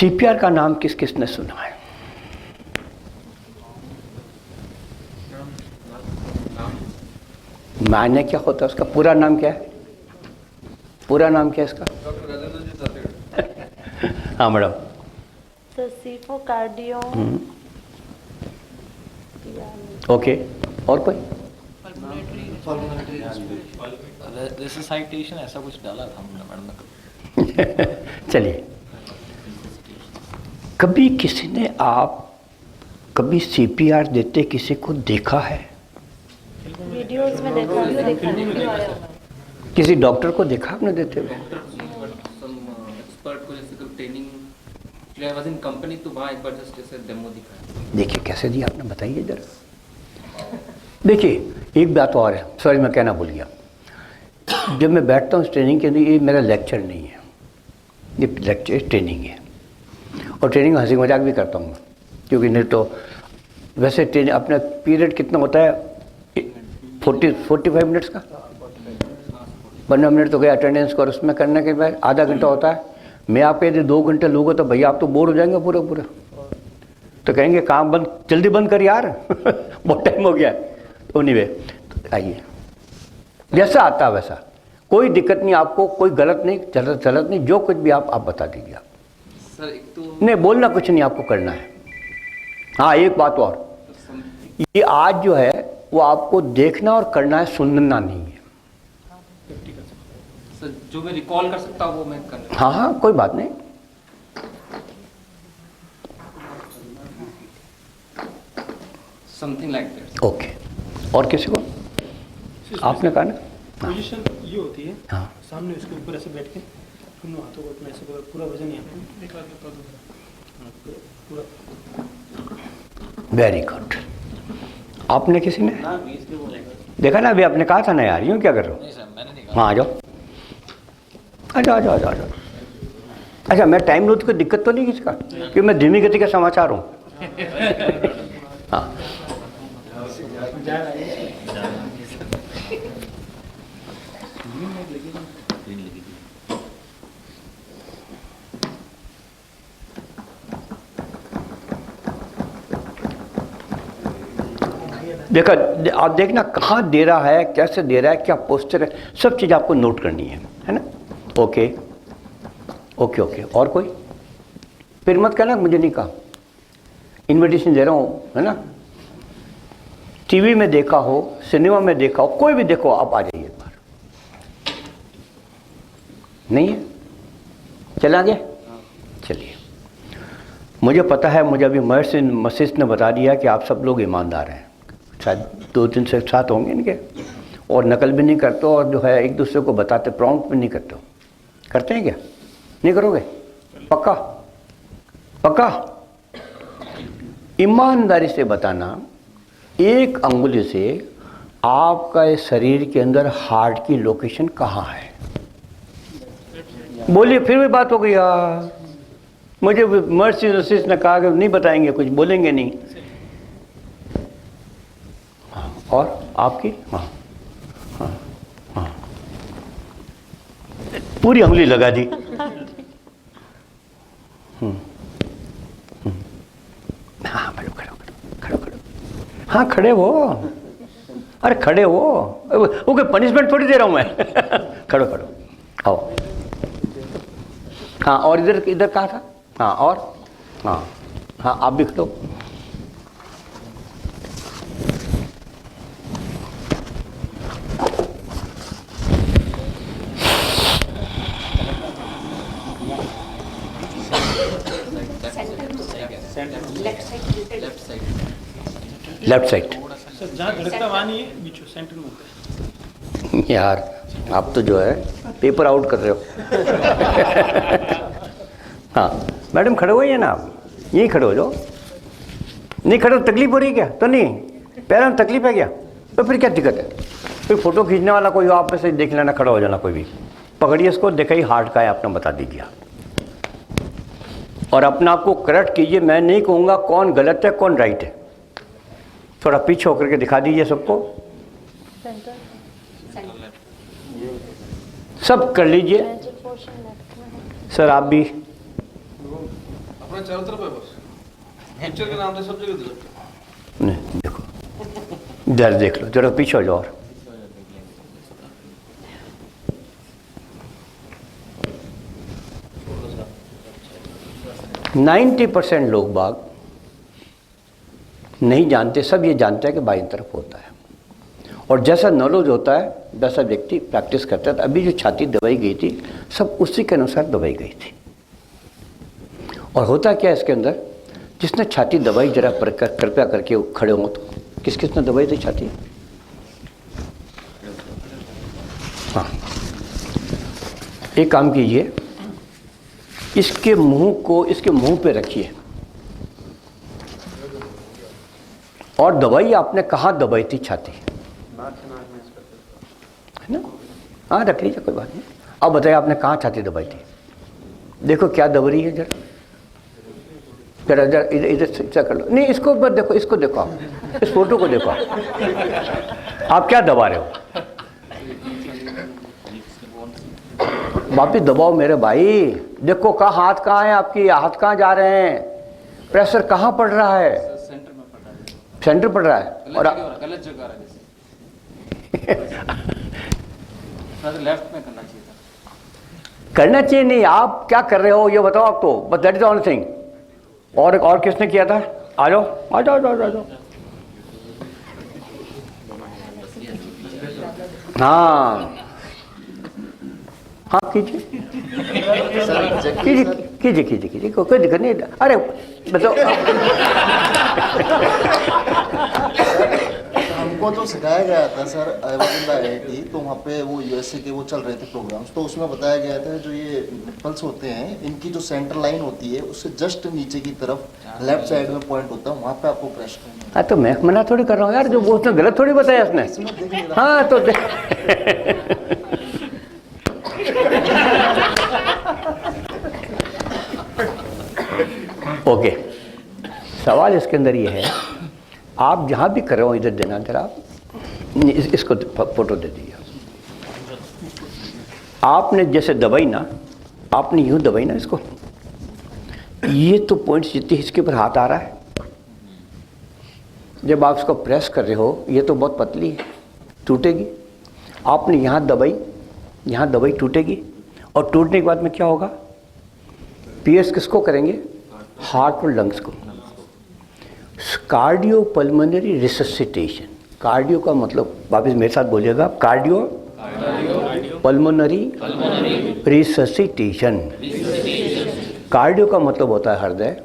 CPR का नाम किस किसने सुना है? मायने क्या होता है उसका? पूरा नाम क्या है? पूरा नाम क्या है इसका? हाँ madam. C for cardio. Okay, और कोई? रिससाइटेशन ऐसा कुछ डाला था हमने मैडम ने। चलिए, कभी किसी ने कभी सीपीआर देते किसी को देखा है? वीडियोस में देखा। किसी डॉक्टर को देखा आपने देते हुए? एक्सपर्ट को जैसे कोई training I was in company, तो वहाँ एक बार जस्ट जैसे डेमो दिखाया। देखिए कैसे दिया आपने, बताइए जरा। देखिए एक बात और है, सॉरी मैं कहना भूल गया। जब मैं बैठता हूँ ट्रेनिंग के लिए, ये मेरा लेक्चर नहीं है, ये लेक्चर ट्रेनिंग है। और ट्रेनिंग में हंसी मजाक भी करता हूँ क्योंकि नहीं तो वैसे ट्रेनिंग अपना पीरियड कितना होता है? 45 मिनट्स का। 15 मिनट तो गया अटेंडेंस को, उसमें करने के बाद आधा घंटा होता है। मैं आपके यदि 2 घंटे लूँगा तो भैया आप तो बोर हो जाएंगे पूरा पूरा। तो कहेंगे काम बंद, जल्दी बंद कर यार बहुत टाइम हो गया। तो नहीं, तो आइए जैसा आता है वैसा, कोई दिक्कत नहीं आपको, कोई गलत नहीं, गलत नहीं, जो कुछ भी आप बता दीजिए आप। सर एक तो नहीं बोलना कुछ नहीं, आपको करना है। हाँ एक बात और, ये आज जो है वो आपको देखना और करना है, सुनना नहीं है। सर जो मैं रिकॉल कर सकता हूँ वो मैं कर। हाँ हाँ कोई बात नहीं। Something like that. ओके, और किसी को? आपने कहा ना पोजीशन ये होती है। हाँ। सामने उसके ऊपर ऐसे बैठ के दोनों हाथों को अपने ऐसे पूरा वजन यहाँ पे एक हाथ पे पूरा। Very good. आपने किसी ने देखा ना? अभी आपने कहा था ना यार, यूँ क्या कर रहे हो? नहीं सर मैंने नहीं कहा। हाँ आ जाओ, आ जाओ, आ जाओ, आ जाओ, आ जाओ। अच्छा मैं टाइम लूँ तो कोई दिक्कत तो नहीं किसका, क्योंकि मैं धीमी गति का समाचार हूँ। हाँ देखा, आप देखना कहाँ दे रहा है, कैसे दे रहा है, क्या पोस्चर है, सब चीज़ आपको नोट करनी है ना? ओके ओके ओके, और कोई? फिर मत कहना मुझे नहीं कहा, इनविटेशन दे रहा हूँ, है ना? टीवी में देखा हो, सिनेमा में देखा हो, कोई भी देखो, आप आ जाइए एक बार। नहीं है? चला गया? चलिए, मुझे पता है, मुझे अभी मस्जिद ने बता दिया कि आप सब लोग ईमानदार हैं, शायद 2-3 से साथ होंगे इनके, और नकल भी नहीं करते, और जो है एक दूसरे को बताते, प्रॉम्प्ट भी नहीं करते। करते हैं क्या? नहीं करोगे? पक्का पक्का? ईमानदारी से बताना, एक अंगुली से आपका इस शरीर के अंदर हार्ट की लोकेशन कहाँ है? बोलिए, फिर भी बात हो गई यार। मुझे मर्सिस ने कहा कि नहीं बताएंगे, कुछ बोलेंगे नहीं। हाँ, और आपकी? हाँ हाँ हाँ, पूरी उंगली लगा दी। हाँ खड़ो खड़ो खड़ो खड़ो, हाँ खड़े हो, अरे खड़े हो, वो कोई पनिशमेंट थोड़ी दे रहा हूँ मैं। खड़ो खड़ो, आओ। हाँ, और इधर इधर कहाँ था? हाँ, और हाँ हाँ, आप भी खड़ो। Left side. सर जहाँ धड़कता वहाँ नहीं है, बीच सेंटर में होता है। यार आप तो जो है पेपर आउट कर रहे हो। हाँ मैडम, खड़े हो या ना आप? यहीं खड़े हो जाओ। नहीं खड़े हो, तकलीफ हो रही है क्या? तो नहीं, पैरों में तकलीफ है क्या? तो फिर क्या दिक्कत है? फिर फोटो खींचने वाला कोई हो, आप में से देख लेना, खड़ा हो जाना कोई भी। पकड़िए इसको, देखा ही हार्ट का है, आपने बता दीजिए। और अपना आपको करेक्ट कीजिए, मैं नहीं कहूँगा कौन गलत है कौन राइट है। थोड़ा पीछे होकर के दिखा दीजिए सबको, सब कर लीजिए। सर आप भी, अपने चारों तरफ है बस, पिक्चर के नाम से सब जगह दिखा। नहीं देखो, इधर देख लो जरा, पीछे हो जाओ और 90% लोग बाग नहीं जानते, सब ये जानते हैं कि बाईं तरफ होता है, और जैसा नॉलेज होता है वैसा व्यक्ति प्रैक्टिस करता है। अभी जो छाती दबाई गई थी सब उसी के अनुसार दबाई गई थी। और होता क्या है इसके अंदर, जिसने छाती दबाई जरा कृपया करके खड़े हो, तो किस किसने दबाई थी छाती? हाँ, एक काम कीजिए, इसके मुंह को इसके मुंह पे रखिए और दवाई आपने कहाँ दबाई थी छाती, है ना? हाँ रख लीजिए, कोई बात नहीं। अब बताइए आपने कहाँ छाती दबाई थी? देखो क्या दब रही है, जरा जरा जरा इधर इधर चेक कर लो। नहीं इसको मत देखो, इसको देखो, आप इस फोटो को देखो, आप क्या दबा रहे हो? वापिस दबाओ मेरे भाई। देखो कहाँ हाथ कहाँ है आपकी, हाथ कहाँ जा रहे हैं, प्रेशर कहाँ पड़ रहा है? सेंटर में पड़ रहा है। सेंटर पड़ रहा है और गलत जगह रहा है, लेफ्ट में करना चाहिए था। करना चाहिए नहीं, आप क्या कर रहे हो ये बताओ आप तो, बस दैट इज ऑन थिंग। और किसने किया था? आ जाओ आ जाओ आ जाओ। हाँ हाँ कीजिए कीजिए कीजिए कीजिए कीजिए, कोई दिक्कत नहीं। अरे बताओ। हमको जो सिखाया गया था सर IIT, तो वहाँ पे वो USA के वो चल रहे थे प्रोग्राम्स, तो उसमें बताया गया था जो ये निपल्स होते हैं इनकी जो सेंटर लाइन होती है उससे जस्ट नीचे की तरफ लेफ्ट साइड में पॉइंट होता है, वहाँ पे आपको प्रेस करना है। हाँ तो मैं मना थोड़ी कर रहा हूँ यार, जो वो उसने गलत थोड़ी बताया उसने। हाँ तो ओके, सवाल इसके अंदर ये है, आप जहाँ भी कर रहे हो इधर देना जरा, इसको फोटो दे दीजिए। आपने जैसे दबाई ना, आपने यूँ दबाई ना इसको, ये तो पॉइंट जितनी इसके ऊपर हाथ आ रहा है। जब आप इसको प्रेस कर रहे हो, ये तो बहुत पतली है, टूटेगी। आपने यहाँ दबाई टूटेगी, और टूटने के बाद में क्या होगा? पियर्स किसको करेंगे? हार्ट और लंग्स को। कार्डियो पल्मोनरी रिससिटेशन, कार्डियो का मतलब वापस मेरे साथ बोलिएगा, कार्डियो पल्मोनरी रिससिटेशन। कार्डियो का मतलब होता है हृदय,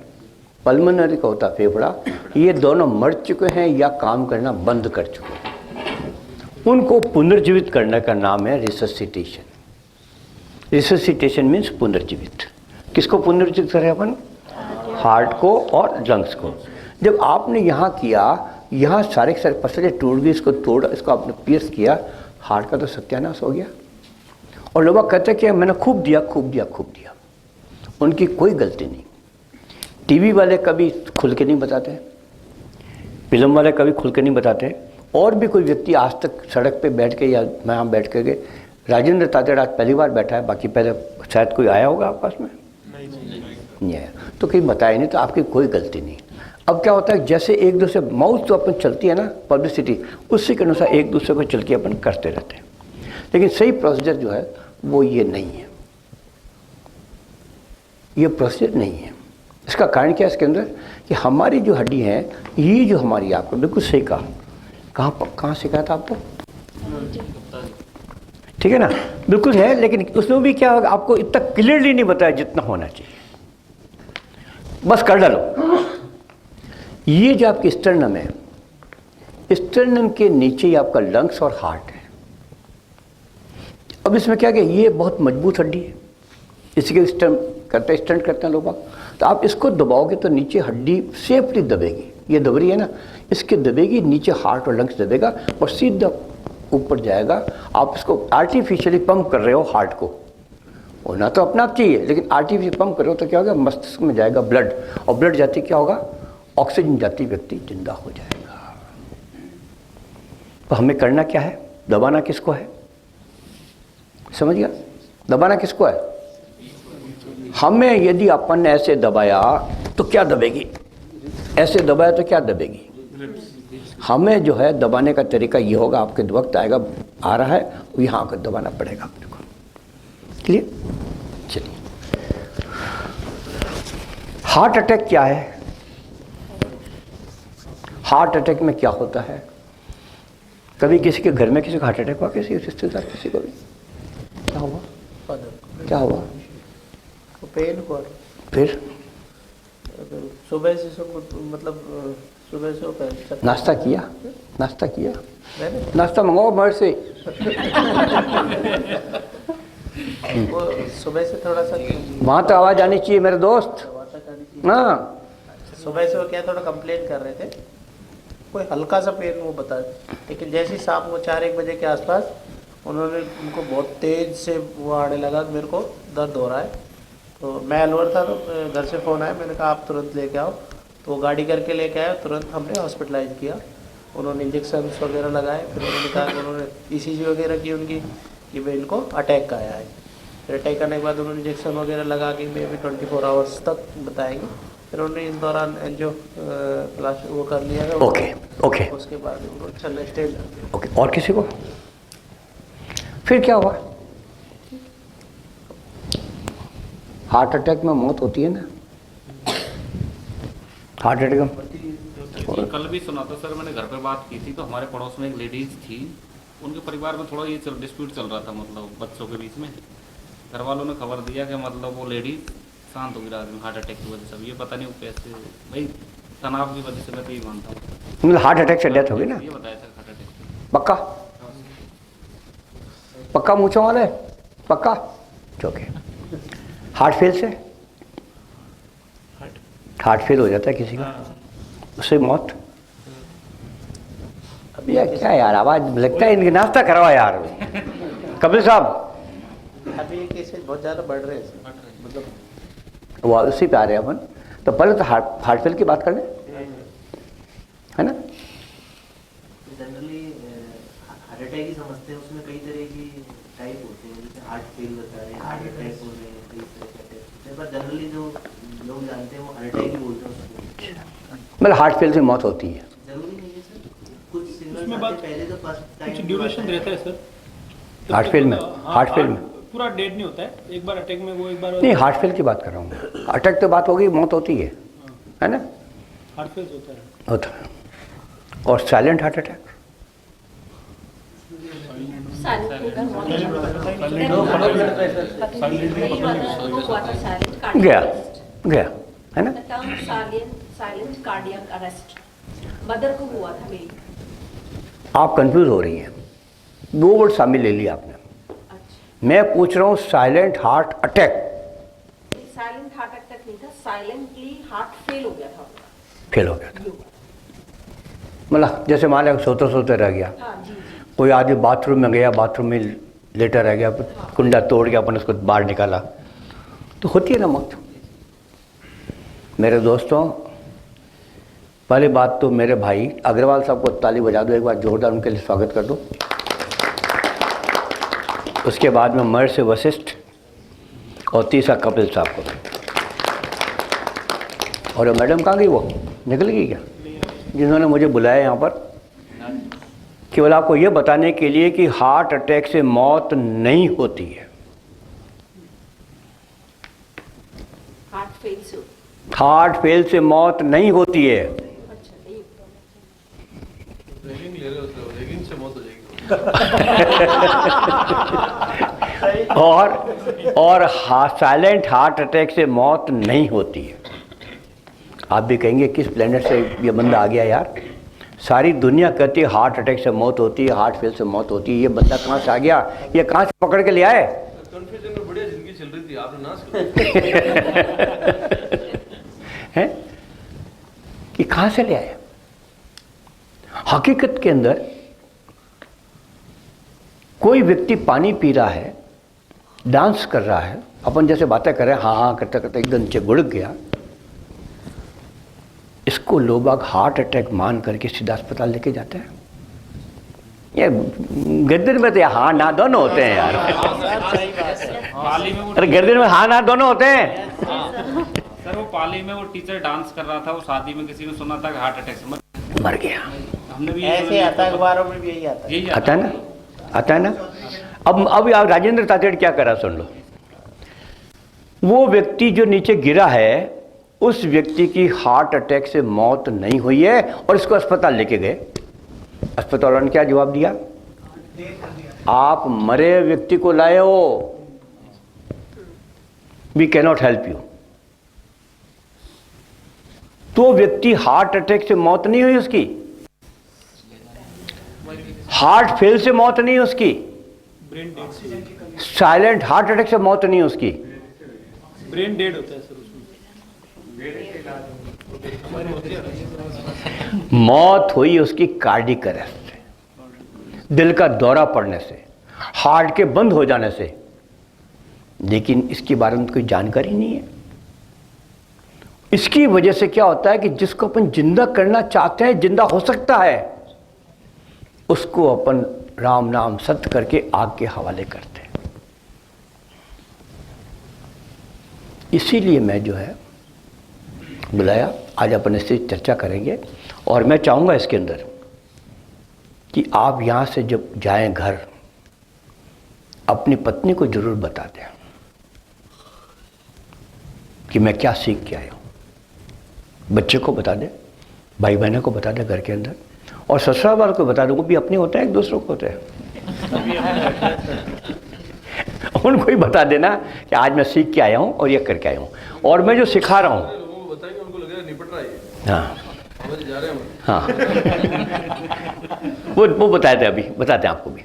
पल्मोनरी का होता है फेफड़ा। ये दोनों मर चुके हैं या काम करना बंद कर चुके हैं, उनको पुनर्जीवित करने का नाम है रिससिटेशन। रिससिटेशन मीन्स पुनर्जीवित। किसको पुनर्जीवित करें अपन? हार्ट को और लंग्स को। जब आपने यहाँ किया, यहाँ सारे के सारे पसले टूट गए, इसको तोड़ा, इसको आपने पियर्स किया, हार्ट का तो सत्यानाश हो गया। और लोग कहते हैं कि मैंने खूब दिया खूब दिया खूब दिया, उनकी कोई गलती नहीं। टीवी वाले कभी खुल के नहीं बताते, फिल्म वाले कभी खुल के नहीं बताते, और भी कोई व्यक्ति आज तक सड़क पे बैठ के या मैं यहाँ बैठ के गए, राजेंद्र तातेड़ आज पहली बार बैठा है, बाकी पहले शायद कोई आया होगा आपस में नहीं आया, तो कहीं बताया नहीं, तो आपकी कोई गलती नहीं। अब क्या होता है, जैसे एक दूसरे माउथ तो अपन चलती है ना पब्लिसिटी, उसी के अनुसार एक दूसरे को चल के अपन करते रहते हैं, लेकिन सही प्रोसीजर जो है वो ये नहीं है, ये प्रोसीजर नहीं है। इसका कारण क्या है इसके अंदर, कि हमारी जो हड्डी है, ये जो हमारी, आपको बिल्कुल सही कहा, कहाँ सिखाया था आपको? ठीक है ना, बिल्कुल है, लेकिन उसमें भी क्या होगा, आपको इतना क्लियरली नहीं बताया जितना होना चाहिए, बस कर डालो। ये जो आपकी स्टर्नम है, स्टर्नम के नीचे ही आपका लंग्स और हार्ट है। अब इसमें क्या कि ये बहुत मजबूत हड्डी है, इसी के स्टंट करते हैं लोग, तो आप इसको दबाओगे तो नीचे हड्डी सेफली दबेगी, ये दब रही है ना, इसके दबेगी, नीचे हार्ट और लंग्स दबेगा और सीधा ऊपर जाएगा। आप इसको आर्टिफिशियली पंप कर रहे हो हार्ट को, होना तो अपना आप चाहिए, लेकिन आर्टिफिशियल पंप कर रहे हो तो क्या होगा, मस्तिष्क में जाएगा ब्लड, और ब्लड जाती क्या होगा, ऑक्सीजन जाती, व्यक्ति जिंदा हो जाएगा। तो हमें करना क्या है, दबाना किसको है, समझ गया? दबाना किसको है? हमें, यदि अपन ने ऐसे दबाया तो क्या दबेगी, ऐसे दबाए तो क्या दबेगी। हमें जो है दबाने का तरीका ये होगा, आपके वक्त आएगा आ रहा है यहाँ आकर दबाना पड़ेगा अपने को। क्लियर? चलिए, हार्ट अटैक क्या है? हार्ट अटैक में क्या होता है? कभी किसी के घर में किसी को हार्ट अटैक हुआ, किसी रिश्तेदार किसी को भी? क्या हुआ? क्या हुआ? पेन हुआ, फिर सुबह से सब मतलब सुबह से वो नाश्ता किया? नाश्ता किया? मैंने नाश्ता मंगाओ बाहर से। वो सुबह से थोड़ा सा वहाँ तो आवाज़ आनी चाहिए मेरे दोस्त। हाँ, सुबह से वो क्या थोड़ा कंप्लेन कर रहे थे, कोई हल्का सा पेन वो बता, लेकिन जैसे ही शाम को 4-1 बजे के आसपास उन्होंने उनको बहुत तेज से वो आने लगा कि मेरे को दर्द हो रहा है। तो मैं अलवर था, तो घर से फ़ोन आया, मैंने कहा आप तुरंत लेके आओ। तो वो गाड़ी करके लेके आए, तुरंत हमने हॉस्पिटलाइज किया। उन्होंने इंजेक्शन वगैरह लगाए, फिर उन्होंने कहा कि उन्होंने ECG वगैरह की उनकी कि भाई इनको अटैक आया है। फिर अटैक आने के बाद उन्होंने इंजेक्शन वगैरह लगा के मे भी 24 आवर्स तक बताएंगे। फिर उन्होंने इस दौरान एंजियो प्लास्टिक वो कर लिया था। ओके ओके उसके बाद उनको चलने स्टेज। ओके। और किसी को? फिर क्या हुआ? हार्ट अटैक में मौत होती है ना, हार्ट अटैक में। कल भी सुना था सर, मैंने घर पे बात की थी, तो हमारे पड़ोस में एक लेडीज थी, उनके परिवार में थोड़ा ये डिस्प्यूट चल रहा था, मतलब बच्चों के बीच में। घर वालों ने खबर दिया कि मतलब वो लेडीज शांत हो गई रात में हार्ट अटैक की वजह से। ये पता नहीं वो कैसे, भाई तनाव की वजह से, मैं तो यही मानता हूँ। मतलब हार्ट अटैक से डेथ हो गई ना? ये बताया था हार्ट अटैक। पक्का? पक्का मूँछों वाले? पक्का? ओके। हार्ट फेल से? हार्ट फेल हो जाता है किसी का, उससे मौत। अब यार क्या यार, आवाज़ लगता है इनकी। नाश्ता करवा यार कपिल साहब। अभी ये केसेस बहुत ज़्यादा बढ़ रहे हैं, मतलब वो उसी पे आ रहे हैं अपन। तो पहले तो हार्ट फेल की बात कर लें, है ना? जनरली हार्ट अटैक ही समझते हैं, उसमें कई तरह की टाइप होते हैं, जैसे हार्ट फेल बता रहे हैं, हार्ट अटैक बोल रहे हैं, कई तरह के अटैक होते हैं, पर जनरली जो लोग जानते हैं वो हार्ट अटैक ही बोलते हैं उसको। मतलब हार्ट फेल से मौत होती है। जरूरी नहीं है सर, कुछ सिग्नल उसमें बात- पहले तो फर्स्ट कुछ ड्यूरेशन रहता है सर। हार्ट फेल में? हार्ट फेल में पूरा डेड नहीं होता है, एक बार अटैक में वो एक बार नहीं, हार्ट फेल की बात कर रहा हूँ। अटैक तो बात होगी, मौत होती है ना? हार्ट फेल होता है। होता है। और साइलेंट हार्ट अटैक? गया गया, है ना? साइलेंट कार्डियक अरेस्ट मदर को हुआ था मेरी। आप कंफ्यूज हो रही हैं, 2 वर्ड शामिल ले लिया आपने। मैं पूछ रहा हूँ silent heart attack. Silent heart attack नहीं था, साइलेंटली हार्ट फेल हो गया था। फेल हो गया था, मतलब जैसे मान लिया सोते सोते रह गया। हाँ जी। कोई आदमी बाथरूम में गया, बाथरूम में लेटा रह गया, कुंडा तोड़ गया, अपन उसको बाहर निकाला, तो होती है ना मौत। मेरे दोस्तों, पहली बात तो मेरे भाई अग्रवाल साहब को ताली बजा दो एक बार जोरदार, उनके लिए स्वागत कर दो। उसके बाद में मर्ड से वशिष्ठ और तीसरा कपिल साहब को। और मैडम कहाँ गई? वो निकल गई क्या? जिन्होंने मुझे बुलाया यहाँ पर केवल आपको ये बताने के लिए कि हार्ट अटैक से मौत नहीं होती है, हार्ट फेल से। हार्ट फेल से मौत नहीं होती है। अच्छा नहीं। रेगिंग ले रहे होते हो, रेगिंग से मौत हो जाएगी। और साइलेंट हार्ट अटैक से मौत नहीं होती है। आप भी कहेंगे किस प्लेनेट से ये बंदा आ गया यार? सारी दुनिया कहती है हार्ट अटैक से मौत होती है, हार्ट फेल से मौत होती है। ये बंदा कहाँ से आ गया? ये कहाँ से पकड़ के ले आए? कंफ्यूजन में बढ़िया जिंदगी चल रही थी, आपने नाश कर हैं कि कहाँ से ले आए? हकीकत के अंदर कोई व्यक्ति पानी पी रहा है, डांस कर रहा है, अपन जैसे बातें कर रहे हैं, हाँ हाँ करते करते एकदम नीचे गुड़क गया, इसको लोग हार्ट अटैक मान करके सीधा अस्पताल लेके जाते हैं। ये गर्दन में तो हाँ ना दोनों होते हैं यार। अरे गर्दन में हाँ ना दोनों होते हैं। सर वो पाली में वो टीचर डांस कर रहा था, वो शादी में किसी ने सुना था कि हार्ट अटैक से मर गया। हमने भी ऐसे आता है, अखबारों में भी यही आता है। यही आता है ना, आता है ना। अब यार राजेंद्र तातेड़ क्या करा सुन लो। वो व्यक्ति जो नीचे गिरा है उस व्यक्ति की हार्ट अटैक से मौत नहीं हुई है और इसको अस्पताल लेके गए। अस्पताल वालों ने क्या जवाब दिया, आप मरे व्यक्ति को लाए हो, वी कैनॉट हेल्प यू। तो व्यक्ति हार्ट अटैक से मौत नहीं हुई उसकी, हार्ट फेल से मौत नहीं उसकी, साइलेंट हार्ट अटैक से मौत नहीं उसकी, ब्रेन डेड होता है सर उसमें। मौत हुई उसकी कार्डियक अरेस्ट से, दिल का दौरा पड़ने से, हार्ट के बंद हो जाने से। लेकिन इसके बारे में कोई जानकारी नहीं है। इसकी वजह से क्या होता है कि जिसको अपन जिंदा करना चाहते हैं, जिंदा हो सकता है, उसको अपन राम नाम सत्य करके आग के हवाले करते हैं। इसीलिए मैं जो है बुलाया, आज अपन इससे चर्चा करेंगे। और मैं चाहूँगा इसके अंदर कि आप यहाँ से जब जाएं घर, अपनी पत्नी को जरूर बता दें कि मैं क्या सीख के आया हूँ। बच्चे को बता दें, भाई बहनों को बता दें घर के अंदर, और ससुराल वालों को बता दो। वो भी अपने होते हैं, एक दूसरों को होते हैं। उनको ही बता देना कि आज मैं सीख के आया हूँ और ये करके आया हूँ, और मैं जो सिखा रहा हूँ। वो बताएंगे, उनको लगेगा निपट रहा है। हाँ समझ जा रहे हैं हाँ वो बताते हैं, अभी बताते हैं आपको भी।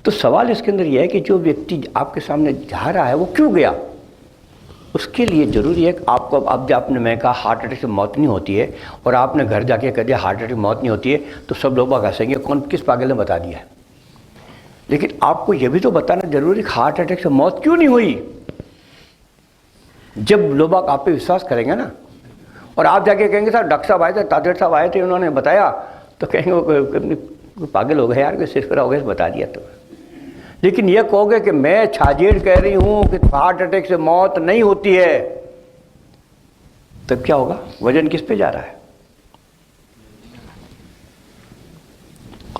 तो सवाल इसके अंदर यह है कि जो व्यक्ति आपके सामने जा रहा है वो क्यों गया, उसके लिए ज़रूरी है कि आपको, अब आपने, मैं कहा हार्ट अटैक से मौत नहीं होती है, और आपने घर जाके कह दिया हार्ट अटैक मौत नहीं होती है, तो सब लोग हंसेंगे, कौन किस पागल ने बता दिया है। लेकिन आपको यह भी तो बताना जरूरी है हार्ट अटैक से मौत क्यों नहीं हुई। जब लोग आप पे विश्वास करेंगे ना, और आप जाके कहेंगे साहब डॉक्टर साहब आए थे, तातेड़ साहब आए थे, उन्होंने बताया, तो कहेंगे वो पागल हो गए यार, सिर्फ हो गए, बता दिया तो। लेकिन यह कहोगे कि मैं छाजेड़ कह रही हूं कि हार्ट अटैक से मौत नहीं होती है, तब क्या होगा, वजन किस पे जा रहा है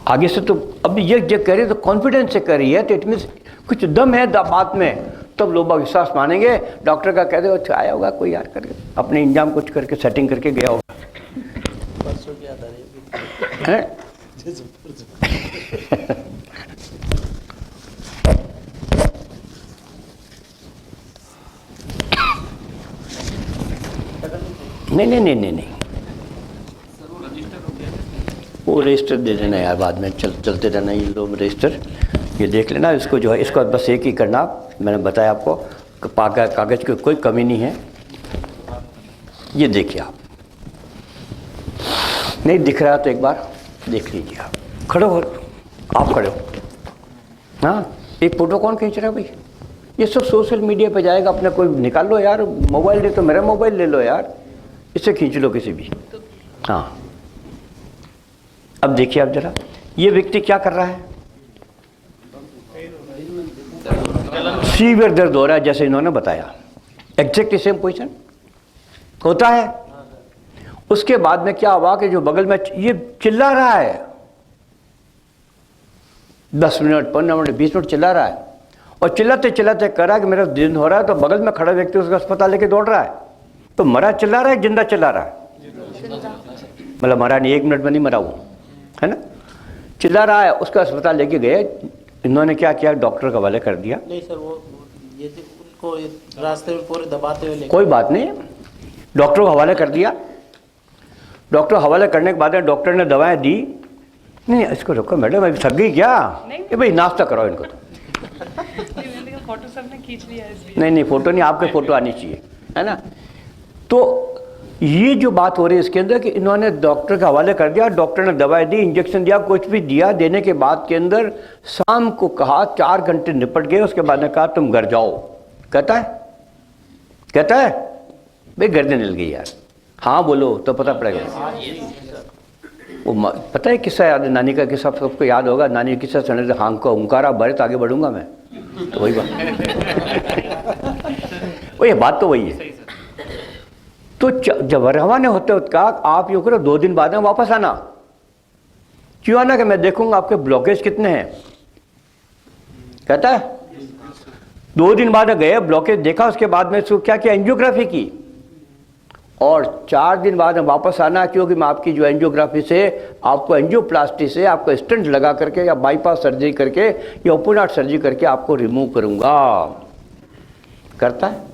आगे से। तो अब ये जो कह रही है तो कॉन्फिडेंस से कर रही है, तो इट मीन्स कुछ दम है बात में, तब लोग विश्वास मानेंगे। डॉक्टर का कह दे आया होगा कोई यार करके, अपने इंजाम कुछ करके सेटिंग करके गया होगा। परसों की याद आ रही है। नहीं, वो रजिस्टर दे देना यार, बाद में चलते रहना ये लोग रजिस्टर, ये देख लेना। इसको जो है, इसको बस एक ही करना, मैंने बताया आपको, कागज़ की कोई कमी नहीं है। ये देखिए, आप नहीं दिख रहा तो एक बार देख लीजिए। आप खड़े हो, आप खड़े हो। हाँ, एक फ़ोटो कौन खींच रहा है भाई, ये सब सोशल मीडिया पे जाएगा, अपने कोई निकाल लो यार, मोबाइल दे तो मेरा मोबाइल ले लो यार, इससे खींच लो किसी भी। हाँ, अब देखिए आप जरा, ये व्यक्ति क्या कर रहा है, सीवियर दर्द हो रहा है, जैसे इन्होंने बताया, एग्जैक्टली सेम पोजीशन होता है। उसके बाद में क्या हुआ कि जो बगल में ये चिल्ला रहा है, 10 मिनट 15 मिनट 20 मिनट चिल्ला रहा है, और चिल्लाते चिल्लाते कह रहा है कि मेरा दिन हो रहा है, तो बगल में खड़ा व्यक्ति उसका अस्पताल लेके दौड़ रहा है। तो मरा चिल्ला रहा है, जिंदा चिल्ला रहा है, मतलब मरा नहीं, 1 मिनट में नहीं मरा वो, है ना, चिल्ला रहा है। उसका अस्पताल लेके गए, इन्होंने क्या किया, डॉक्टर का हवाले कर दिया। नहीं सर, वो ये उनको रास्ते में पूरे दबाते हुए, कोई बात नहीं, डॉक्टर को हवाले कर दिया। डॉक्टर हवाले करने के बाद डॉक्टर ने दवाएं दी। नहीं इसको रोको मैडम, अभी थक गई क्या, ये भाई नाश्ता कराओ इनको। तो फोटो सबने खींच लिया है। नहीं फोटो नहीं, आपके फोटो आनी चाहिए, है ना। तो ये जो बात हो रही है इसके अंदर कि इन्होंने डॉक्टर के हवाले कर दिया, डॉक्टर ने दवाई दी, इंजेक्शन दिया, कुछ भी दिया, देने के बाद के अंदर शाम को कहा 4 घंटे निपट गए। उसके बाद ने कहा तुम घर जाओ। कहता है भाई गर्दन हिल गई यार, हाँ बोलो तो पता पड़ेगा। वो पता है किस्सा याद है, नानी का किस्सा सबको याद होगा। नानी का किस्सा सुनने से हाँ को हुंकारा भरे तो आगे बढ़ूंगा मैं, तो वही बात वही बात तो वही है। तो जब रवाना होते होते का आप यूँ करो 2 दिन बाद में वापस आना। क्यों आना? कि मैं देखूंगा आपके ब्लॉकेज कितने हैं। कहता है 2 दिन बाद गए, ब्लॉकेज देखा, उसके बाद में इसको क्या किया, एंजियोग्राफी की, और 4 दिन बाद में वापस आना, क्योंकि मैं आपकी जो एंजियोग्राफी से आपको एंजियोप्लास्टी से आपको स्टेंट लगा करके या बाईपास सर्जरी करके या ओपन हार्ट सर्जरी करके आपको रिमूव करूंगा। करता है।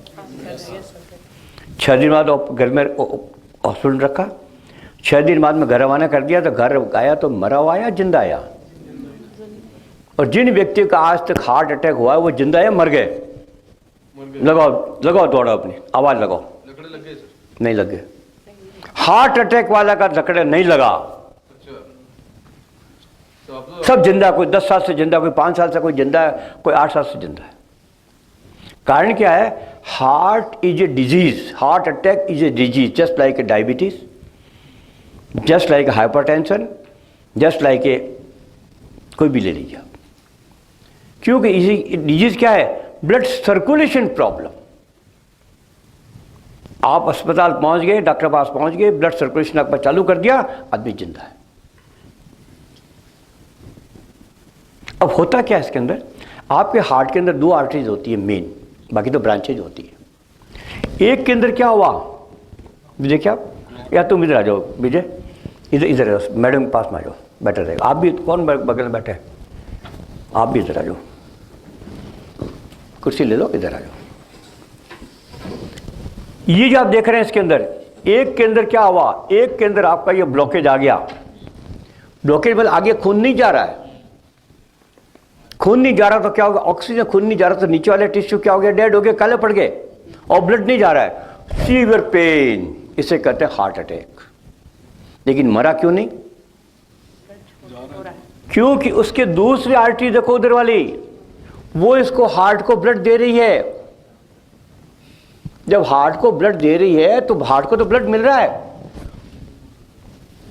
6 दिन बाद घर में हॉस्पिटल रखा, 6 दिन बाद में घर रवाना कर दिया। तो घर आया तो मरा हुआ आया, जिंदा आया। और जिन व्यक्ति का आज तक हार्ट अटैक हुआ है वो जिंदा है, मर गए। लगाओ दौड़ा, अपनी आवाज लगाओ। लकड़े लग गए सर? नहीं लगे। हार्ट अटैक वाला का लकड़े नहीं लगा। अच्छा, तो आप तो सब जिंदा, कोई 10 साल से जिंदा, कोई 5 साल से कोई जिंदा है, कोई 8 साल से जिंदा है। कारण क्या है? Heart is a disease, heart attack is a disease, just like a diabetes, just like hypertension, just like a कोई भी ले लीजिए। क्योंकि इसी डिजीज क्या है? Blood circulation problem. आप अस्पताल पहुंच गए, डॉक्टर पास पहुंच गए, ब्लड सर्कुलेशन आपका चालू कर दिया, आदमी जिंदा है। अब होता क्या है इसके अंदर? आपके हार्ट के अंदर 2 आर्टरीज होती है मेन, बाकी तो ब्रांचेज होती है। एक के अंदर क्या हुआ विजय, क्या, या तुम इधर आ जाओ विजय, इधर आ जाओ, मैडम के पास में आ जाओ, बेटर रहेगा। आप भी, कौन बगल में बैठे, आप भी इधर आ जाओ, कुर्सी ले लो, इधर आ जाओ। ये जो आप देख रहे हैं इसके अंदर, एक के अंदर क्या हुआ, एक के अंदर आपका ये ब्लॉकेज आ गया। ब्लॉकेज मतलब आगे खून नहीं जा रहा है, खून नहीं जा रहा तो क्या होगा, ऑक्सीजन खून नहीं जा रहा तो नीचे वाले टिश्यू क्या हो गया, डेड हो गए, काले पड़ गए, और ब्लड नहीं जा रहा है, सीवियर पेन, इसे कहते हैं हार्ट अटैक। लेकिन मरा क्यों नहीं? क्योंकि उसके दूसरी आर्टरी देखो उधर वाली, वो इसको हार्ट को ब्लड दे रही है। जब हार्ट को ब्लड दे रही है तो हार्ट को तो ब्लड मिल रहा है,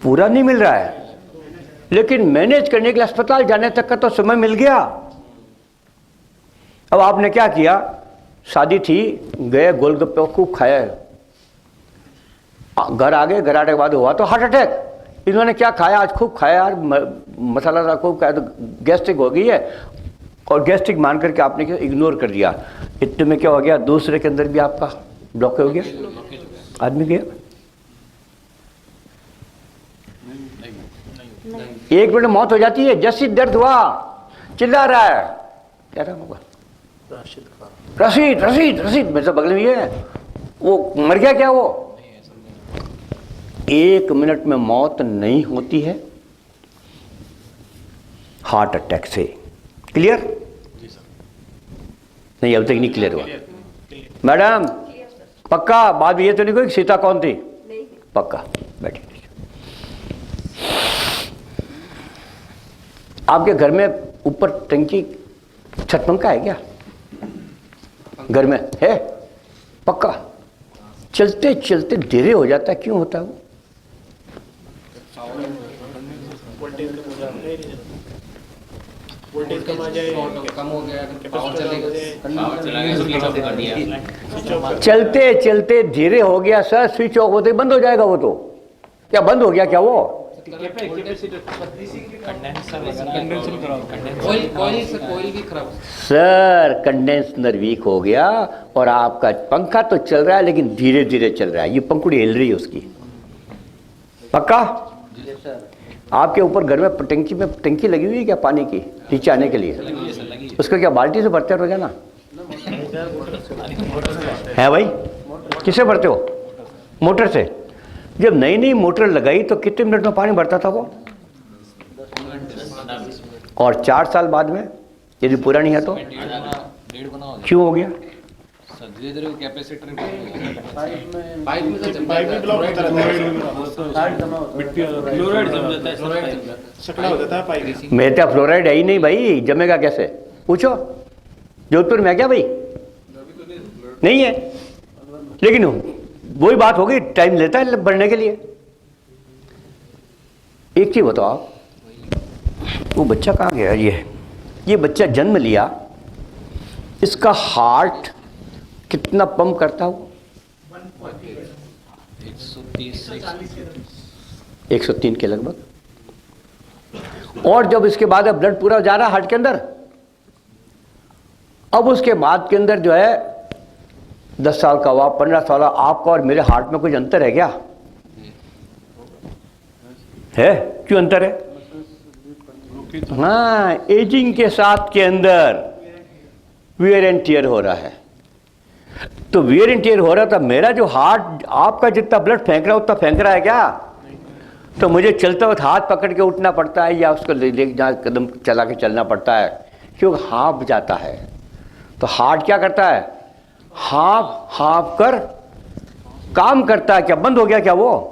पूरा नहीं मिल रहा है, लेकिन मैनेज करने के लिए अस्पताल जाने तक का तो समय मिल गया। अब आपने क्या किया, शादी थी, गए गोलगप्पे खूब खाया, घर आ गए, घर आने के बाद हुआ तो हार्ट अटैक। इन्होंने क्या खाया, आज खूब खाया यार, मसाला खूब खाया तो गैस्ट्रिक हो गई है, और गैस्ट्रिक मान करके आपने क्या इग्नोर कर दिया। इतने में क्या हो गया, दूसरे के अंदर भी आपका ब्लॉक हो गया, आदमी गया। 1 मिनट में मौत हो जाती है, जैसी दर्द हुआ चिल्ला रहा है, क्या नाम होगा, रशीद, रशीद, रशीद, मेरे से बगल में ये है, वो मर गया क्या? वो 1 मिनट में मौत नहीं होती है हार्ट अटैक से। क्लियर? नहीं, अब तक नहीं क्लियर हुआ। मैडम पक्का बात ये तो नहीं कोई सीता कौन थी? पक्का बैठिए। आपके घर में ऊपर टंकी छत पंखा है क्या? घर में है? पक्का? चलते चलते देरी हो जाता है, क्यों होता है वो? वोल्टेज कम आ जाए, कम हो गया, पावर चलेगा, चलते चलते धीरे हो गया सर, स्विच ऑफ होते बंद हो जाएगा वो तो। क्या बंद हो गया क्या वो? कोयल भी खराब। सर कंडेंसर वीक हो गया और आपका पंखा तो चल रहा है लेकिन धीरे धीरे चल रहा है, ये पंखुड़ी हिल रही है उसकी। पक्का? आपके ऊपर घर में टंकी लगी हुई है क्या पानी की, नीचे आने के लिए? उसको क्या बाल्टी से भरते हो रोजाना? है भाई, किससे भरते हो? मोटर से। जब नई नई मोटर लगाई तो कितने मिनट में पानी भरता था वो? और 4 साल बाद में यदि पूरा नहीं है तो क्यों हो गया? धीरे धीरे कैपेसिटर पाइप में तो पाइप भी ब्लॉक होता रहता है, क्लोराइड जम जाता है, सकड़ा हो जाता है पाइप। मेटा फ्लोराइड है ही नहीं भाई, जमेगा कैसे? पूछो, जोधपुर में है क्या भाई? नहीं है, लेकिन वही बात होगी, टाइम लेता है बढ़ने के लिए। एक चीज बताओ आप, वो बच्चा कहाँ गया? ये बच्चा जन्म लिया, इसका हार्ट कितना पंप करता हो? 103 के लगभग। और जब इसके बाद अब ब्लड पूरा जा रहा है हार्ट के अंदर, अब उसके बाद के अंदर जो है 10 साल का हुआ, 15 साल का, आपका और मेरे हार्ट में कुछ अंतर है क्या? है? क्यों अंतर है? हाँ, एजिंग के साथ के अंदर वियर एंड टियर हो रहा है। तो वियर एंड टियर हो रहा था, मेरा जो हार्ट आपका जितना ब्लड फेंक रहा है उतना फेंक रहा है क्या? तो मुझे चलते वक्त हाथ पकड़ के उठना पड़ता है या उसको ले जहाँ कदम चला के चलना पड़ता है, क्योंकि हाँफ जाता है। तो हार्ट क्या करता है? हाँफ कर काम करता है। क्या बंद हो गया क्या वो?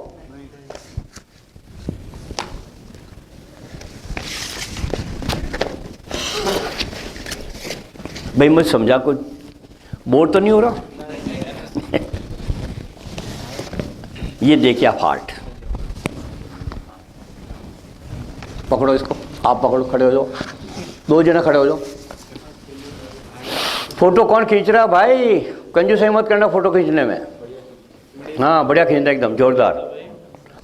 भाई मुझे समझा, कुछ बोर तो नहीं हो रहा? ये देखिए आप हार्ट, पकड़ो इसको, आप पकड़ो, खड़े हो जाओ, 2 जना खड़े हो जाओ। फोटो कौन खींच रहा है भाई? कंजूसाई मत करना फोटो खींचने में। हाँ, बढ़िया खींचना, एकदम जोरदार।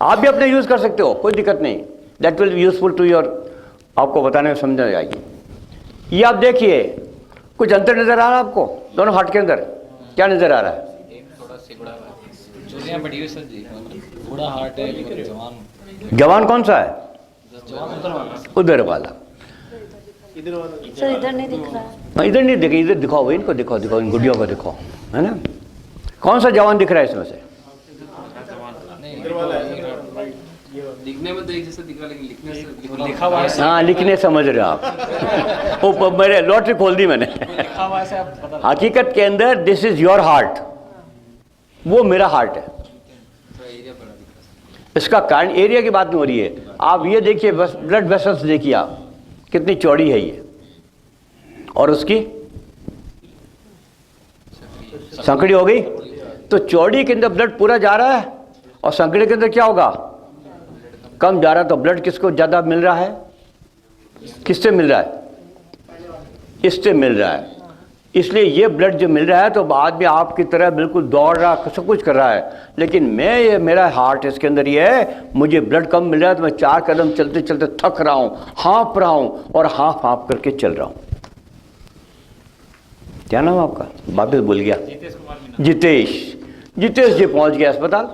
आप भी अपने यूज कर सकते हो, कोई दिक्कत नहीं। That will be useful to your, आपको बताने में समझ आएगी। ये आप देखिए, कुछ अंतर नजर आ रहा है आपको दोनों हार्ट के अंदर? क्या नजर आ रहा है? बूढ़ा हार्ट है, जवान। जवान कौन सा है? उधर वाला। सर इधर नहीं दिख रहा है। हाँ, इधर नहीं दिखे, इधर दिखाओ भाई, इनको दिखाओ, दिखाओ, इन गुड़ियों को दिखाओ, है ना? कौन सा जवान दिख रहा है इसमें से? दिखने में तो एक जैसा दिख रहा, लेकिन लिखने से लिखा हुआ है। हाँ, लिखने समझ रहे हो आप। वो मेरे लॉटरी खोल दी मैंने। लिखा हुआ है आप पता। हकीकत के अंदर दिस इज योर हार्ट, वो मेरा हार्ट है। इसका कारण एरिया की बात नहीं हो रही है। आप ये देखिए, बस ब्लड वेसल्स देखिए आप, कितनी चौड़ी है ये, और उसकी संकड़ी हो गई। तो चौड़ी के अंदर ब्लड पूरा जा रहा है और संकड़ी के अंदर क्या होगा? कम जा रहा है। तो ब्लड किसको ज़्यादा मिल रहा है? किससे मिल रहा है? इससे मिल रहा है। इसलिए ये ब्लड जो मिल रहा है, तो आदमी आपकी तरह बिल्कुल दौड़ रहा, सब कुछ कर रहा है, लेकिन मैं, ये मेरा हार्ट इसके अंदर ये है, मुझे ब्लड कम मिल रहा है तो मैं 4 कदम चलते चलते थक रहा हूँ, हाँफ रहा हूँ और हाँफ करके चल रहा हूँ। क्या नाम आपका? वापिस भूल गया। जितेश। जितेश जी पहुँच गया अस्पताल।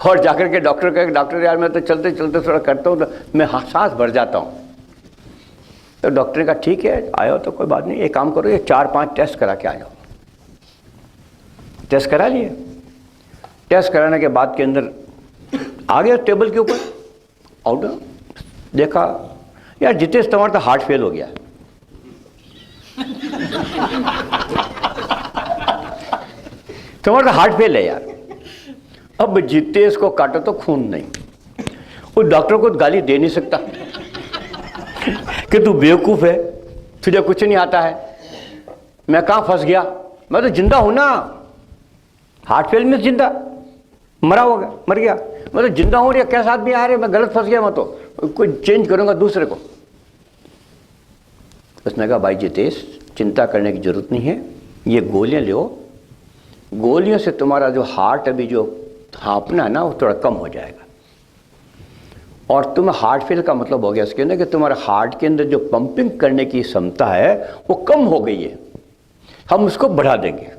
और जाकर के डॉक्टर का, डॉक्टर यार मैं तो चलते चलते थोड़ा करता हूँ तो मैं सांस भर जाता हूँ। तो डॉक्टर ने कहा ठीक है, आयो तो कोई बात नहीं, एक काम करो, ये 4-5 टेस्ट करा के आ जाओ। टेस्ट करा लिए। टेस्ट कराने के बाद के अंदर आ गया टेबल के ऊपर, आउट देखा, यार जितेश तुम्हारा तो हार्ट फेल हो गया। तुम्हारा तो हार्ट फेल है यार। अब जितेश को काटो तो खून नहीं। उस डॉक्टर को गाली दे नहीं सकता कि तू बेवकूफ़ है, तुझे कुछ नहीं आता है। मैं कहाँ फंस गया? मैं तो जिंदा हूं ना। हार्ट फेल में जिंदा, मरा होगा, मर गया। मैं तो जिंदा हूँ, या कैसा आदमी आ रहे, मैं गलत फंस गया, मैं तो कोई चेंज करूंगा दूसरे को। उसने कहा भाई जितेश, चिंता करने की जरूरत नहीं है, ये गोलियां लो, गोलियों से तुम्हारा जो हार्ट अभी जो हाँपना है ना, वो थोड़ा कम हो जाएगा। और तुम हार्ट फेल का मतलब हो गया इसके अंदर कि तुम्हारे हार्ट के अंदर जो पंपिंग करने की क्षमता है वो कम हो गई है, हम उसको बढ़ा देंगे।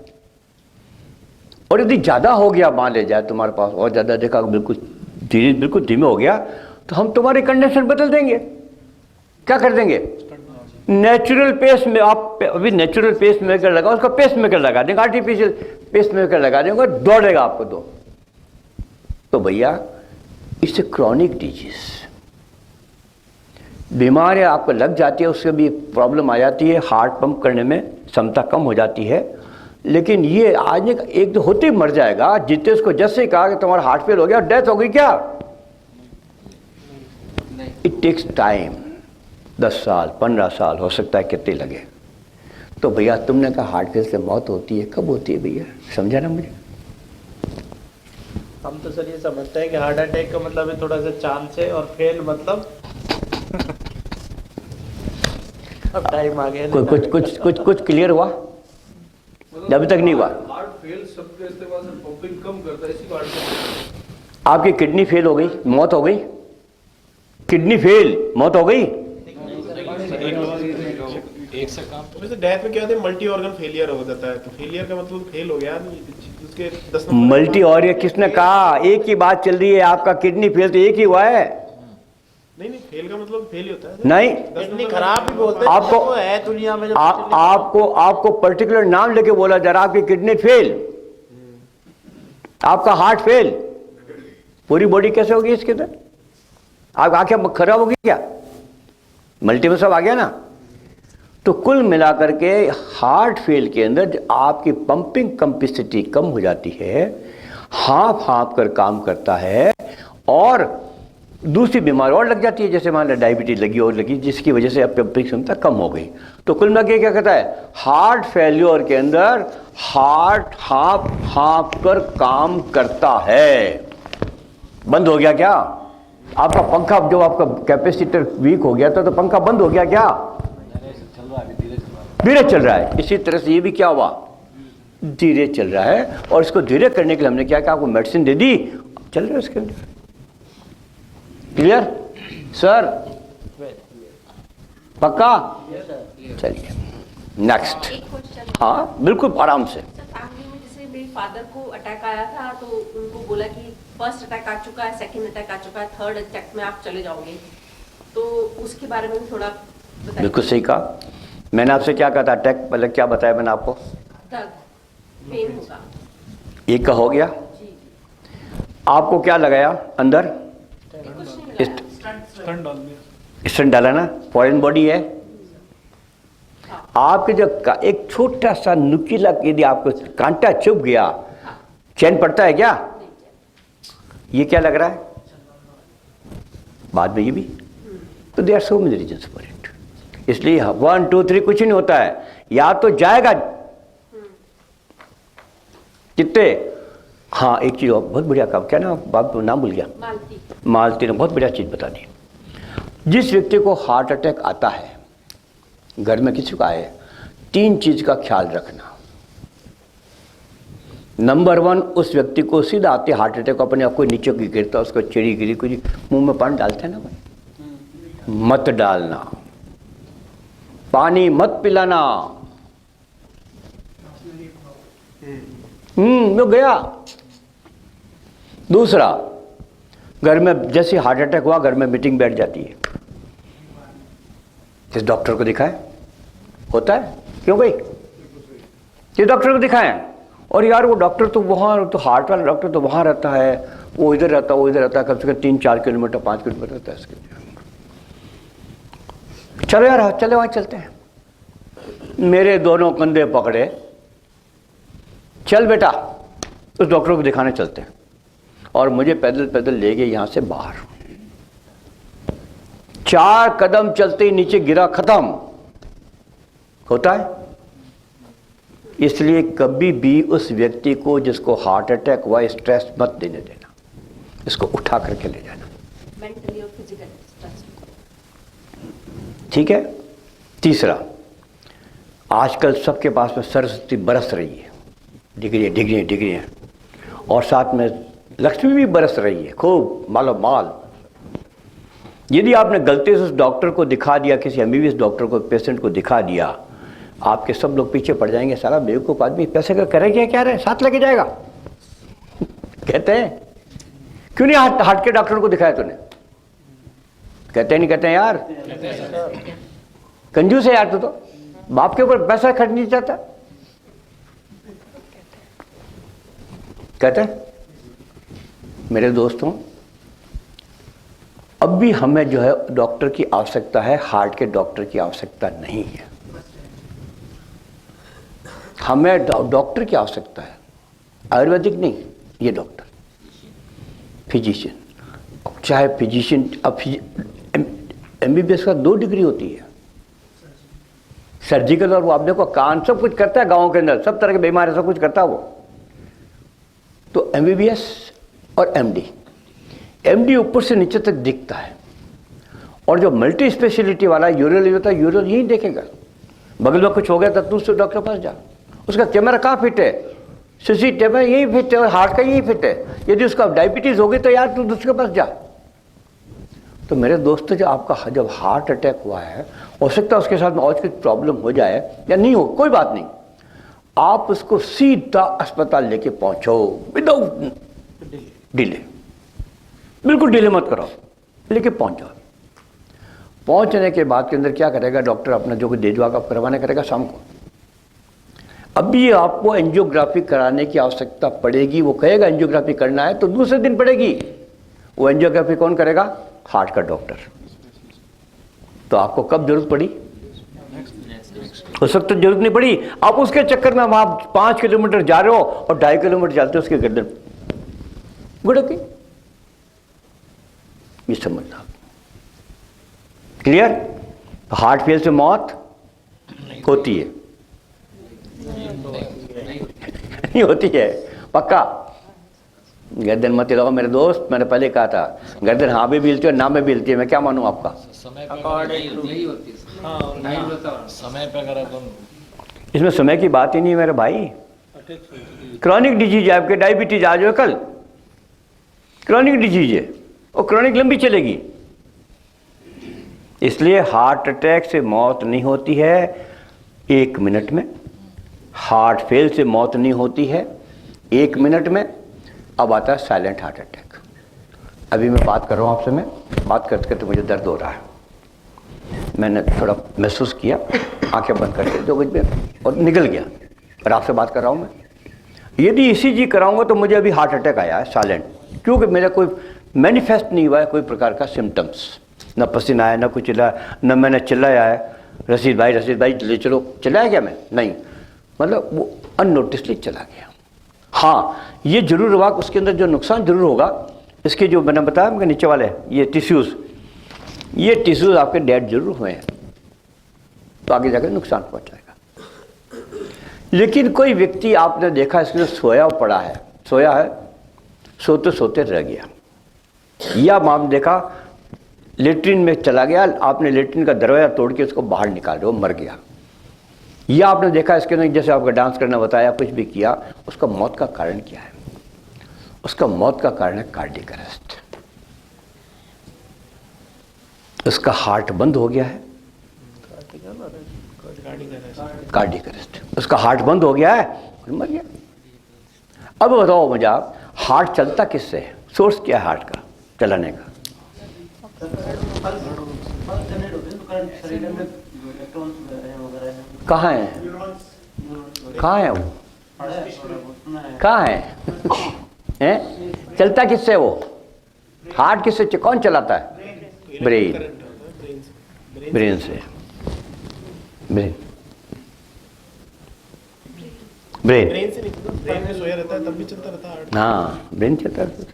और यदि ज़्यादा हो गया, मान ले जाए तुम्हारे पास और ज़्यादा देखा, बिल्कुल धीमे हो गया, तो हम तुम्हारी कंडीशन बदल देंगे। क्या कर देंगे? नेचुरल पेस में, आप अभी नेचुरल पेस मेकर लगा, उसका पेस मेकर लगा देंगे, आर्टिफिशियल पेस मेकर लगा देंगे, दौड़ेगा आपको तो भैया इससे क्रॉनिक डिजीज, बीमारियां आपको लग जाती है, उससे भी प्रॉब्लम आ जाती है, हार्ट पंप करने में क्षमता कम हो जाती है। लेकिन ये आज एक तो होते ही मर जाएगा। जितेश को जैसे ही कहा कि तुम्हारा हार्ट फेल हो गया, डेथ हो गई, क्या? इट टेक्स टाइम, 10 साल 15 साल हो सकता है, कितने लगे। तो भैया तुमने कहा हार्ट फेल से मौत होती है, कब होती है भैया? समझा ना मुझे? हम तो सर ये समझते हैं कि हार्ट अटैक का मतलब है थोड़ा सा चांस है, और फेल मतलब अब टाइम आ गया। कुछ क्लियर हुआ? अभी तक नहीं हुआ। फेल शब्द का इस्तेमाल सिर्फ पंपिंग कम करता है, इसी को हार्ट आपकी किडनी फेल हो गई, मौत हो गई, किडनी फेल, मौत हो गई, वैसे डेथ में क्या होता है, मल्टी ऑर्गन फेलियर हो जाता है, तो फेलियर का मतलब फेल हो गया नहीं, उसके 10 मल्टी और ये किसने कहा? एक ही बात चल रही है, आपका किडनी फेल तो एक ही हुआ है। नहीं फेल का मतलब फेल ही होता है। नहीं, किडनी खराब भी बोलते हैं, आपको वो है दुनिया में जो आपको पर्टिकुलर नाम लेके बोला जा रहा, आपकी किडनी फेल, आपका हार्ट फेल, पूरी बॉडी कैसे होगी इसके अंदर? आप आंखें खराब होगी क्या? मल्टी में सब आ गया ना। तो कुल मिलाकर के हार्ट फेल के अंदर आपकी पंपिंग कैपेसिटी कम हो जाती है, हाँफ हाँफ कर काम करता है, और दूसरी बीमारी और लग जाती है, जैसे मान लो डायबिटीज लगी और लगी, जिसकी वजह से अब पंपिंग क्षमता कम हो गई। तो कुल मिला के क्या कहता है, हार्ट फेल्योर के अंदर हार्ट हाँफ हाँफ कर काम करता है। बंद हो गया क्या आपका पंखा? जब आपका कैपेसिटर वीक हो गया था तो पंखा बंद हो गया क्या? धीरे चल रहा है। इसी तरह से ये भी क्या हुआ, धीरे चल रहा है, और इसको धीरे करने के लिए हमने क्या किया, आपको मेडिसिन दे दी, चल रहा है इसके अंदर। Clear sir? पक्का? चलिए नेक्स्ट। एक क्वेश्चन। हाँ बिल्कुल आराम से। सर फैमिली में जैसे मेरे फादर को अटैक आया था, तो उनको बोला कि फर्स्ट अटैक आ चुका है, सेकंड अटैक आ चुका है, थर्ड अटैक में आप चले जाओगे, तो उसके बारे में भी थोड़ा बताइए। बिल्कुल सही कहा। मैंने आपसे क्या कहा था, अटैक पहले क्या बताया मैंने आपको? दर्द, पेन होगा। एक का हो गया। जी। आपको क्या लगाया अंदर? कुछ नहीं लगाया। स्टंट डाला ना, फॉरेन बॉडी है। आपके जो एक छोटा सा नुकीला, यदि आपको कांटा चुभ गया, चैन पड़ता है क्या? ये क्या लग रहा है बाद में? ये भी। तो they are so many reasons for it. इसलिए 1 2 3 कुछ नहीं होता है, या तो जाएगा कितने। हाँ एक चीज बहुत बढ़िया काम, क्या ना बाप नाम भूल गया, मालती ने बहुत बढ़िया चीज बता दी। जिस व्यक्ति को हार्ट अटैक आता है, घर में किसी को आए, 3 चीज का ख्याल रखना। नंबर 1, उस व्यक्ति को सीधा आते हार्ट अटैक, अपने आप को नीचे की गिरता, उसको चिड़ी गिरी, कुछ मुंह में पानी डालते हैं ना भाई, मत डालना, पानी मत पिलाना। वो गया। दूसरा, घर में जैसे हार्ट अटैक हुआ, घर में मीटिंग बैठ जाती है, किस डॉक्टर को दिखाएं? होता है क्यों भाई? किस डॉक्टर को दिखाएं? और यार वो डॉक्टर तो वहाँ, तो हार्ट वाला डॉक्टर तो वहाँ रहता है, वो इधर रहता है, वो इधर रहता है, कम से कम 3-4 किलोमीटर 5 किलोमीटर रहता है इसके। चलो यार चले वहाँ चलते हैं। मेरे दोनों कंधे पकड़े, चल बेटा उस डॉक्टर को दिखाने चलते हैं, और मुझे पैदल पैदल ले गए यहाँ से बाहर। 4 कदम चलते ही नीचे गिरा, खत्म। होता है। इसलिए कभी भी उस व्यक्ति को जिसको हार्ट अटैक हुआ स्ट्रेस मत देने देना, इसको उठा करके ले जाना, मेंटली और फिजिकली स्ट्रेस। ठीक है। तीसरा, आजकल सबके पास में सरस्वती बरस रही है, डिग्रियाँ डिग्रियाँ डिग्रियाँ, और साथ में लक्ष्मी भी बरस रही है खूब, मालो माल। यदि आपने गलती से उस डॉक्टर को दिखा दिया, किसी एमबीबीएस डॉक्टर को, पेशेंट को दिखा दिया, आपके सब लोग पीछे पड़ जाएंगे। सारा बेवकूफ आदमी पैसे का करेगा क्या रहे, साथ लेके जाएगा। कहते हैं क्यों नहीं हार्ट के डॉक्टर को दिखाया तूने? कहते नहीं कहते हैं यार, कंजूस है यार तू, तो बाप के ऊपर पैसा खर्च नहीं चाहता। कहते हैं मेरे दोस्तों, अब भी हमें जो है डॉक्टर की आवश्यकता है, हार्ट के डॉक्टर की आवश्यकता नहीं है। हमें डॉक्टर की आवश्यकता है, आयुर्वेदिक नहीं, ये डॉक्टर, फिजिशियन। चाहे फिजिशियन, अब एमबीबीएस का 2 डिग्री होती है, सर्जिकल, और वो आप देखो कान सब कुछ करता है, गाँव के अंदर सब तरह के बीमारी सब कुछ करता है वो। तो एमबीबीएस और एमडी ऊपर से नीचे तक दिखता है, और जो मल्टी स्पेशलिटी वाला यूरोलॉजी होता है, यूरोलॉजी यही देखेगा। बगल में कुछ हो गया तो दूसरे डॉक्टर के पास जा, उसका कैमरा कहाँ फिट है, सिस्टम है यही फिट है और हार्ट का यही फिट है। यदि उसका डायबिटीज़ हो गई तो यार तू दूसरे के पास जा। तो मेरे दोस्तों, जो आपका जब हार्ट अटैक हुआ है, हो सकता है उसके साथ में और कुछ प्रॉब्लम हो जाए या नहीं हो, कोई बात नहीं, आप उसको सीधा अस्पताल लेके पहुंचो विदाउट डिले, बिल्कुल डिले मत करो, लेके पहुंच जाओ। पहुंचने के बाद के अंदर क्या करेगा डॉक्टर, अपना जो कुछ दे जो आप करवाने करेगा शाम को। अभी आपको एंजियोग्राफी कराने की आवश्यकता पड़ेगी, वो कहेगा एंजियोग्राफी करना है तो दूसरे दिन पड़ेगी। वो एंजियोग्राफी कौन करेगा? हार्ट का डॉक्टर। तो आपको कब जरूरत पड़ी? उस वक्त तो जरूरत नहीं पड़ी, आप उसके चक्कर में वहां 5 किलोमीटर जा रहे हो और 2.5 किलोमीटर चलते हो उसके गर्दन गुड़की। ये समझना क्लियर? हार्ट फेल से मौत होती है नहीं होती है पक्का। गर्दन मत लगाओ मेरे दोस्त, मैंने पहले कहा था गर्दन हाँ भी हिलती है ना में भी हिलती है, मैं क्या मानूं आपका? यही होती है समय पे अगर अपन, इसमें समय की बात ही नहीं है मेरे भाई। क्रॉनिक डिजीज है आपके, डायबिटीज आज हो कल, क्रॉनिक डिजीज है और क्रॉनिक लंबी चलेगी। इसलिए हार्ट अटैक से मौत नहीं होती है 1 मिनट में, हार्ट फेल से मौत नहीं होती है 1 मिनट में। अब आता है साइलेंट हार्ट अटैक। अभी मैं बात कर रहा हूँ आपसे, मैं बात करते करते मुझे दर्द हो रहा है, मैंने थोड़ा महसूस किया, आंखें बंद करके जो कुछ भी, और निकल गया। और आपसे बात कर रहा हूँ मैं। यदि ECG कराऊंगा तो मुझे अभी हार्ट अटैक आया है साइलेंट, क्योंकि मेरा कोई मैनिफेस्ट नहीं हुआ है कोई प्रकार का सिम्टम्स, न पसीना आया, न कुछ चिल्लाया, न मैंने चिल्लाया है रशीद भाई ले चलो, चिल्लाया क्या मैं? नहीं, मतलब वो अननोटिसली चला गया। हाँ, ये जरूर होगा, उसके अंदर जो नुकसान जरूर होगा, इसके जो मैंने बताया मेरे नीचे वाले ये टिश्यूज़ आपके डेड जरूर हुए हैं, तो आगे जाकर नुकसान पहुंचाएगा। लेकिन कोई व्यक्ति आपने देखा इसके सोया पड़ा है, सोते सोते रह गया, या आपने देखा लेटरिन में चला गया, आपने लेटरिन का दरवाज़ा तोड़ के उसको बाहर निकाल दो, मर गया। या आपने देखा इसके अंदर जैसे आपका डांस करना बताया, कुछ भी किया, उसका मौत का कारण क्या है? उसका मौत का कारण है कार्डियक अरेस्ट। उसका हार्ट बंद हो गया है, कार्डियक अरेस्ट, उसका हार्ट बंद हो गया है और मर गया। अब बताओ मुझे आप, हार्ट चलता किससे है? सोर्स क्या है हार्ट का चलाने का? कहाँ है? कहाँ है वो? कहाँ है? हैं? चलता किससे वो? हार्ट किससे, कौन चलाता है? ब्रेन से। ब्रेन से ब्रेन में सोया रहता है तब भी चलता रहता है। हाँ, ब्रेन चलता रहता है।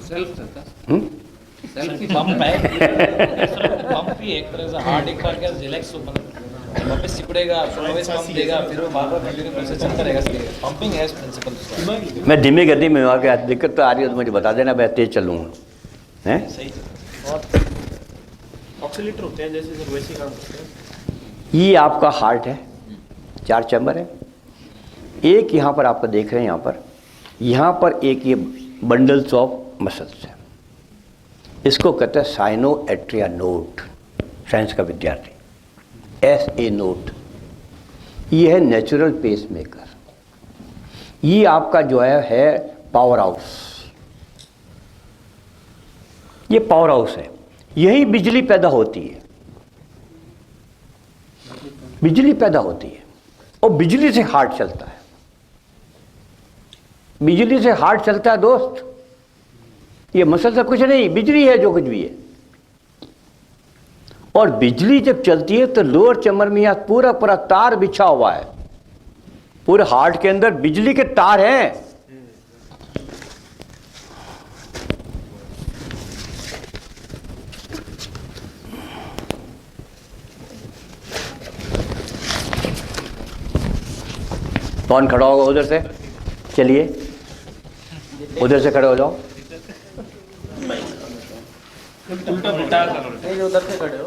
सेल्फ चलता है, सेल्फ पंप है, पंप ही एक तरह से हार्ट एक बार क्या रिलैक्स हो, वहाँ पे सिकुड़ेगा, फ्लोवेज पंप देगा, फिर वो बार-बार कंटिन्यू प्रोसेस चलता रहेगा। पंपिंग है प्रिंसिपल। मैं धीमी गति में वहाँ के दिक्कत तो आ रही है तो मुझे बता देना, मैं तेज चलूँगा, हैं? सही ऑक्सीलेटर होते हैं जैसे सर, वैसे काम करते हैं। ये आपका हार्ट है, 4 चैम्बर है। एक यहाँ पर आपको देख रहे हैं, यहाँ पर एक ये बंडल्स ऑफ मसल्स है, इसको कहते हैं साइनो एट्रिया नोड। साइंस का विद्यार्थी, SA नोड। ये है नेचुरल पेस मेकर। ये आपका जो है पावर हाउस, ये पावर हाउस है, यही बिजली पैदा होती है, बिजली पैदा होती है और बिजली से हार्ट चलता है। बिजली से हार्ट चलता है दोस्त, ये मसल से कुछ नहीं, बिजली है जो कुछ भी है। और बिजली जब चलती है तो लोअर चैम्बर में यहाँ पूरा पूरा तार बिछा हुआ है, पूरे हार्ट के अंदर बिजली के तार हैं। कौन खड़ा होगा उधर से? चलिए उधर से खड़े हो जाओ। उल्टा उधर से खड़े हो।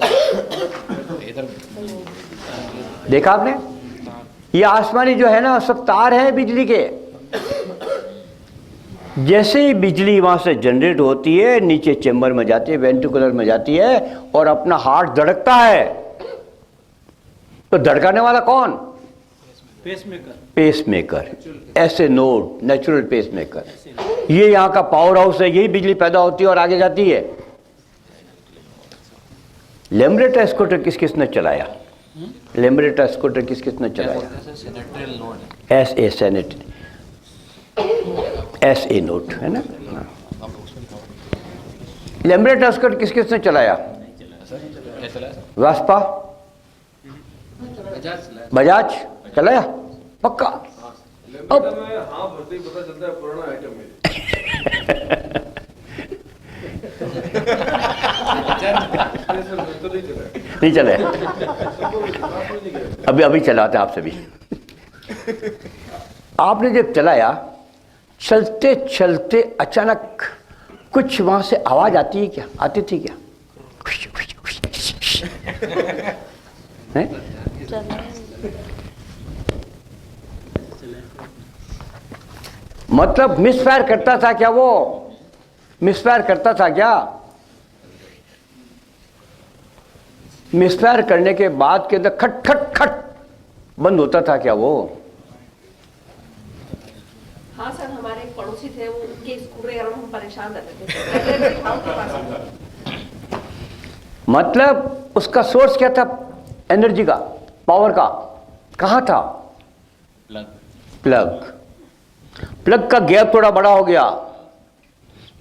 देखा आपने? ये आसमानी जो है ना सब तार है बिजली के। जैसे ही बिजली वहां से जनरेट होती है नीचे चेंबर में जाती है, वेंट्रिकुलर में जाती है और अपना हार्ट धड़कता है। तो धड़काने वाला कौन? पेसमेकर, ऐसे नोड, नेचुरल पेसमेकर। ये यहाँ का पावर हाउस है, यही बिजली पैदा होती है और आगे जाती है। लेम्ब्रेटा स्कूटर किस किसने चलाया? लेम्ब्रेटा स्कूटर किस किसने चलाया? S A senate, S A note है ना। लेम्ब्रेटा स्कूटर किस किसने चलाया? वास्पा, बजाज चलाया पक्का। अब पता चलता है पुराना आइटम है। नहीं चले, अभी चलाते आप सभी। आपने जब चलाया, चलते चलते अचानक कुछ वहां से आवाज आती है क्या? आती थी क्या? है? मतलब मिसफायर करता था क्या? वो मिसफायर करता था क्या? मिसफायर करने के बाद के अंदर खट खट खट बंद होता था क्या वो? हाँ सर, हमारे एक पड़ोसी थे, वो उनके स्कूटर के कारण हम परेशान रहते थे। मतलब उसका सोर्स क्या था? एनर्जी का, पावर का। कहाँ था? प्लग। प्लग का गैप थोड़ा बड़ा हो गया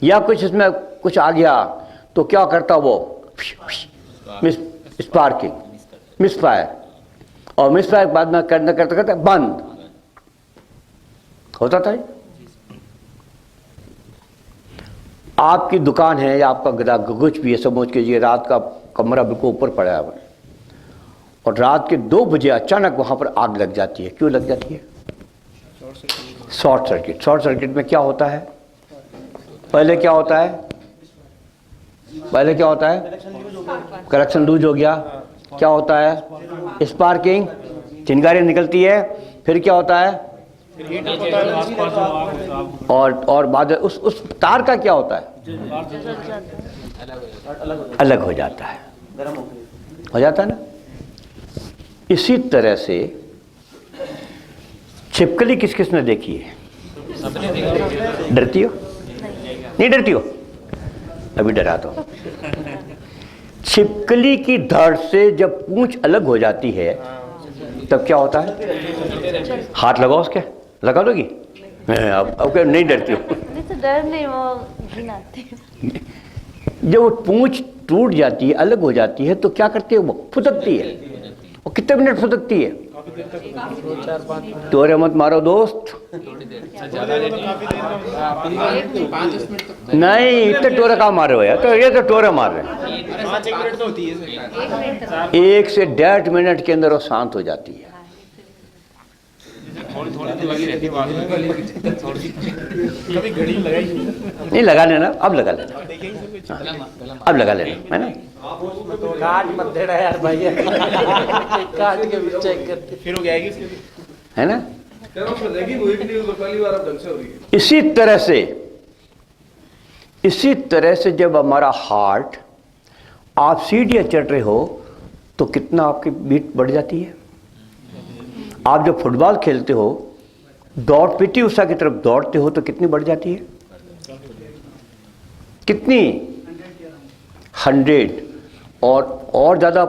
या कुछ इसमें कुछ आ गया तो क्या करता वो? Sparking, misfire. और मिसफायर बाद में करते करते करते बंद होता था। आपकी दुकान है या आपका कुछ भी है, समझ कीजिए रात का कमरा बिल्कुल ऊपर पड़ा है और रात के 2 बजे अचानक वहां पर आग लग जाती है। क्यों लग जाती है? Short circuit. शॉर्ट सर्किट में क्या होता है? पहले क्या होता है? कनेक्शन लूज हो गया। क्या होता है? स्पार्किंग, चिंगारी निकलती है। फिर क्या होता है? और बाद उस तार का क्या होता है? अलग हो जाता है। हो जाता है ना। इसी तरह से छिपकली किस किस ने देखी है? डरती हो? नहीं डरती हो? अभी डराता हूं। छिपकली की धड़ से जब पूंछ अलग हो जाती है तब क्या होता है? हाथ लगाओ उसके, लगा लोगी? अब नहीं डरती हो? नहीं तो डर नहीं, वो घिन आती है। जब वो पूंछ टूट जाती है, अलग हो जाती है तो क्या करती है? वो फुदकती है। और कितने मिनट फुदकती है? 2-4-5 मिनट। तोरे मत मारो दोस्त। नहीं, इतने टोरे कहाँ मारे हो यार? तो ये तो टोरे मार रहे हैं। 5-1 मिनट तो होती है। 1 से 1.5 मिनट के अंदर वो शांत हो जाती है। थोड़ी तो लगी रहती है बाद में। कभी घड़ी लगाई नहीं लगा लेना, अब लगा लेना, अब लगा लेना, है ना। काट मत देना यार भाई। काट के भी चेक करके फिर हो जाएगी, है ना। पहली बार अब ढंग से हो रही है। इसी तरह से जब हमारा हार्ट, आप सीढ़ियाँ चढ़ रहे हो तो कितना आपकी बीट बढ़ जाती है। आप जब फुटबॉल खेलते हो, दौड़ पीटी उषा की तरफ दौड़ते हो तो कितनी बढ़ जाती है? कितनी? 100 और ज़्यादा।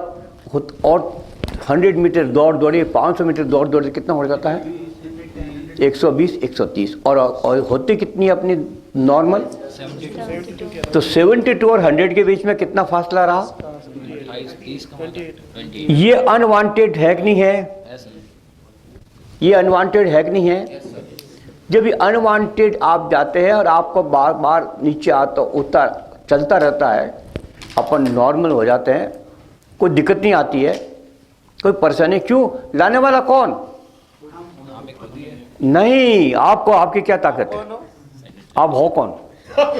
और 100 मीटर दौड़ दौड़े, 500 मीटर दौड़ दौड़े कितना हो जाता है? 120, 130। और होती कितनी अपनी नॉर्मल? तो 72 और 100 के बीच में कितना फासला रहा? ये अनवांटेड है कि नहीं है? ये अनवांटेड है कि नहीं है? जब ये अनवांटेड आप जाते हैं और आपको बार बार नीचे आता उतर चलता रहता है, अपन नॉर्मल हो जाते हैं, कोई दिक्कत नहीं आती है, कोई परेशानी। क्यों? लाने वाला कौन? नहीं, आपको, आपकी क्या ताकत है? आप हो कौन?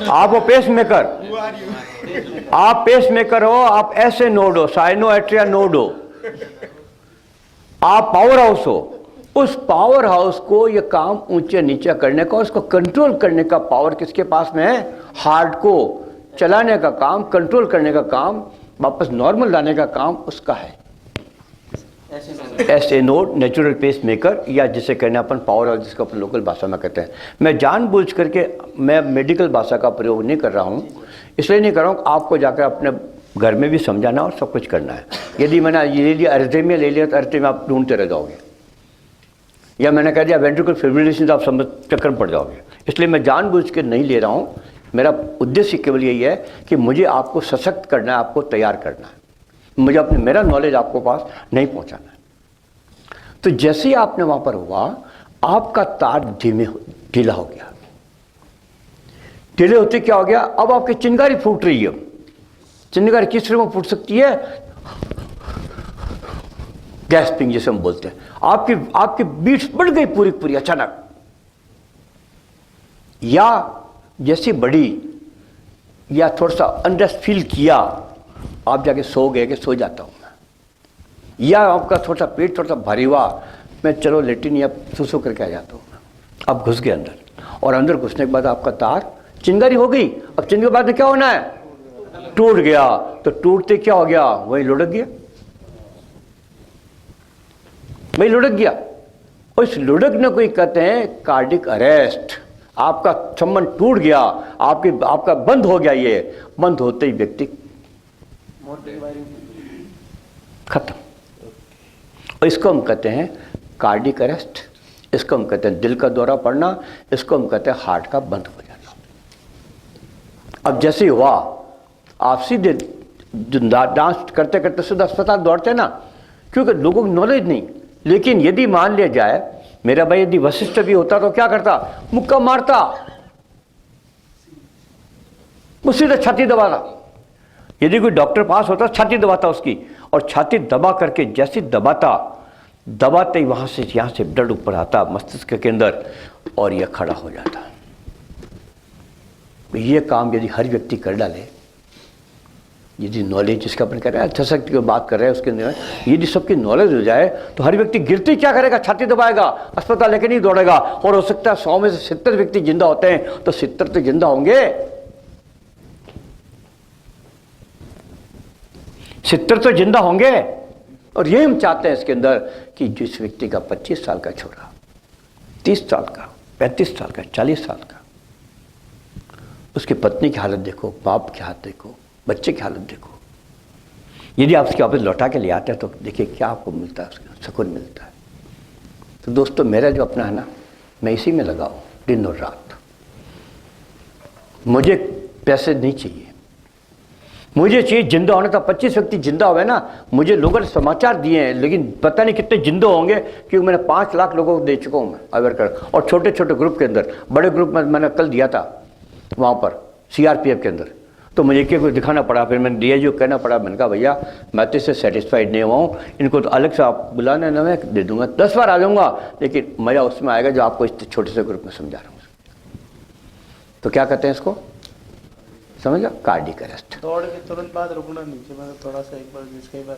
आप हो पेस मेकर। आप पेस मेकर हो, आप ऐसे नोड हो, साइनो एट्रिया नोड हो, आप पावर हाउस हो। उस पावर हाउस को ये काम ऊंचे नीचे करने का, उसको कंट्रोल करने का पावर किसके पास में है? हार्ट को चलाने का काम, कंट्रोल करने का काम, वापस नॉर्मल लाने का काम उसका है। ऐसे नोड नेचुरल पेस मेकर, या जिसे कहना अपन पावर हाउस, जिसको अपन लोकल भाषा में कहते हैं। मैं जानबूझ करके मैं मेडिकल भाषा का प्रयोग नहीं कर रहा हूँ, इसलिए नहीं कर रहा हूँ, आपको जाकर अपने घर में भी समझाना और सब कुछ करना है। यदि मैंने ये ले लिया अर्थेमिया ले लिया तो अर्थेमिया आप ढूंढते रह जाओगे, या मैंने कह दिया वेंट्रिकल फिब्रिलेशन तो आप समझ चक्कर पड़ जाओगे। इसलिए मैं जानबूझ के नहीं ले रहा हूँ। मेरा उद्देश्य केवल यही है कि मुझे आपको सशक्त करना है, आपको तैयार करना है, मुझे अपने मेरा नॉलेज आपको पास नहीं पहुँचाना है। तो जैसे ही आपने वहाँ पर हुआ, आपका तार ढीला हो गया। ढीले होते क्या हो गया? अब आपकी चिंगारी फूट रही है। चिंगारी किस तरह में फूट सकती है? गैस्पिंग जैसे हम बोलते हैं। आपकी बीट्स बढ़ गई पूरी पूरी अचानक, या जैसी बढ़ी या थोड़ा सा अंडर फील किया, आप जाके सो गए कि सो जाता हूं मैं, या आपका थोड़ा सा पेट थोड़ा सा भारी हुआ, मैं चलो लेटिन या सुसु करके आ जाता हूँ। आप घुस गए अंदर, और अंदर घुसने के बाद आपका तार चिंगारी हो गई। अब चिंगारी के बाद में क्या होना है? टूट गया। तो टूटते क्या हो गया? वही लुढ़क गया, वही लुढ़क गया। और इस लुढ़कने को ही कहते हैं कार्डिक अरेस्ट। आपका संबंध टूट गया, आपका बंद हो गया। ये बंद होते ही व्यक्ति खत्म। और इसको हम कहते हैं कार्डिक अरेस्ट, इसको हम कहते हैं दिल का दौरा पड़ना, इसको हम कहते हैं हार्ट का बंद हो जाना। अब जैसे हुआ, आप सीधे डांस करते करते सीधा अस्पताल दौड़ते हैं ना, क्योंकि लोगों को नॉलेज नहीं। लेकिन यदि मान लिया जाए मेरा भाई यदि वशिष्ठ भी होता तो क्या करता? मुक्का मारता, वो सीधा छाती दबाता। यदि कोई डॉक्टर पास होता छाती दबाता उसकी, और छाती दबा करके जैसे दबाते ही वहां से यहां से ब्लड ऊपर आता मस्तिष्क के अंदर, और यह खड़ा हो जाता। ये काम यदि हर व्यक्ति कर डाले, यदि नॉलेज जिसका अपन कर रहे हैं, सशक्ति की बात कर रहे हैं, उसके अंदर यदि सबकी नॉलेज हो जाए तो हर व्यक्ति गिरते क्या करेगा? छाती दबाएगा, अस्पताल लेके नहीं दौड़ेगा। और हो सकता है 100 में से 70 व्यक्ति जिंदा होते हैं, तो 70 तो जिंदा होंगे, 70 तो जिंदा होंगे। और ये हम चाहते हैं इसके अंदर कि जिस व्यक्ति का 25 साल का छोरा, 30 साल का, 35 साल का, 40 साल का, उसकी पत्नी की हालत देखो, बाप की हालत देखो, बच्चे की हालत देखो। यदि आप उसके वापस लौटा के ले आते हैं तो देखिए क्या आपको मिलता है, उसका सुकून मिलता है। तो दोस्तों, मेरा जो अपना है ना, मैं इसी में लगा हूँ दिन और रात। मुझे पैसे नहीं चाहिए, मुझे चाहिए जिंदा होना। था 25 व्यक्ति जिंदा हुए ना, मुझे लोगों ने समाचार दिए हैं, लेकिन पता नहीं कितने जिंदा होंगे, क्योंकि मैंने 5 लाख लोगों को दे चुका हूँ मैं अवेयर कर। और छोटे छोटे ग्रुप के अंदर, बड़े ग्रुप में मैंने कल दिया था वहाँ पर CRPF के अंदर, तो मुझे क्या कुछ दिखाना पड़ा। फिर मैंने DIG को कहना पड़ा, मैंने कहा भैया मैं तो इससे सेटिस्फाइड नहीं हुआ हूँ, इनको तो अलग से आप बुलाना ना, मैं दे दूंगा, 10 बार आ जाऊँगा, लेकिन मज़ा उसमें आएगा जो आपको इस छोटे से ग्रुप में समझा रहा हूँ। तो क्या कहते हैं इसको, समझ लो, कार्डिक अरेस्ट। दौड़ के तुरंत बाद रुकना नीचे, मैंने थोड़ा सा एक बार कई बार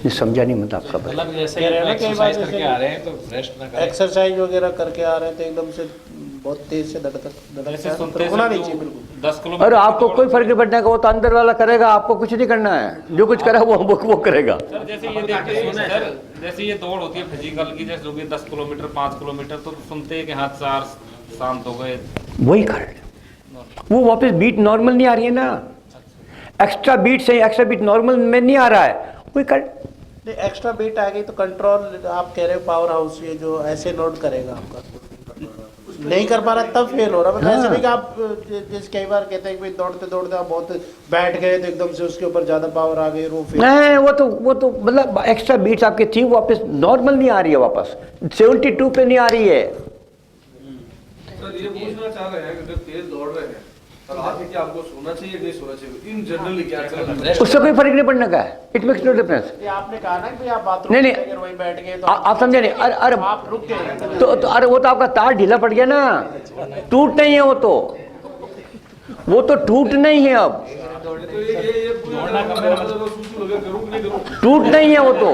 समझा नहीं मतलब आपका भाई। मतलब जैसे एक्सरसाइज करके आ रहे हैं तो रेस्ट ना करें, एक्सरसाइज वगैरह करके आ रहे हैं तो एकदम से बहुत तेज से धड़कन रुकना नहीं चाहिए बिल्कुल। 10 किलोमीटर। और आपको कोई फर्क नहीं पड़ने का, वो तो अंदर वाला करेगा, आपको कुछ नहीं करना है। जो कुछ करा वो करेगा। सर जैसे ये देखिए सर, जैसे ये दौड़ होती है फिजिकल की, जैसे होगी 10 किलोमीटर 5 किलोमीटर, तो सुनते हैं कि हाथ 4 शांत हो गए, वही कारण, वो वापस बीट नॉर्मल नहीं आ रही है ना, एक्स्ट्रा बीट से एक्स्ट्रा बीट नॉर्मल में नहीं आ रहा है, वही कारण। एक्स्ट्रा बीट आ गई तो कंट्रोल आप कह रहे हो पावर हाउस ये जो ऐसे नोट करेगा आपका, नहीं कर पा रहा तब फेल हो रहा है। वैसे भी कि आप जैसे कई बार कहते हैं कि दौड़ते दौड़ते आप बहुत बैठ गए तो एकदम से उसके ऊपर ज्यादा पावर आ गई, वो फेल। नहीं, वो तो मतलब एक्स्ट्रा बीट्स आपकी थी, वापस नॉर्मल नहीं आ रही है, वापस 72 पे नहीं आ रही है। सर ये पूछना चाह रहे हैं कि जब तेज दौड़ रहे हैं और आप क्या आपको सोना चाहिए नहीं सोना चाहिए, इन जनरली क्या चल रहा है? उससे कोई फर्क नहीं पड़ने का है, इट मेक्स नो डिफरेंस। आपने कहा ना कि आप बाथरूम नहीं वहीं बैठ गए तो आप समझे नहीं। अरे आप रुक गए तो अरे वो तो आपका तार ढीला पड़ गया ना, टूट नहीं है वो तो टूट नहीं है। अब तो ये टूट नहीं है वो तो,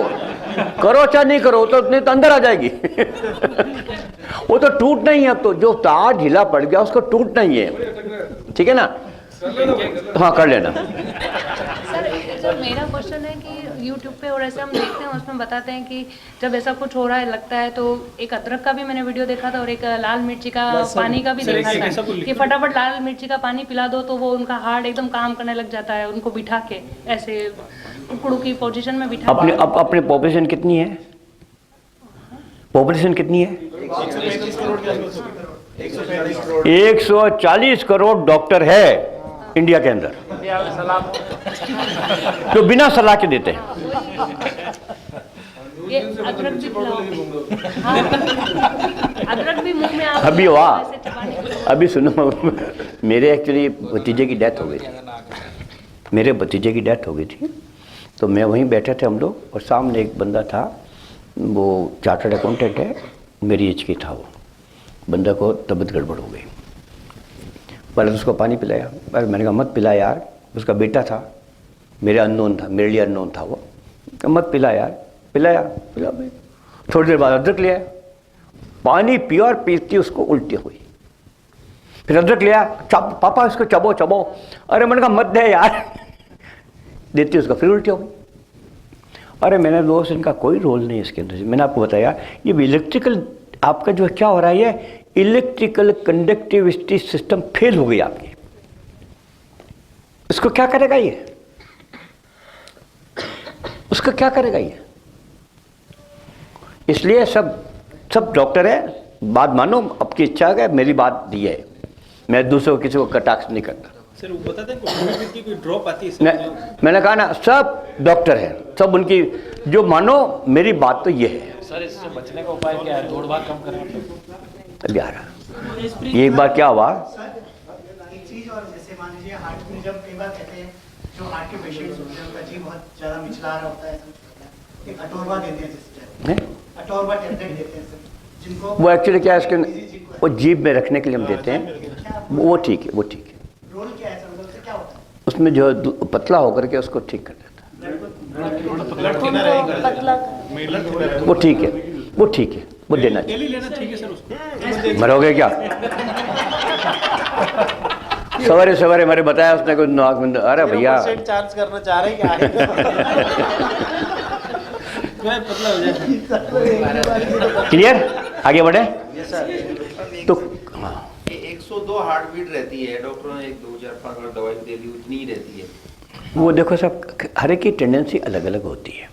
करो चाहे नहीं करो तो नहीं तो अंदर आ जाएगी। वो तो टूटना ही है। अब तो जो तार ढीला पड़ गया उसको टूटना ही है, ठीक है ना? हाँ कर लेना। सर जो मेरा क्वेश्चन है कि YouTube पे और ऐसे हम देखते हैं उसमें बताते हैं कि जब ऐसा कुछ हो रहा है लगता है तो एक अदरक का भी मैंने वीडियो देखा था और एक लाल मिर्ची का पानी का भी देखा था कि फटाफट लाल मिर्ची का पानी पिला दो तो वो उनका हार्ट एकदम काम करने लग जाता है, उनको बिठा के ऐसे टुकड़ों की पोजीशन में बिठा अपने पॉपुलेशन कितनी है? पॉपुलेशन कितनी है? 140 करोड़ डॉक्टर है इंडिया के अंदर, तो बिना सलाह के देते हैं। ये अदरक भी खिलाओ। हाँ, अदरक भी मुंह में आप अभी वाह, अभी सुनो, मेरे एक्चुअली भतीजे की डेथ हो गई थी। मेरे भतीजे की डेथ हो गई थी तो मैं वहीं बैठे थे हम लोग, और सामने एक बंदा था, वो चार्टर्ड अकाउंटेंट है, मेरी एज की था। वो बंदा को तबीयत गड़बड़ हो गई, पहले तो उसको पानी पिलाया, पर मैंने कहा मत पिला यार, उसका बेटा था, मेरे अननोन था, मेरे लिए अननोन था वो, मत पिला यार, पिलाया, पिला भाई। थोड़ी देर बाद अदरक लिया, पानी पिया और पीती उसको उल्टी हुई। फिर अदरक लिया, पापा इसको चबो चबो, अरे मैंने कहा मत दे यार, देती उसका फिर उल्टी हो गई। अरे मैंने दोस्त, इनका कोई रोल नहीं इसके अंदर। मैंने आपको बताया ये इलेक्ट्रिकल आपका जो क्या हो रहा है, ये इलेक्ट्रिकल कंडक्टिविटी सिस्टम फेल हो गई आपकी। इसको क्या करेगा ये? उसको क्या करेगा ये? इसलिए सब डॉक्टर है, बात मानो, आपकी इच्छा है, मेरी बात दी है, मैं दूसरों किसी को कटाक्ष नहीं करता। सर वो बताते हैं कोई ड्रॉप आती है? मैंने कहा ना, सब डॉक्टर हैं, सब उनकी जो मानो, मेरी बात तो ये है। सर इससे बचने का उपाय क्या है? दौड़ भाग कम करना। अभी आ रहा, ये एक बार क्या हुआ, एक चीज और, जैसे मान लीजिए हार्ट में जब कई बार कहते हैं जो हार्ट के पेशेंट्स होते हैं उनका जी बहुत ज्यादा मिचला रहा होता है, एक अटोरवा देते हैं, जिससे अटोरवा टैबलेट देते हैं सर, जिनको वो एक्चुअली क्या है, इसके वो जीभ में रखने के लिए हम देते हैं, वो ठीक है, वो ठीक है। रोल क्या है सर, उससे क्या होता है? उसमें जो पतला होकर के उसको ठीक कर देता है, वो ठीक है, वो ठीक है, वो देना चाहिए। मरोगे क्या? सवेरे सवेरे मैंने बताया, उसने कोई नाक में, अरे भैया चार्ज करना चाह रहे हैं क्या? क्लियर, आगे बढ़े। तो 102 हार्ट बीट रहती है, डॉक्टरों ने 2005 में दवाई दे दी, उतनी ही रहती है। वो देखो सब, हर एक की टेंडेंसी अलग अलग होती है,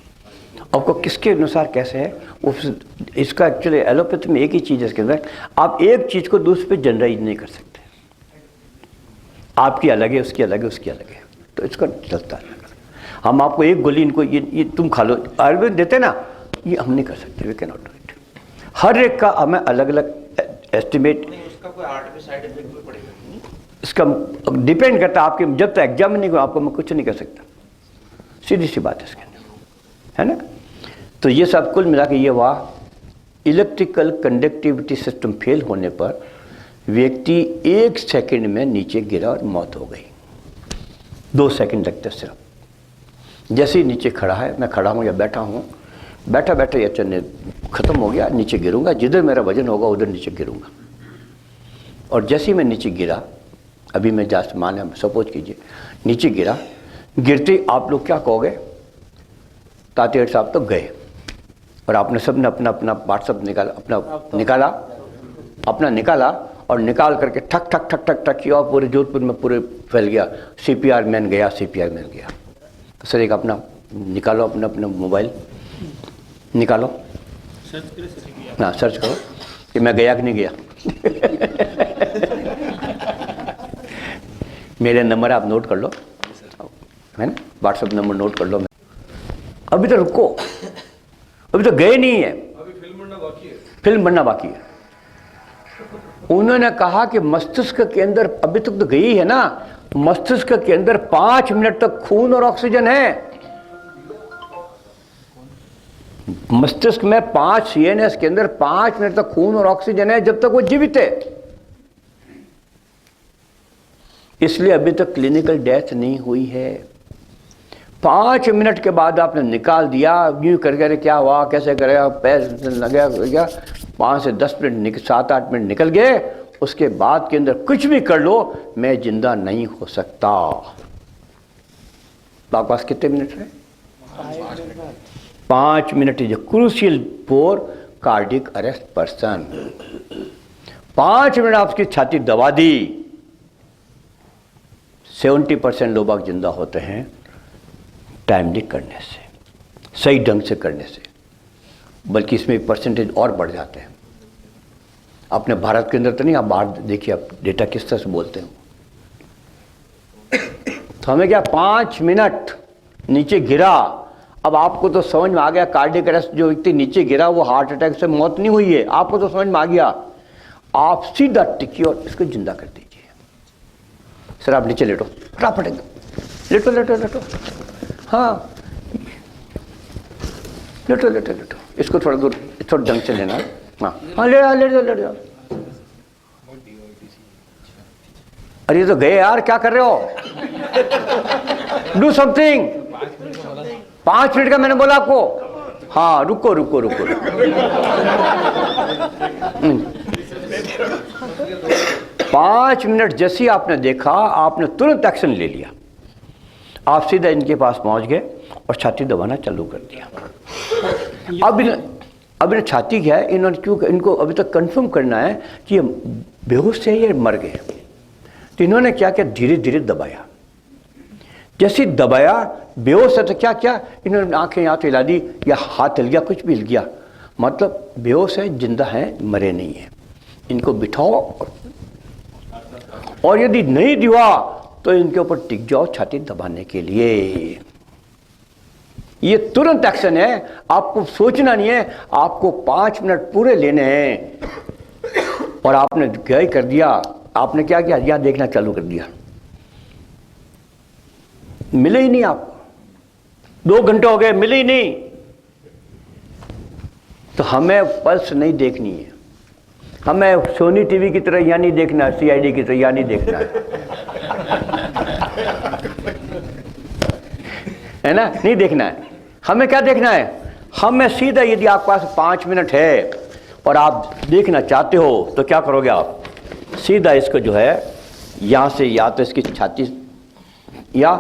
आपको किसके अनुसार कैसे है वो। इसका एक्चुअली एलोपैथी में एक ही चीज़ है इसके अंदर, आप एक चीज़ को दूसरे पे जनरलाइज नहीं कर सकते, आपकी अलग है, उसकी अलग है, उसकी अलग है, तो इसका चलता है। हम आपको एक गोली इनको ये तुम खा लो, आयुर्वेद देते ना, ये हम नहीं कर सकते, we can not do it. हर एक का हमें अलग अलग एस्टिमेट, उसका कोई हार्ट पे साइड इफेक्ट भी पड़ेगा? इसका डिपेंड करता है आपके, जब तक एग्जाम नहीं हुआ आपको मैं कुछ नहीं कर सकता, सीधी सी बात है इसके अंदर, है ना। तो ये सब कुल मिला के ये हुआ, इलेक्ट्रिकल कंडक्टिविटी सिस्टम फेल होने पर व्यक्ति 1 सेकंड में नीचे गिरा और मौत हो गई। 2 सेकंड लगते सिर्फ, जैसे ही नीचे खड़ा है, मैं खड़ा हूँ या बैठा हूँ, बैठा बैठा ये चलने ख़त्म हो गया, नीचे गिरूंगा, जिधर मेरा वजन होगा उधर नीचे गिरूंगा। और जैसे ही मैं नीचे गिरा, अभी मैं जस्ट मान सपोज कीजिए नीचे गिरा, गिरते आप लोग क्या कहोगे, तातेड़ साहब तो गए, और आपने सब ने अपना अपना व्हाट्सअप निकाला और निकाल करके ठक ठक ठक ठक ठक किया, और पूरे जोधपुर में पूरे फैल गया, CPR मैन गया, CPR मैन गया। तो सर एक अपना निकालो, अपना अपना मोबाइल निकालो, हाँ सर्च करो कि मैं गया कि नहीं गया। मेरे नंबर आप नोट कर लो, है ना, व्हाट्सअप नंबर नोट कर लो। अभी तो रुको, अभी तो गए नहीं है, अभी फिल्म बनना बाकी है, फिल्म बनना बाकी है। उन्होंने कहा कि मस्तिष्क के अंदर, अभी तक तो गई है ना, मस्तिष्क के अंदर 5 मिनट तक खून और ऑक्सीजन है। मस्तिष्क में 5 CNS के अंदर 5 मिनट तक खून और ऑक्सीजन है, जब तक वो जीवित है। इसलिए अभी तक क्लिनिकल डेथ नहीं हुई है। 5 मिनट के बाद आपने निकाल दिया, यूँ करके क्या हुआ, कैसे करेगा, पैर लगा गया, 5 से 10 मिनट 7-8 मिनट निकल गए, उसके बाद के अंदर कुछ भी कर लो, मैं जिंदा नहीं हो सकता। आपके पास कितने मिनट है? 5 minute is crucial for cardiac arrest person. 5 minute आपकी छाती दबा दी, 70% लोग जिंदा होते हैं टाइमली करने से, सही ढंग से करने से, बल्कि इसमें परसेंटेज और बढ़ जाते हैं। अपने भारत के अंदर तो नहीं, आप बाहर देखिए, आप डेटा किस तरह से बोलते हैं। तो हमें क्या 5 मिनट नीचे गिरा, अब आपको तो समझ में आ गया कार्डियक अरेस्ट, जो व्यक्ति नीचे गिरा वो हार्ट अटैक से मौत नहीं हुई है, आपको तो समझ में आ गया। आप सीधा टिकिए और इसको जिंदा कर दीजिए। सर आप नीचे लेटो, फटाफट लेटो लेटो लेटो, हाँ लेटो लेटो लेटो, इसको थोड़ा दूर, थोड़ा ढंग से लेना, हाँ हाँ ले जाओ ले जाओ। अरे तो गए यार, क्या कर रहे हो? Do something. 5 मिनट का मैंने बोला आपको, हाँ रुको रुको रुको, रुको। 5 मिनट जैसे आपने देखा, आपने तुरंत एक्शन ले लिया, आप सीधा इनके पास पहुंच गए और छाती दबाना चालू कर दिया। अब इन्हें छाती क्या है, इन्होंने क्यों, इनको अभी तक कंफर्म करना है कि ये बेहोश है या मर गए। तो इन्होंने क्या किया, धीरे धीरे दबाया, जैसे दबाया, बेहोश है तो क्या क्या, इन्होंने आंखें यहाँ तो हिला दी या हाथ हिल गया, कुछ भी हिल गया, मतलब बेहोश है, जिंदा है, मरे नहीं है। इनको बिठाओ और यदि नहीं दिया तो इनके ऊपर टिक जाओ छाती दबाने के लिए। ये तुरंत एक्शन है, आपको सोचना नहीं है, आपको 5 मिनट पूरे लेने हैं। और आपने क्या कर दिया, आपने क्या किया, यहां देखना चालू कर दिया, मिले ही नहीं आपको, 2 घंटे हो गए, मिले ही नहीं। तो हमें पल्स नहीं देखनी है, हमें सोनी टीवी की तरह यहाँ नहीं देखना है, CID की तरह यहाँ नहीं देखना है ना, नहीं देखना है। हमें क्या देखना है, हमें सीधा, यदि आपके पास 5 मिनट है और आप देखना चाहते हो तो क्या करोगे, आप सीधा इसको जो है यहाँ से, या तो इसकी छाती, या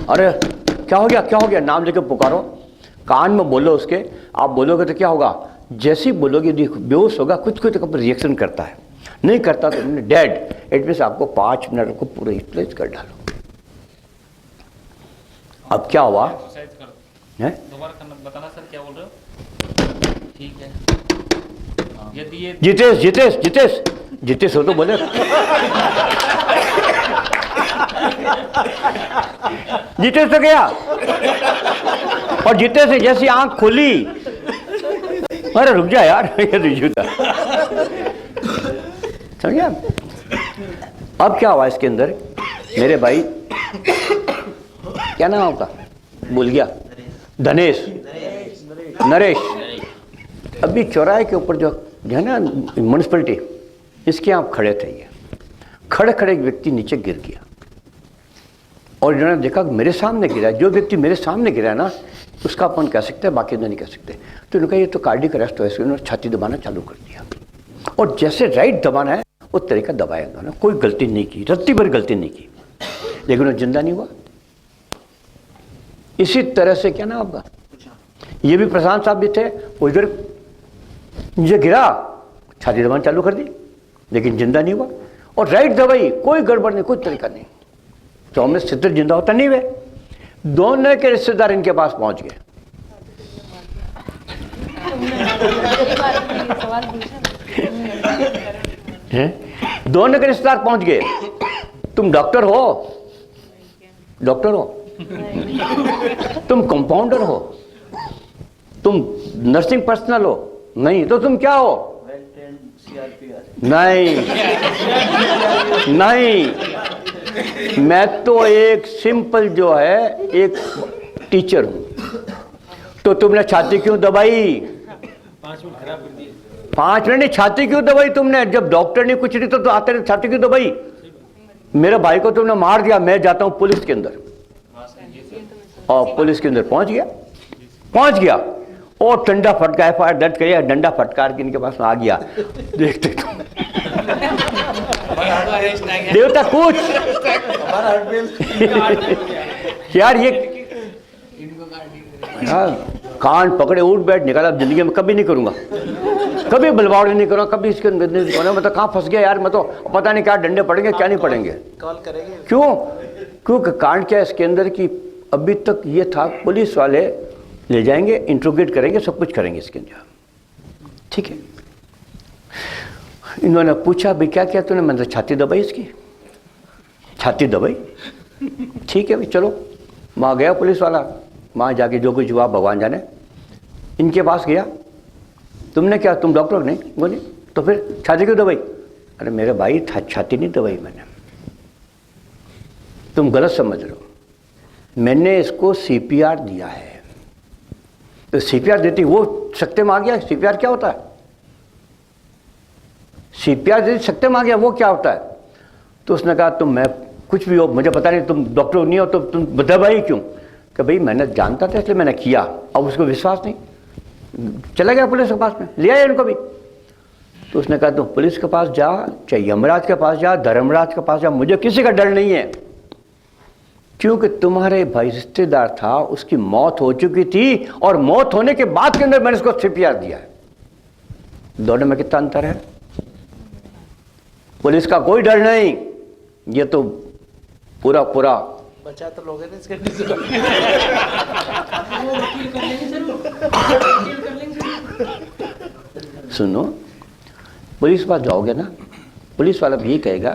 अरे क्या हो गया, क्या हो गया, नाम लेके पुकारो, कान में बोलो उसके, आप बोलोगे तो क्या होगा, जैसे ही बोलोगे बेहोश होगा, कुछ कुछ रिएक्शन करता है, नहीं करता तो डेड। इट मीन्स आपको 5 मिनट को पूरे यूटिलाइज कर डालो। अब क्या हुआ है, दोबारा बताना सर, क्या बोल रहे हो? ठीक है, यदि ये जितेश जितेश जितेश जितेश हो तो बोले। जितेश तो गया, और जितेश से जैसी आंख खोली, अरे रुक जा यार, ये रिजू था, समझ गया। अब क्या हुआ इसके अंदर, मेरे भाई, क्या नाम आपका, भूल गया, धनेश, नरेश, अभी चौराहे के ऊपर जो है ना म्यूनिसिपलिटी, इसके आप खड़े थे, ये खड़े खड़े एक व्यक्ति नीचे गिर गया, और इन्होंने देखा मेरे सामने गिरा, जो व्यक्ति मेरे सामने गिरा ना, उसका अपन कह सकते हैं, बाकी नहीं कह सकते। तो इन्होंने कहा ये तो कार्डियक अरेस्ट हुआ, इसलिए उन्होंने छाती दबाना चालू कर दिया, और जैसे राइट दबाना है उस तरीका दबाया उन्होंने, कोई गलती नहीं की, रत्ती भर गलती नहीं की, लेकिन वो जिंदा नहीं हुआ। इसी तरह से क्या ना आपका, ये भी प्रशांत साहब भी थे, वो इधर नीचे गिरा, छाती दबाना चालू कर दी, लेकिन जिंदा नहीं हुआ, और राइट दबाई, कोई गड़बड़ नहीं, कोई तरीका नहीं, तो हमें सिद्ध जिंदा होता नहीं हुए। दोनों के रिश्तेदार इनके पास पहुंच गए, दोनों के रिश्तेदार पहुंच गए। तुम डॉक्टर हो, डॉक्टर हो, तुम कंपाउंडर हो, तुम नर्सिंग पर्सनल हो, नहीं तो तुम क्या हो, नहीं नहीं, मैं तो एक सिंपल जो है एक टीचर हूं। तो तुमने छाती क्यों दबाई, 5 मिनट नहीं, छाती क्यों दबाई तुमने, जब डॉक्टर ने कुछ नहीं तो आते छाती क्यों दबाई। मेरे भाई को तुमने मार दिया, मैं जाता हूं पुलिस के अंदर, और पुलिस के अंदर पहुंच गया और डंडा फटका FIR दर्ज किया, डंडा फटकार के इनके पास में आ गया। देखते तो देवता कुछ यार ये कान पकड़े उठ बैठ निकाला, जिंदगी में कभी नहीं करूंगा, कभी बलवाड़ी नहीं करूंगा, कभी इसके अंदर नहीं करूंगा। मैं तो कहाँ फंस गया यार, मैं तो पता नहीं क्या डंडे पड़ेंगे क्या नहीं पड़ेंगे। कॉल करेंगे क्यों कांड क्या इसके अंदर की अभी तक ये था, पुलिस वाले ले जाएंगे, इंट्रोगेट करेंगे, सब कुछ करेंगे इसके अंदर, ठीक है। इन्होंने पूछा भाई क्या किया तूने, मैंने छाती दबाई, इसकी छाती दबाई, ठीक है भाई चलो। वहाँ गया पुलिस वाला, वहाँ जाके जो कुछ हुआ भगवान जाने। इनके पास गया, तुमने क्या, तुम डॉक्टर नहीं बोले, तो फिर छाती क्यों दबाई? अरे मेरे भाई छाती नहीं दबाई मैंने, तुम गलत समझ रहे हो, मैंने इसको CPR दिया है। तो CPR देती वो सकते में आ गया। CPR क्या होता है? CPR देती सकते में आ गया, वो क्या होता है? तो उसने कहा तुम, मैं कुछ भी हो मुझे पता नहीं, तुम डॉक्टर नहीं हो तो तुम दबाई क्यों? कि भाई मैंने जानता था इसलिए मैंने किया। अब उसको विश्वास नहीं, चला गया पुलिस के पास में, ले आया इनको भी। तो उसने कहा तुम पुलिस के पास जा, चाहे यमराज के पास जा, धर्मराज के पास जा, मुझे किसी का डर नहीं है, क्योंकि तुम्हारे भाई रिश्तेदार था, उसकी मौत हो चुकी थी और मौत होने के बाद के अंदर मैंने उसको CPR दिया है। दोनों में कितना अंतर है? पुलिस का कोई डर नहीं, ये तो पूरा बचा तो लोगे ना इसके सुनो, पुलिस पास जाओगे ना, पुलिस वाला भी यही कहेगा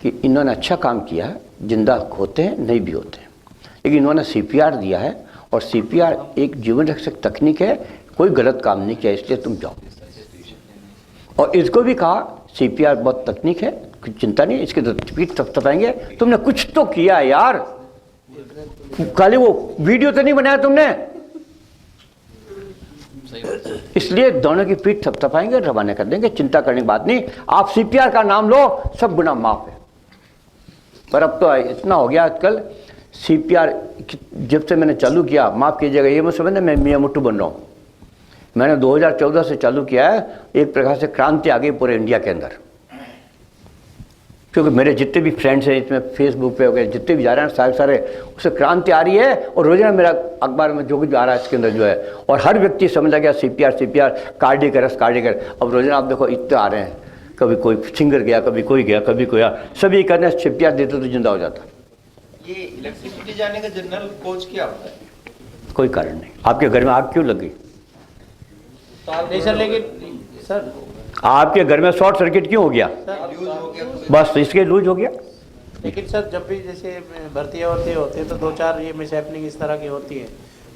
कि इन्होंने अच्छा काम किया है, जिंदा होते हैं नहीं भी होते हैं, लेकिन इन्होंने CPR दिया है और CPR एक जीवन रक्षक तकनीक है, कोई गलत काम नहीं किया इसलिए तुम जाओ। और इसको भी कहा CPR बहुत तकनीक है, कुछ चिंता नहीं, इसके तो पीठ थपथपाएंगे, तुमने कुछ तो किया है यार, खाली वो वीडियो तो नहीं बनाया तुमने, इसलिए दोनों की पीठ थपथपाएंगे, रवाना कर देंगे, चिंता करने की बात नहीं। आप CPR का नाम लो, सब गुनाह माफ है। पर अब तो इतना हो गया आजकल, CPR जब से मैंने चालू किया, माफ कीजिएगा ये मैं समझना मैं मियां मुट्ठू बन रहा हूँ, मैंने 2014 से चालू किया है, एक प्रकार से क्रांति आ गई पूरे इंडिया के अंदर, क्योंकि मेरे जितने भी फ्रेंड्स हैं इसमें फेसबुक पे हो गए, जितने भी जा रहे हैं सारे उससे क्रांति आ रही है, और रोजाना मेरा अखबार में जो कुछ आ रहा है इसके अंदर जो है, और हर व्यक्ति समझ आ गया CPR कार्डियक अरेस्ट। अब रोजाना आप देखो इतने आ रहे हैं, कभी कोई सिंगर गया, कभी कोई गया, कभी कोई आया, सभी करने CPR देते तो जिंदा हो जाता। ये इलेक्ट्रिसिटी जाने का जनरल कोच क्या होता है? कोई कारण नहीं। आपके घर में आग क्यों लग गई? नहीं सर, लेकिन सर आपके घर में शॉर्ट सर्किट क्यों हो गया? बस इसके लूज हो गया। लेकिन सर जब भी जैसे भर्ती होती है तो 2-4 ये मिसहैपनिंग इस तरह की होती है,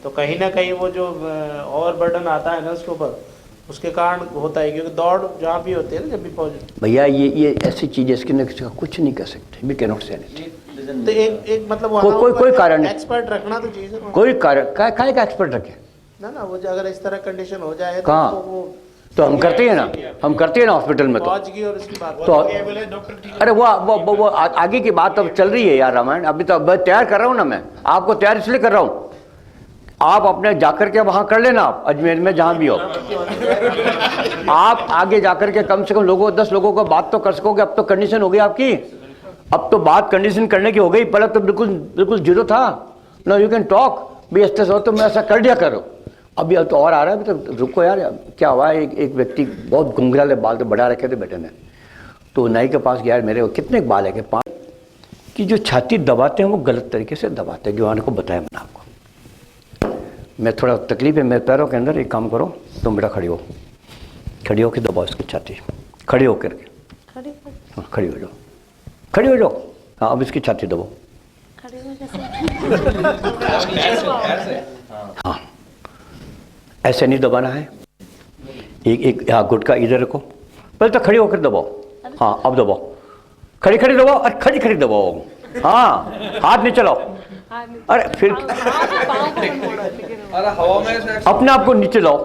तो कहीं ना कहीं वो जो ओवर बर्डन आता है ना उसके ऊपर, उसके कारण होता है, क्योंकि दौड़ जहाँ भी होती है ना, जब भी पहुँच भैया ये ऐसी चीज़ है, इसके अंदर किसी का कुछ नहीं कर सकते, we can not say anything. तो एक मतलब कोई कारण नहीं, एक्सपर्ट रखना तो चाहिए सर। कोई कारण काय का एक्सपर्ट रखे ना वो अगर इस तरह कंडीशन हो जाए कहाँ, तो हम करते हैं ना, हॉस्पिटल में तो आज की और इसकी बात तो अरे वो आगे की बात अब चल रही है यार रामायण, अभी तो अब तैयार कर रहा हूँ ना, मैं आपको तैयार इसलिए कर रहा हूँ, आप अपने जाकर के वहाँ कर लेना, आप अजमेर में जहाँ भी हो, आप आगे जाकर के कम से कम 10 लोगों को बात तो कर सकोगे। अब तो कंडीशन हो गई आपकी, अब तो बात कंडीशन करने की हो गई, पहले तो बिल्कुल जीरो था। नो यू कैन टॉक भी ऐसे हो तो मैं ऐसा कर दिया करो। अभी तो और आ रहा है, तो रुको यार, क्या हुआ है, एक व्यक्ति बहुत घुंघराले बाल तो बढ़ा रखे थे बेटे ने, तो नाई के पास गया, मेरे कितने बाल है कि 5 की जो छाती दबाते हैं वो गलत तरीके से दबाते हैं, जो आने को बताया मैंने आपको। मैं थोड़ा तकलीफ है मेरे पैरों के अंदर, एक काम करो तुम बेटा खड़ी हो के दबाओ इसकी छाती, खड़ी होकर के, हाँ खड़ी हो जाओ, हाँ अब इसकी छाती दबाओ, हाँ ऐसे नहीं दबाना है, एक हाँ गुटका इधर रखो, पहले तो खड़ी होकर दबाओ, हाँ अब दबाओ, खड़ी दबाओ, और खड़ी दबाओ, हाँ हाथ नहीं चलाओ, अरे फिर अरे हवा में अपने आप को नीचे लाओ,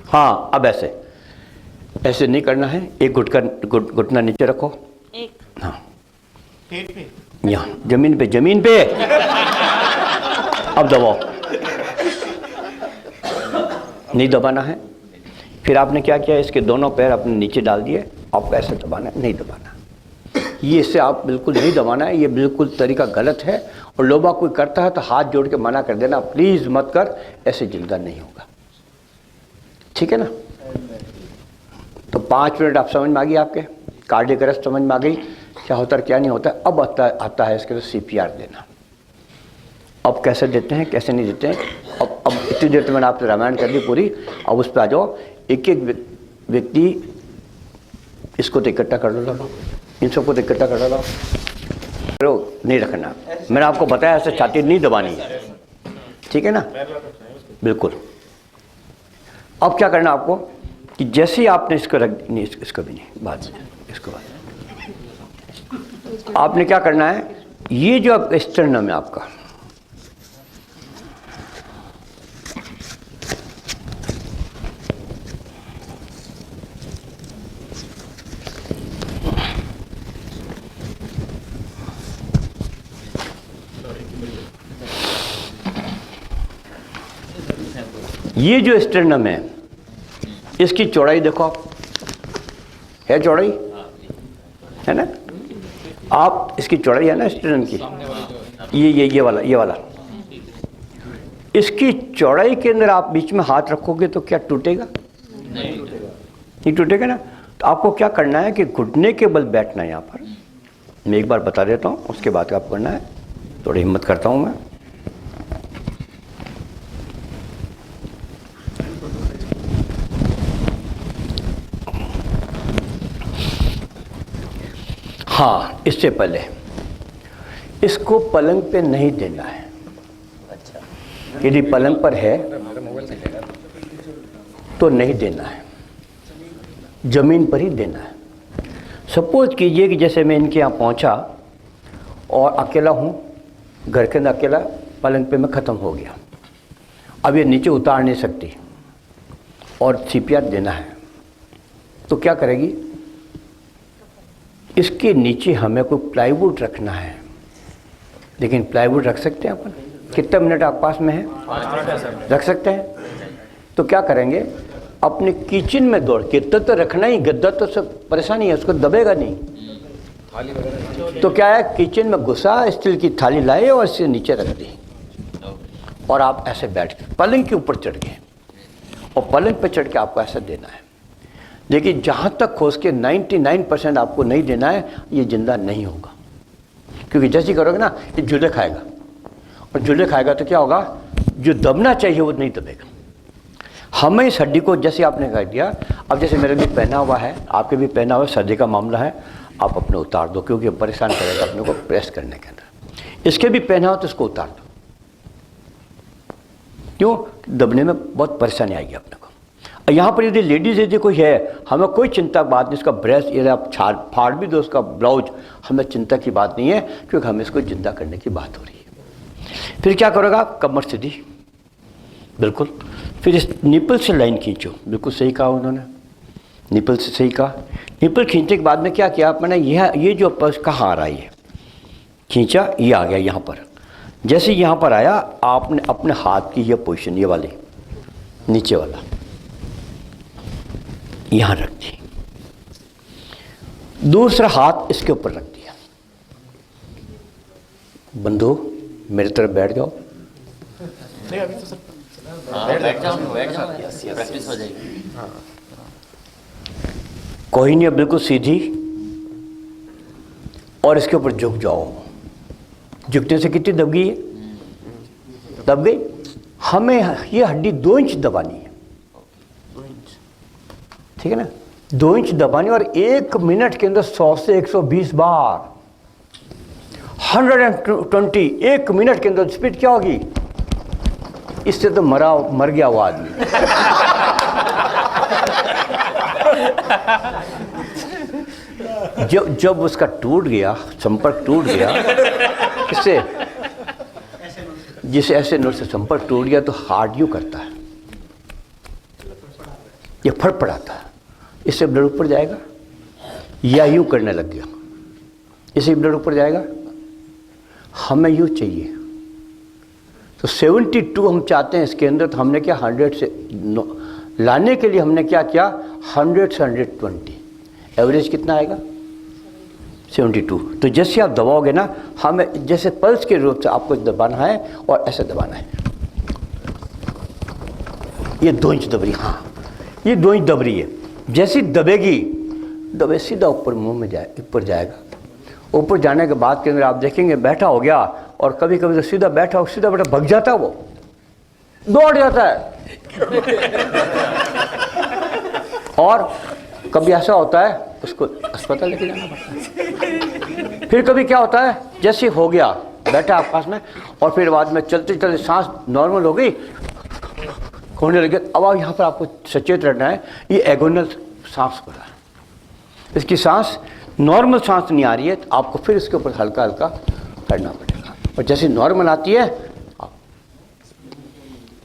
हाँ अब ऐसे नहीं करना है, एक घुटना नीचे रखो, हाँ यहाँ जमीन पे अब दबाओ, नहीं दबाना है। फिर आपने क्या किया, इसके दोनों पैर अपने नीचे डाल दिए, आपको ऐसे दबाना है, नहीं दबाना। ये इससे आप बिल्कुल नहीं दबाना है, ये बिल्कुल तरीका गलत है। और लोबा कोई करता है तो हाथ जोड़ के मना कर देना, प्लीज़ मत कर, ऐसे जिंदा नहीं होगा, ठीक है ना। तो 5 मिनट आप समझ में आ गई, आपके कार्डियक अरेस्ट समझ में आ गई, क्या होता है क्या नहीं होता है। अब आता है इसके तो CPR देना। अब कैसे देते हैं कैसे नहीं देते हैं, अब इतनी देर तो मैंने आपसे रामायण कर दी पूरी, अब उस पर आ जाओ। एक एक व्यक्ति, इसको तो इकट्ठा कर लो, इन सबको तो इकट्ठा कर लो, नहीं रखना। मैंने आपको बताया ऐसे छाती नहीं दबानी है, ठीक है ना, बिल्कुल। अब क्या करना आपको कि जैसे ही आपने इसको रख, नहीं इसको भी नहीं, बाद में इसको बाद आपने क्या करना है, ये जो आप स्टर्नम है आपका, ये जो स्टर्नम है इसकी चौड़ाई देखो आप, है चौड़ाई है ना, आप इसकी चौड़ाई है ना स्टर्नम की, ये वाला इसकी चौड़ाई के अंदर आप बीच में हाथ रखोगे तो क्या टूटेगा? नहीं टूटेगा ना। तो आपको क्या करना है कि घुटने के बल बैठना है यहाँ पर। मैं एक बार बता देता हूँ, उसके बाद आपको करना है, थोड़ी हिम्मत करता हूँ मैं। हाँ, इससे पहले इसको पलंग पे नहीं देना है। यदि पलंग पर है तो नहीं देना है, ज़मीन पर ही देना है। सपोज कीजिए कि जैसे मैं इनके यहाँ पहुँचा और अकेला हूँ, घर के अंदर अकेला, पलंग पे मैं ख़त्म हो गया, अब ये नीचे उतार नहीं सकती और CPR देना है, तो क्या करेगी? इसके नीचे हमें कोई प्लाईवुड रखना है। लेकिन प्लाईवुड रख सकते हैं अपन? कितना मिनट आपके पास में है? 5 मिनट रख सकते हैं। तो क्या करेंगे, अपने किचन में दौड़ के, तो रखना ही, गद्दा तो सब परेशानी है, उसको दबेगा नहीं। तो क्या है, किचन में घुसा, स्टील की थाली लाए और इसे नीचे रख दी और आप ऐसे बैठ के पलंग के ऊपर चढ़ गए और पलंग पे चढ़ के आपको ऐसा देना है। लेकिन जहाँ तक हो सके 99% आपको नहीं देना है, ये जिंदा नहीं होगा। क्योंकि जैसे करोगे ना, ये झूले खाएगा और झूले खाएगा तो क्या होगा, जो दबना चाहिए वो नहीं दबेगा। हमें इस हड्डी को जैसे आपने कर दिया, अब जैसे मेरे भी पहना हुआ है, आपके भी पहना हुआ है, सर्दी का मामला है, आप अपने उतार दो, क्योंकि परेशान करेगा अपने को प्रेस करने के अंदर। इसके भी पहना हो तो इसको उतार दो, क्यों? दबने में बहुत परेशानी आएगी अपने को। यहाँ पर यदि लेडीज़ यदि कोई है, हमें कोई चिंता की बात नहीं, उसका ब्रेस्ट यदि आप फाड़ भी दो उसका ब्लाउज, हमें चिंता की बात नहीं है, क्योंकि हमें इसको जिंदा करने की बात हो रही है। फिर क्या करोगा, कमर सीधी, बिल्कुल। फिर इस निपल से लाइन खींचो, बिल्कुल सही कहा उन्होंने, निपल से सही कहा। निपल खींचने के बाद में क्या किया मैंने, ये जो पल्स कहाँ आ रहा है, खींचा, ये आ गया यहाँ पर। जैसे यहाँ पर आया, आपने अपने हाथ की ये पोजीशन, ये वाली नीचे वाला यहाँ रख दी, दूसरा हाथ इसके ऊपर रख दिया। बंधु मेरी तरफ बैठ जाओ। नहीं अभी तो सर बैठ जाओ प्रैक्टिस हो जाएगी। कोई नहीं, बिल्कुल सीधी, और इसके ऊपर झुक जाओ। झुकने से कितनी दब गई है? दब गई। हमें ये हड्डी 2 इंच दबानी है, ठीक है ना, 2 इंच दबानी, और 1 मिनट के अंदर 100 से 120 बार, 120 1 मिनट के अंदर। स्पीड क्या होगी? इससे तो मर गया वो आदमी। जब उसका टूट गया, संपर्क टूट गया, इससे जिसे ऐसे नर्व से संपर्क टूट गया तो हार्ट यूँ करता है, ये फड़फड़ाता है, इससे ब्लड ऊपर जाएगा, या यूँ करने लग गया, इससे ब्लड ऊपर जाएगा। हमें यूँ चाहिए, तो 72 हम चाहते हैं इसके अंदर, तो हमने क्या 100 से लाने के लिए हमने क्या किया 100 से 120, एवरेज कितना आएगा 72। तो जैसे आप दबाओगे ना, हमें जैसे पल्स के रूप से आपको दबाना है और ऐसे दबाना है, ये 2 इंच दब रही, हाँ ये 2 इंच दब रही है। जैसी दबेगी दबे सीधा ऊपर मुंह में जाए, ऊपर जाएगा। ऊपर जाने के बाद के अंदर आप देखेंगे बैठा हो गया, और कभी कभी तो सीधा बैठा भग जाता है, वो दौड़ जाता है। और कभी ऐसा होता है उसको अस्पताल लेके जाना पड़ता है। फिर कभी क्या होता है, जैसे हो गया बैठा आप पास में, और फिर बाद में चलते चलते सांस नॉर्मल हो गई, होने लगे। अब आप यहाँ पर आपको सचेत रहना है, ये एगोनल सांस हो रहा है, इसकी सांस नॉर्मल सांस नहीं आ रही है, तो आपको फिर इसके ऊपर हल्का हल्का करना पड़ेगा। और जैसे नॉर्मल आती है,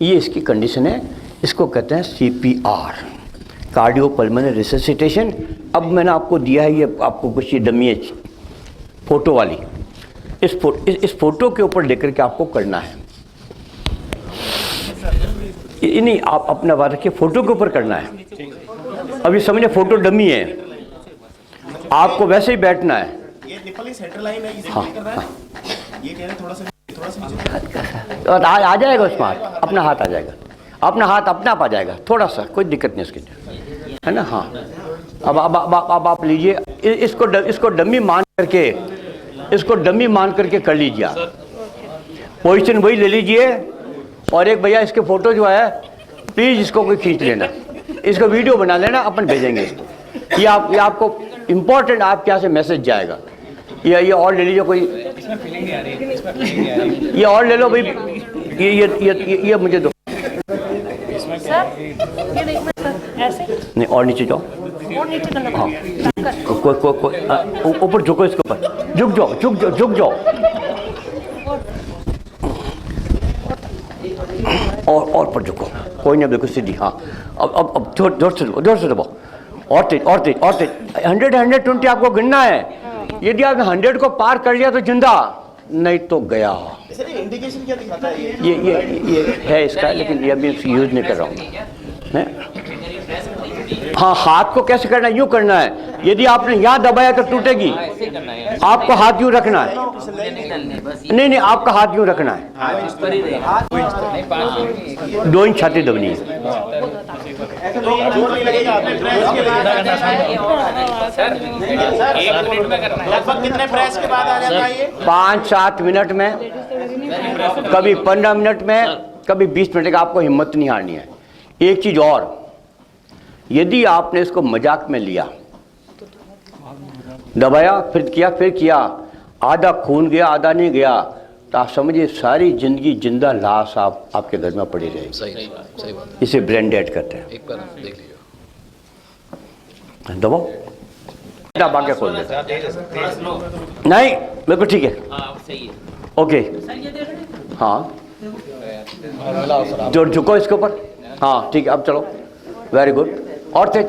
ये इसकी कंडीशन है, इसको कहते हैं CPR, कार्डियो पल्मोनरी रिससिटेशन। अब मैंने आपको दिया है ये, आपको कुछ ये डमी है फोटो वाली, इस फोटो के ऊपर लेकर के आपको करना है। ये नहीं, आप अपना बात रखिए, फोटो के ऊपर करना है। अभी समझे फोटो डमी है, आपको वैसे ही बैठना है। ये निपल सेंटर लाइन है, इसे हाँ, कर रहा है। ये कह रहे थोड़ा सा नीचे, और आ जाएगा उसमें, अपना हाथ आ जाएगा, अपना हाथ अपने आप आ जाएगा, थोड़ा सा कोई दिक्कत नहीं उसके, है ना। हाँ, अब आप लीजिए, इसको डमी मान करके कर लीजिए आप। पोजीशन वही ले लीजिए, और एक भैया इसके फोटो जो है प्लीज़ इसको कोई खींच लेना, इसको वीडियो बना लेना, अपन भेजेंगे इसको। ये आपको इम्पोर्टेंट आपके यहाँ से मैसेज जाएगा। ये और ले लीजिए कोई, ये और ले लो भाई, ये मुझे दो। नहीं, और नीचे जाओ, हाँ ऊपर झुको, इसके ऊपर झुक जाओ और पर झुको, कोई नहीं, बिल्कुल सीधी। हाँ, अब जोर से दबाओ, और तेज 100 आपको गिनना है। यदि आपने 100 को पार कर लिया तो जिंदा, नहीं तो गया। इंडिकेशन क्या दिखाता है ये है इसका, लेकिन ये अभी यूज नहीं कर रहा हूँ। हाँ, हाथ को कैसे करना है, यूँ करना है। यदि आपने यहाँ दबाया तो टूटेगी, आपको हाथ यूँ रखना है। नहीं, आपका हाथ यूँ रखना है, 2 इंच छाती दबनी है। लगभग कितने प्रेस के बाद आ जाता है ये? 5-7 मिनट में, कभी 15 मिनट में, कभी 20 मिनट का। आपको हिम्मत नहीं हारनी है। एक चीज़ और, यदि आपने इसको मजाक में लिया, दबाया फिर किया, आधा खून गया आधा नहीं गया, तो आप समझिए सारी जिंदगी जिंदा लाश आपके घर में पड़ी रहेगी। सही बात। इसे ब्रेन डेड कहते हैं। एक बार देख लीजिए, दबाओ, दबा के खोल देते। नहीं, बिल्कुल ठीक है, ओके। हाँ, जो झुको इसके ऊपर, हाँ ठीक है, अब चलो, वेरी गुड। और तेज,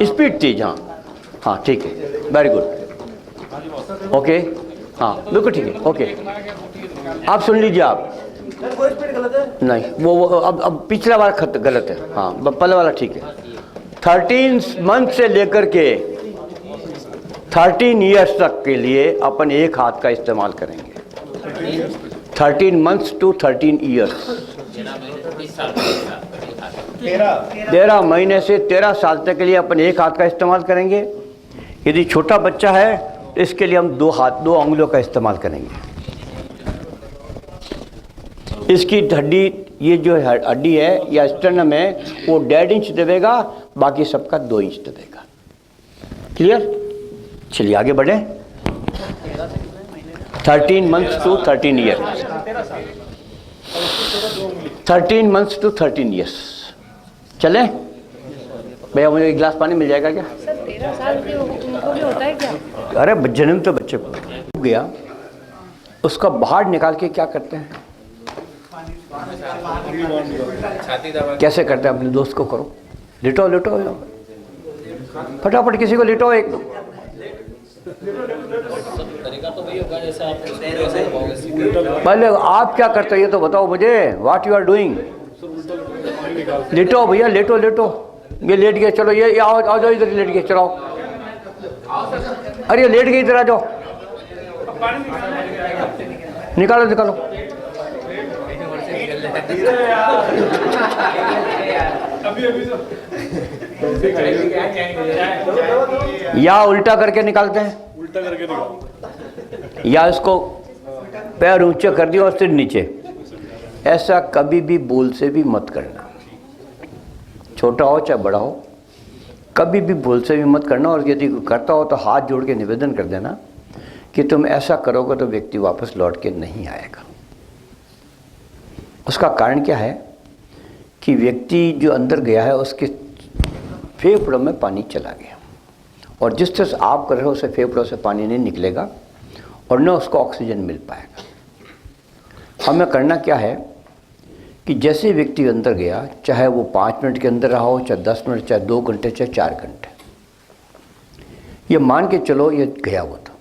स्पीड तेज, हाँ ठीक है, वेरी गुड, ओके। हाँ बिल्कुल ठीक है, ओके। आप सुन लीजिए आप, नहीं वो अब पिछला वाला गलत है, हाँ पहले वाला ठीक है। 13 मंथ से लेकर के 13 ईयर्स तक के लिए अपन एक हाथ का इस्तेमाल करेंगे। 13 मंथ्स टू 13 ईयर्स, 13 महीने से 13 साल तक के लिए अपन एक हाथ का इस्तेमाल करेंगे। यदि छोटा बच्चा है तो इसके लिए हम 2 अंगुलियों का इस्तेमाल करेंगे। इसकी हड्डी, ये जो हड्डी है या स्टर्नम है, वो 1.5 इंच देगा, बाकी सबका 2 इंच देगा। क्लियर? चलिए आगे बढ़े। 13 months to 13 year, 13 months to 13 years. चले भैया, मुझे एक गिलास पानी मिल जाएगा क्या? सर 13 साल के उनको भी होता है क्या? अरे जन्म तो बच्चे को गया, उसका बाहर निकाल के क्या करते हैं, कैसे करते हैं? अपने दोस्त को करो, लिटो फटाफट, किसी को लिटो, एक तरीका तो वही होगा जैसे आप ऐसे होगा। पहले आप क्या करते हो ये तो बताओ मुझे, व्हाट यू आर डूइंग। लेटो भैया, लेटो लेटो, ये लेट गए, चलो ये आओ आ जाओ इधर, लेट गए, चलो। अरे लेट गए, इधर आ जाओ, निकालो निकालो। या उल्टा करके निकालते हैं, उल्टा करके निकाल, या इसको पैर ऊंचे कर दिया और सिर नीचे। ऐसा कभी भी भूल से भी मत करना, छोटा हो चाहे बड़ा हो, कभी भी भूल से भी मत करना। और यदि करता हो तो हाथ जोड़ के निवेदन कर देना कि तुम ऐसा करोगे तो व्यक्ति वापस लौट के नहीं आएगा। उसका कारण क्या है कि व्यक्ति जो अंदर गया है उसके फेफड़ों में पानी चला गया, और जिस तरह से आप कर रहे हो उसे फेफड़ों से पानी नहीं निकलेगा और न उसको ऑक्सीजन मिल पाएगा। हमें करना क्या है कि जैसे व्यक्ति अंदर गया, चाहे वो 5 मिनट के अंदर रहा हो, चाहे 10 मिनट, चाहे 2 घंटे, चाहे 4 घंटे, ये मान के चलो ये गया। वो तो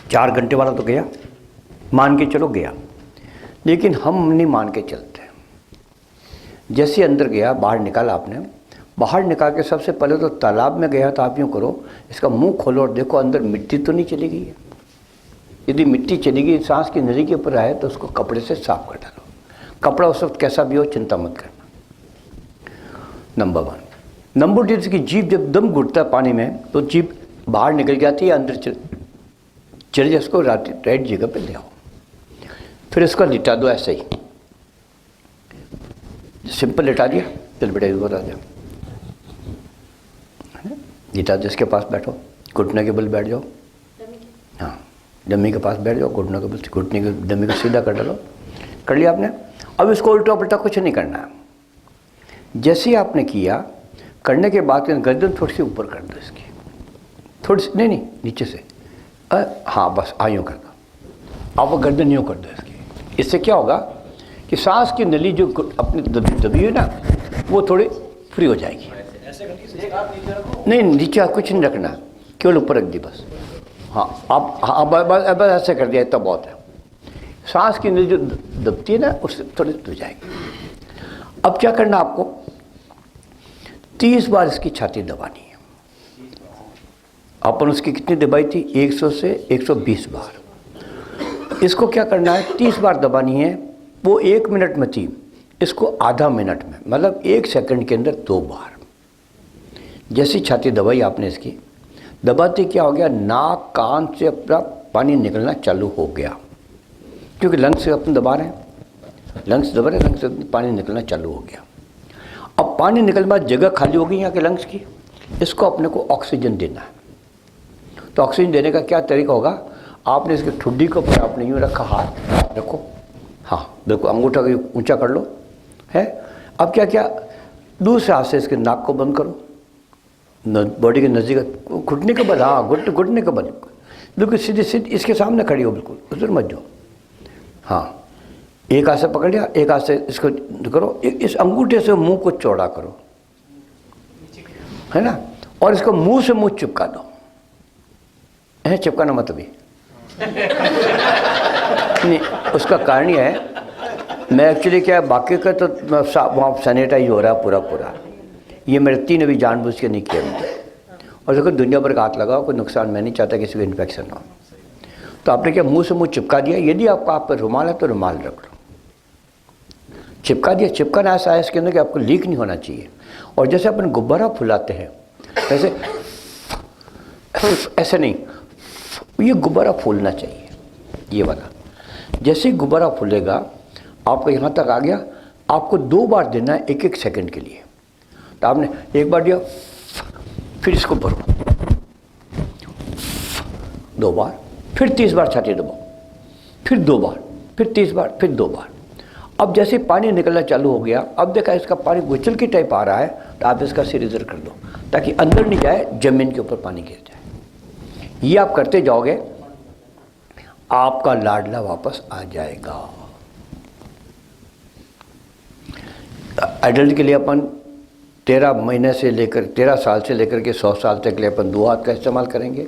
4 घंटे वाला तो गया, मान के चलो गया, लेकिन हम नहीं मान के चलते। जैसे अंदर गया, बाहर निकाला आपने, बाहर निकाल के सबसे पहले तो तालाब में गया तो आप यूँ करो, इसका मुंह खोलो और देखो अंदर मिट्टी तो नहीं चली गई है। यदि मिट्टी चली गई, सांस की नली के ऊपर आए तो उसको कपड़े से साफ कर डालो। कपड़ा उस वक्त कैसा भी हो, चिंता मत करना, नंबर 1। नंबर 2, इसकी जीभ जब दम घुटता है पानी में तो जीभ बाहर निकल जाती है, अंदर चले जाए, उसको राइट जगह पे ले आओ, फिर इसको लिटा दो ऐसे ही, सिंपल लिटा दिया, चल बेटा इधर आ जाओ, लिटा दो, इसके पास बैठो, घुटने के बल बैठ जाओ, हाँ डमी के पास बैठ जाओ, घुटने के बल, घुटने के डमी को सीधा कर डालो। कर लिया आपने। अब इसको उल्टा पुल्टा कुछ नहीं करना है। जैसे ही आपने किया, करने के बाद गर्दन थोड़ी सी ऊपर कर दो इसकी, थोड़ी सी, नहीं नीचे से, हाँ बस यूँ कर दो, आप वो गर्दन यूँ कर दो इसकी। इससे क्या होगा कि सांस की नली जो अपनी दबी है ना, वो थोड़ी फ्री हो जाएगी। नहीं नीचे कुछ नहीं रखना, केवल ऊपर रख दी बस। हाँ आप बस ऐसे कर दिया, इतना बहुत है। सांस की नली जो दबती है ना, उससे थोड़ी धो जाएगी। अब क्या करना आपको, 30 बार इसकी छाती दबानी है। अपन उसकी कितनी दबाई थी, 100 से 120 बार। इसको क्या करना है, 30 बार दबानी है। वो 1 मिनट में थी, इसको आधा मिनट में, मतलब 1 सेकंड के अंदर 2 बार। जैसी छाती दबाई आपने इसकी, दबाते क्या हो गया, नाक कान से अपना पानी निकलना चालू हो गया, क्योंकि लंग्स से अपन दबा रहे हैं, लंग्स दबा रहे हैं, लंग्स से पानी निकलना चालू हो गया। अब पानी निकलने बाद जगह खाली हो गई यहाँ के लंग्स की, इसको अपने को ऑक्सीजन देना है। तो ऑक्सीजन देने का क्या तरीका होगा, आपने इसके ठुड्डी के ऊपर आपने यूँ रखा, हाथ रखो, हाँ बिल्कुल, अंगूठा को ऊंचा कर लो है। अब क्या क्या, दूसरे हाथ से इसके नाक को बंद करो, बॉडी के नज़दीक, घुटने के बल, हाँ घुटने के बल, बिल्कुल सीधे सीधे इसके सामने खड़ी हो, बिल्कुल उधर मत जाओ। हाँ एक हाथ से पकड़ लिया, एक हाथ से इसको करो, इस अंगूठे से मुंह को चौड़ा करो, है ना, और इसको मुंह से मुंह चिपका दो। है चिपकाना मत अभी नहीं, उसका कारण यह है, मैं एक्चुअली क्या है, बाकी का तो वहाँ सैनिटाइज हो रहा है पूरा। ये मेरे 3 अभी जानबूझ के नहीं किया मैंने। और देखो दुनिया भर का हाथ लगाओ, कोई नुकसान मैं नहीं चाहता किसी को इन्फेक्शन हो। तो आपने क्या मुंह से मुंह चिपका दिया। यदि आपका आप पर रुमाल है तो रुमाल रख लो, चिपका दिया। चिपकाना ऐसा है इसके अंदर कि आपको लीक नहीं होना चाहिए। और जैसे अपन गुब्बारा फुलाते हैं वैसे ऐसे नहीं, ये गुब्बारा फूलना चाहिए, ये वाला। जैसे ही गुब्बारा फूलेगा, आपको यहाँ तक आ गया, आपको 2 बार देना है 1-1 सेकंड के लिए। तो आपने 1 बार दिया, फिर इसको भरो 2 बार, फिर 30 बार छाती दबाओ, फिर 2 बार, फिर 30 बार, फिर 2 बार। अब जैसे पानी निकलना चालू हो गया, अब देखा इसका पानी गुचल की टाइप आ रहा है, तो आप इसका सिर इधर कर दो ताकि अंदर नहीं जाए, जमीन के ऊपर पानी गिर जाए। ये आप करते जाओगे, आपका लाडला वापस आ जाएगा। एडल्ट के लिए अपन 13 महीने से लेकर 13 साल से लेकर के 100 साल तक के लिए अपन 2 हाथ का इस्तेमाल करेंगे।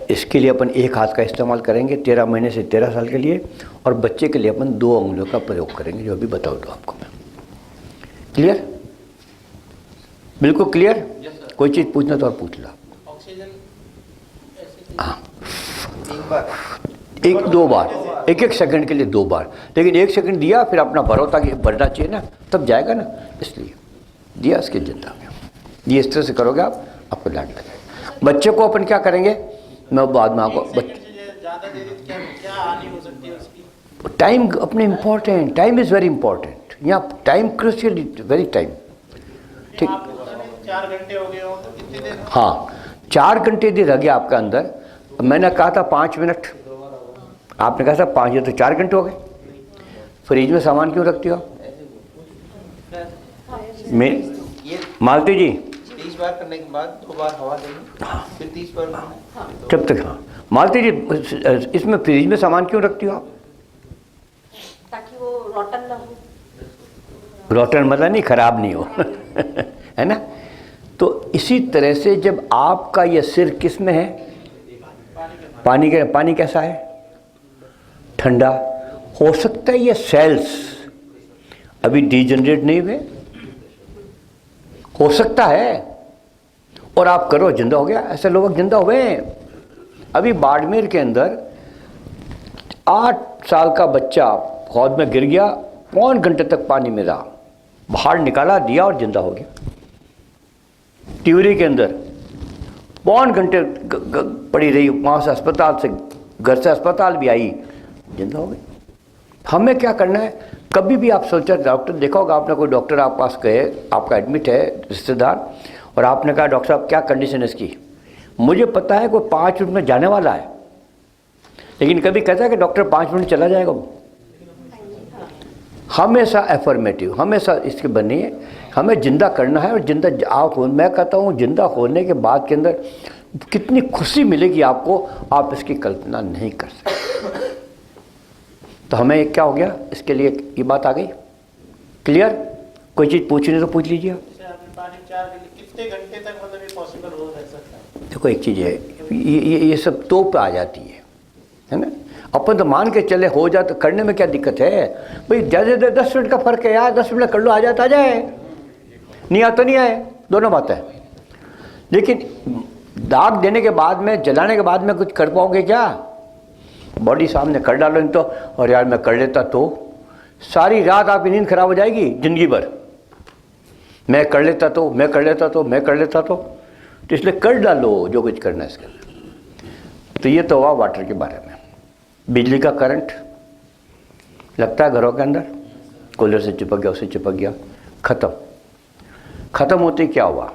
इसके लिए अपन एक हाथ का इस्तेमाल करेंगे 13 महीने से 13 साल के लिए, और बच्चे के लिए अपन 2 उंगलियों का प्रयोग करेंगे, जो अभी बताओ तो आपको मैं। क्लियर? बिल्कुल क्लियर? कोई चीज़ पूछना तो और पूछ लो। हाँ, एक 2 बार, 1 सेकंड के लिए 2 बार, लेकिन 1 सेकंड दिया फिर अपना भरो ताकि बढ़ना चाहिए ना, तब जाएगा ना, इसलिए दिया इसके जिंदा में। ये इस तरह से करोगे आप, आपको डांट लगेगा। बच्चे को अपन क्या करेंगे, मैं बाद में आपको टाइम अपने important, time is very important, यहाँ टाइम क्रूशियल, वेरी टाइम। ठीक, 4 घंटे हो गए हो तो कितनी देर? हाँ, 4 घंटे यदि रह गया आपका अंदर, मैंने कहा था 5 मिनट, आपने कहा था 5, ये तो 4 घंटे हो गए। फ्रिज में सामान क्यों रखती हो आप? मालती जी 30 बार करने के बाद 2 बार हवा देंगे, फिर 30 बार जब तक। हाँ मालती जी, इसमें फ्रिज में सामान क्यों रखती हो आप? ताकि वो रोटन ना हो। रोटन मतलब नहीं, खराब नहीं हो है ना। तो इसी तरह से जब आपका ये सिर किस में है, पानी के, पानी कैसा है, ठंडा। हो सकता है ये सेल्स अभी डिजनरेट नहीं हुए, हो सकता है, और आप करो जिंदा हो गया। ऐसे लोग जिंदा हुए हैं। अभी बाड़मेर के अंदर 8 साल का बच्चा हौद में गिर गया, 5 घंटे तक पानी में रहा, बाहर निकाला, दिया और जिंदा हो गया। टिवरी के अंदर 5 घंटे पड़ी रही, वहाँ से अस्पताल से, घर से अस्पताल भी आई, जिंदा हो गई। हमें क्या करना है, कभी भी आप सोचा, डॉक्टर देखा होगा आपने, कोई डॉक्टर आप पास गए, आपका एडमिट है रिश्तेदार, और आपने कहा डॉक्टर साहब क्या कंडीशन है इसकी, मुझे पता है कोई 5 मिनट में जाने वाला है, लेकिन कभी कहता है कि डॉक्टर 5 मिनट चला जाएगा वो। हमेशा एफर्मेटिव, हमेशा इसके बनिए, हमें जिंदा करना है। और जिंदा आप, मैं कहता हूँ जिंदा होने के बाद के अंदर कितनी खुशी मिलेगी आपको, आप इसकी कल्पना नहीं कर सकते। तो हमें क्या हो गया, इसके लिए ये बात आ गई क्लियर। कोई चीज़ पूछनी तो पूछ लीजिए। कितने घंटे तक मतलब ये पॉसिबल हो सकता है? देखो एक चीज़ है, ये सब तो पे आ जाती है ना। अपन तो मान के चले हो जाए, तो करने में क्या दिक्कत है भाई, ज़्यादा 10 मिनट का फ़र्क है यार, 10 मिनट कर लो, आ जाता, आ जाए, नहीं आता नहीं आए, दोनों बात है। लेकिन दाग देने के बाद में, जलाने के बाद में कुछ कर पाओगे क्या? बॉडी सामने कर डालो इन तो, और यार मैं कर लेता तो, सारी रात आपकी नींद खराब हो जाएगी जिंदगी भर। मैं कर लेता तो, मैं कर लेता तो, मैं कर लेता तो इसलिए कर डालो जो कुछ करना है इसके लिए। तो ये तो हुआ वाटर के बारे में। बिजली का करंट लगता है घरों के अंदर, कूलर से चिपक गया, उससे चिपक गया, ख़त्म। ख़त्म होते क्या हुआ,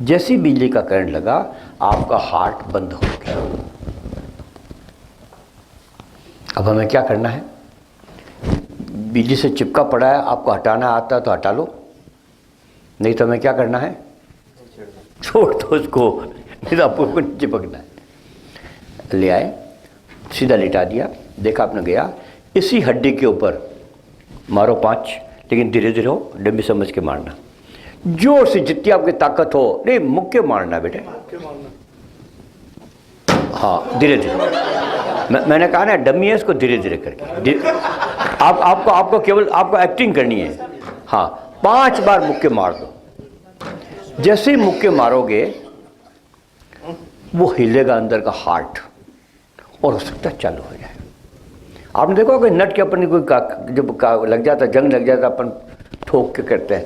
जैसी बिजली का करंट लगा आपका हार्ट बंद हो गया। अब हमें क्या करना है, बिजली से चिपका पड़ा है, आपको हटाना आता है तो हटा लो, नहीं तो हमें क्या करना है, छोड़ दो उसको, नहीं तो आपको चिपकना है। ले आए, सीधा लिटा दिया, देखा आपने गया, इसी हड्डी के ऊपर मारो 5, लेकिन धीरे धीरे हो, डंबी समझ के मारना, जोर से जितनी आपकी ताकत हो, नहीं मुक्के मारना बेटे, हाँ धीरे धीरे। मैंने कहा ना डमी है, इसको धीरे धीरे करके आपको केवल आपको एक्टिंग करनी है। हाँ 5 बार मुक्के मार दो, जैसे ही मुक्के मारोगे वो हिलेगा अंदर का हार्ट, और हो सकता है चालू हो जाए। आपने देखो कि नट के अपन कोई जब लग जाता, जंग लग जाता, अपन ठोक के करते हैं,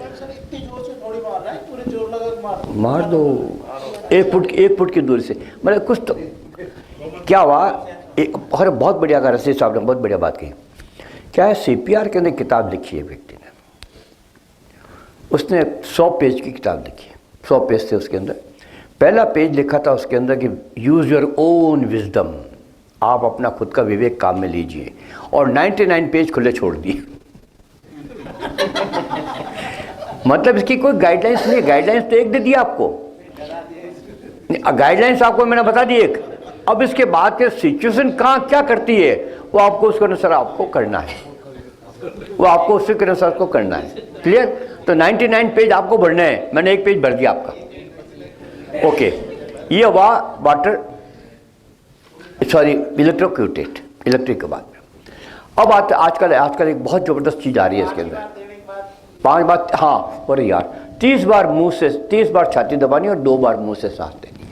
मार दो 1 फुट की दूरी से, मतलब कुछ तो क्या हुआ। और बहुत बढ़िया कहा रसीद साहब ने, बहुत बढ़िया बात कही। क्या है, CPR के अंदर किताब लिखी है व्यक्ति ने, उसने 100 पेज की किताब लिखी है, 100 पेज थे उसके अंदर। पहला पेज लिखा था उसके अंदर कि यूज़ योर ओन विजडम, आप अपना खुद का विवेक काम में लीजिए, और 99 पेज खुले छोड़ दिए। मतलब इसकी कोई गाइडलाइंस नहीं है, गाइडलाइंस तो एक दे दिया आपको, गाइडलाइंस आपको मैंने बता दी एक। अब इसके बाद के सिचुएशन कहाँ क्या करती है, वो आपको उसके अनुसार आपको करना है, वो आपको उसके अनुसार को करना है। क्लियर। तो 99 पेज आपको भरना है, मैंने 1 पेज भर दिया आपका। ओके, ये हुआ वाटर सॉरी इलेक्ट्रोक्यूटेड, इलेक्ट्रिक के बाद में। अब आजकल एक बहुत ज़बरदस्त चीज़ आ रही है इसके अंदर, 5 बार, हाँ और यार 30 बार मुंह से, 30 बार छाती दबानी और 2 बार मुंह से सांस देनी है।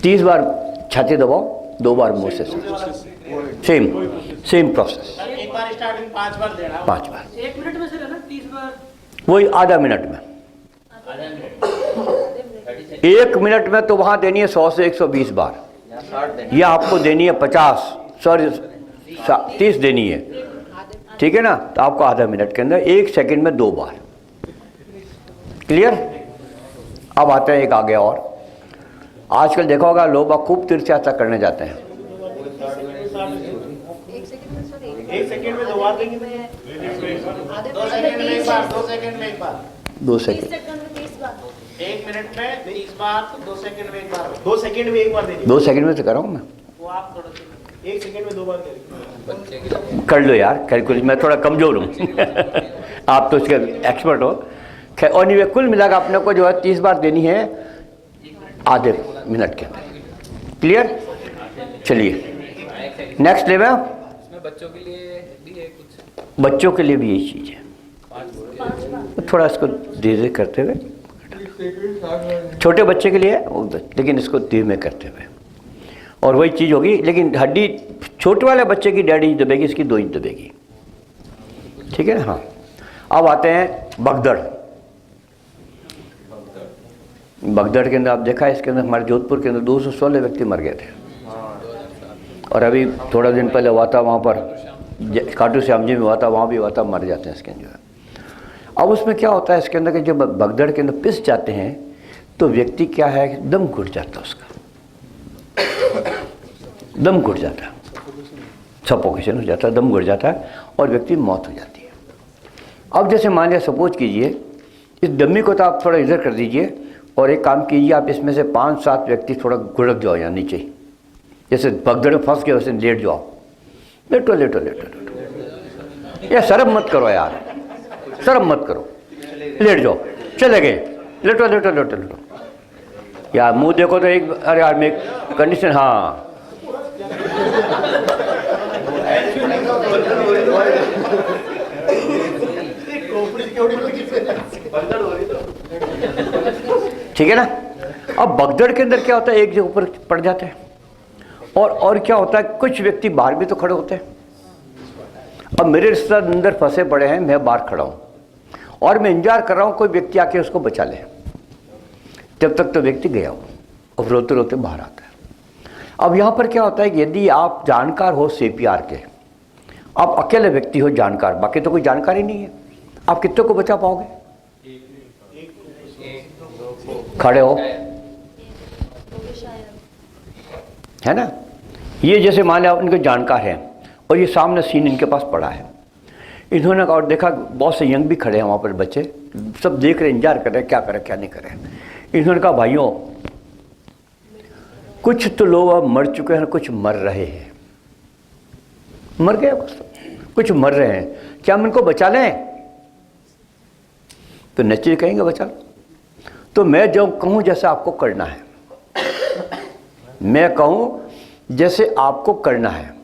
30 बार छाती दबाओ, 2 बार मुंह से सांस, सेम प्रोसेस, एक बार स्टार्टिंग 5 बार देना, 5 बार, 1 मिनट में सर है ना 30 बार, वही आधा मिनट में। 1 मिनट में तो वहाँ देनी है 100 से 120 बार, या आपको देनी है 50, सॉरी 30 देनी है, ठीक है ना। तो आपको आधा मिनट के अंदर 1 सेकंड में 2 बार। क्लियर। अब आते हैं एक आगे और, आजकल देखा होगा लोग खूब तीर्थ यात्रा करने जाते हैं। 1 सेकंड में 2 बार देंगे, 2 सेकंड में 1 बार, 2 सेकंड में 1 बार, 2 सेकंड, 1 मिनट में 30 बार, 2 सेकंड में 1 बार, 2 सेकंड में 1 बार देंगे, 2 सेकंड में तो कर रहा हूँ मैं, वो आप थोड़ा 1 सेकंड में 2 बार देंगे। कर लो यार कैलकुलेशन, मैं थोड़ा कमज़ोर हूँ आप तो इसके एक्सपर्ट हो। खैर, और नहीं, कुल मिलाकर अपने को जो है 30 बार देनी है आधे मिनट के अंदर। क्लियर। चलिए नेक्स्ट लेवल। इसमें बच्चों के लिए भी है कुछ? बच्चों के लिए भी यही चीज़ है, थोड़ा इसको धीरे करते हुए, छोटे बच्चे के लिए है लेकिन इसको धीमे करते हुए, और वही चीज़ होगी। लेकिन हड्डी छोटे वाले बच्चे की 1.5 इंच दबेगी, इसकी 2 इंच दबेगी, ठीक है ना। हाँ, अब आते हैं भगदड़। भगदड़ के अंदर आप देखा है, इसके अंदर हमारे जोधपुर के अंदर 216 व्यक्ति मर गए थे, और अभी थोड़ा दिन पहले हुआ था वहाँ पर खाटू श्याम जी में हुआ था, वहाँ भी हुआ था, मर जाते हैं इसके अंदर। अब उसमें क्या होता है इसके अंदर कि जब भगदड़ के अंदर पिस जाते हैं तो व्यक्ति क्या है, दम घुट जाता है, उसका दम घुट जाता है, सफोकेशन हो जाता है, दम घुट जाता है और व्यक्ति मौत हो जाती है। अब जैसे मान लिया सपोज कीजिए, इस डम्मी को तो आप थोड़ा इधर कर दीजिए और एक काम कीजिए, आप इसमें से 5-7 व्यक्ति थोड़ा गुड़क जाओ यहाँ नीचे, जैसे भगदड़ में फंस गए वैसे लेट जाओ, लेटो लेटो लेटो लेटो, या शर्म मत करो यार, शर्म मत करो, लेट जाओ, चले गए, लेटो लेटो लेटो लेटो। यार मुंह देखो तो एक, अरे यार मैं कंडीशन, हाँ ठीक है ना। अब भगदड़ के अंदर क्या होता है, एक जगह ऊपर पड़ जाते हैं, और क्या होता है, कुछ व्यक्ति बाहर भी तो खड़े होते हैं। अब मेरे रिश्तेदार अंदर फंसे पड़े हैं, मैं बाहर खड़ा हूं और मैं इंतजार कर रहा हूं कोई व्यक्ति आके उसको बचा ले, जब तक तो व्यक्ति गया हो और रोते रोते बाहर आता है। अब यहां पर क्या होता है कि यदि आप जानकार हो CPR के, आप अकेले व्यक्ति हो जानकार, बाकी तो कोई जानकार ही नहीं है, आप कितने को बचा पाओगे? खड़े हो, है ना। ये जैसे मान लिया उनके जानकार हैं और ये सामने सीन इनके पास पड़ा है, इन्होंने और देखा बहुत से यंग भी खड़े हैं वहाँ पर, बच्चे सब देख रहे, इंतजार कर रहे हैं क्या करें क्या नहीं करें। इन्होंने कहा भाइयों, कुछ तो लोग अब मर चुके हैं, कुछ मर रहे हैं, मर गए कुछ मर रहे हैं, क्या हम इनको बचा लें? तो नेचुरली कहेंगे बचा लो। तो मैं जो कहूँ जैसे आपको करना है, मैं कहूँ जैसे आपको करना है,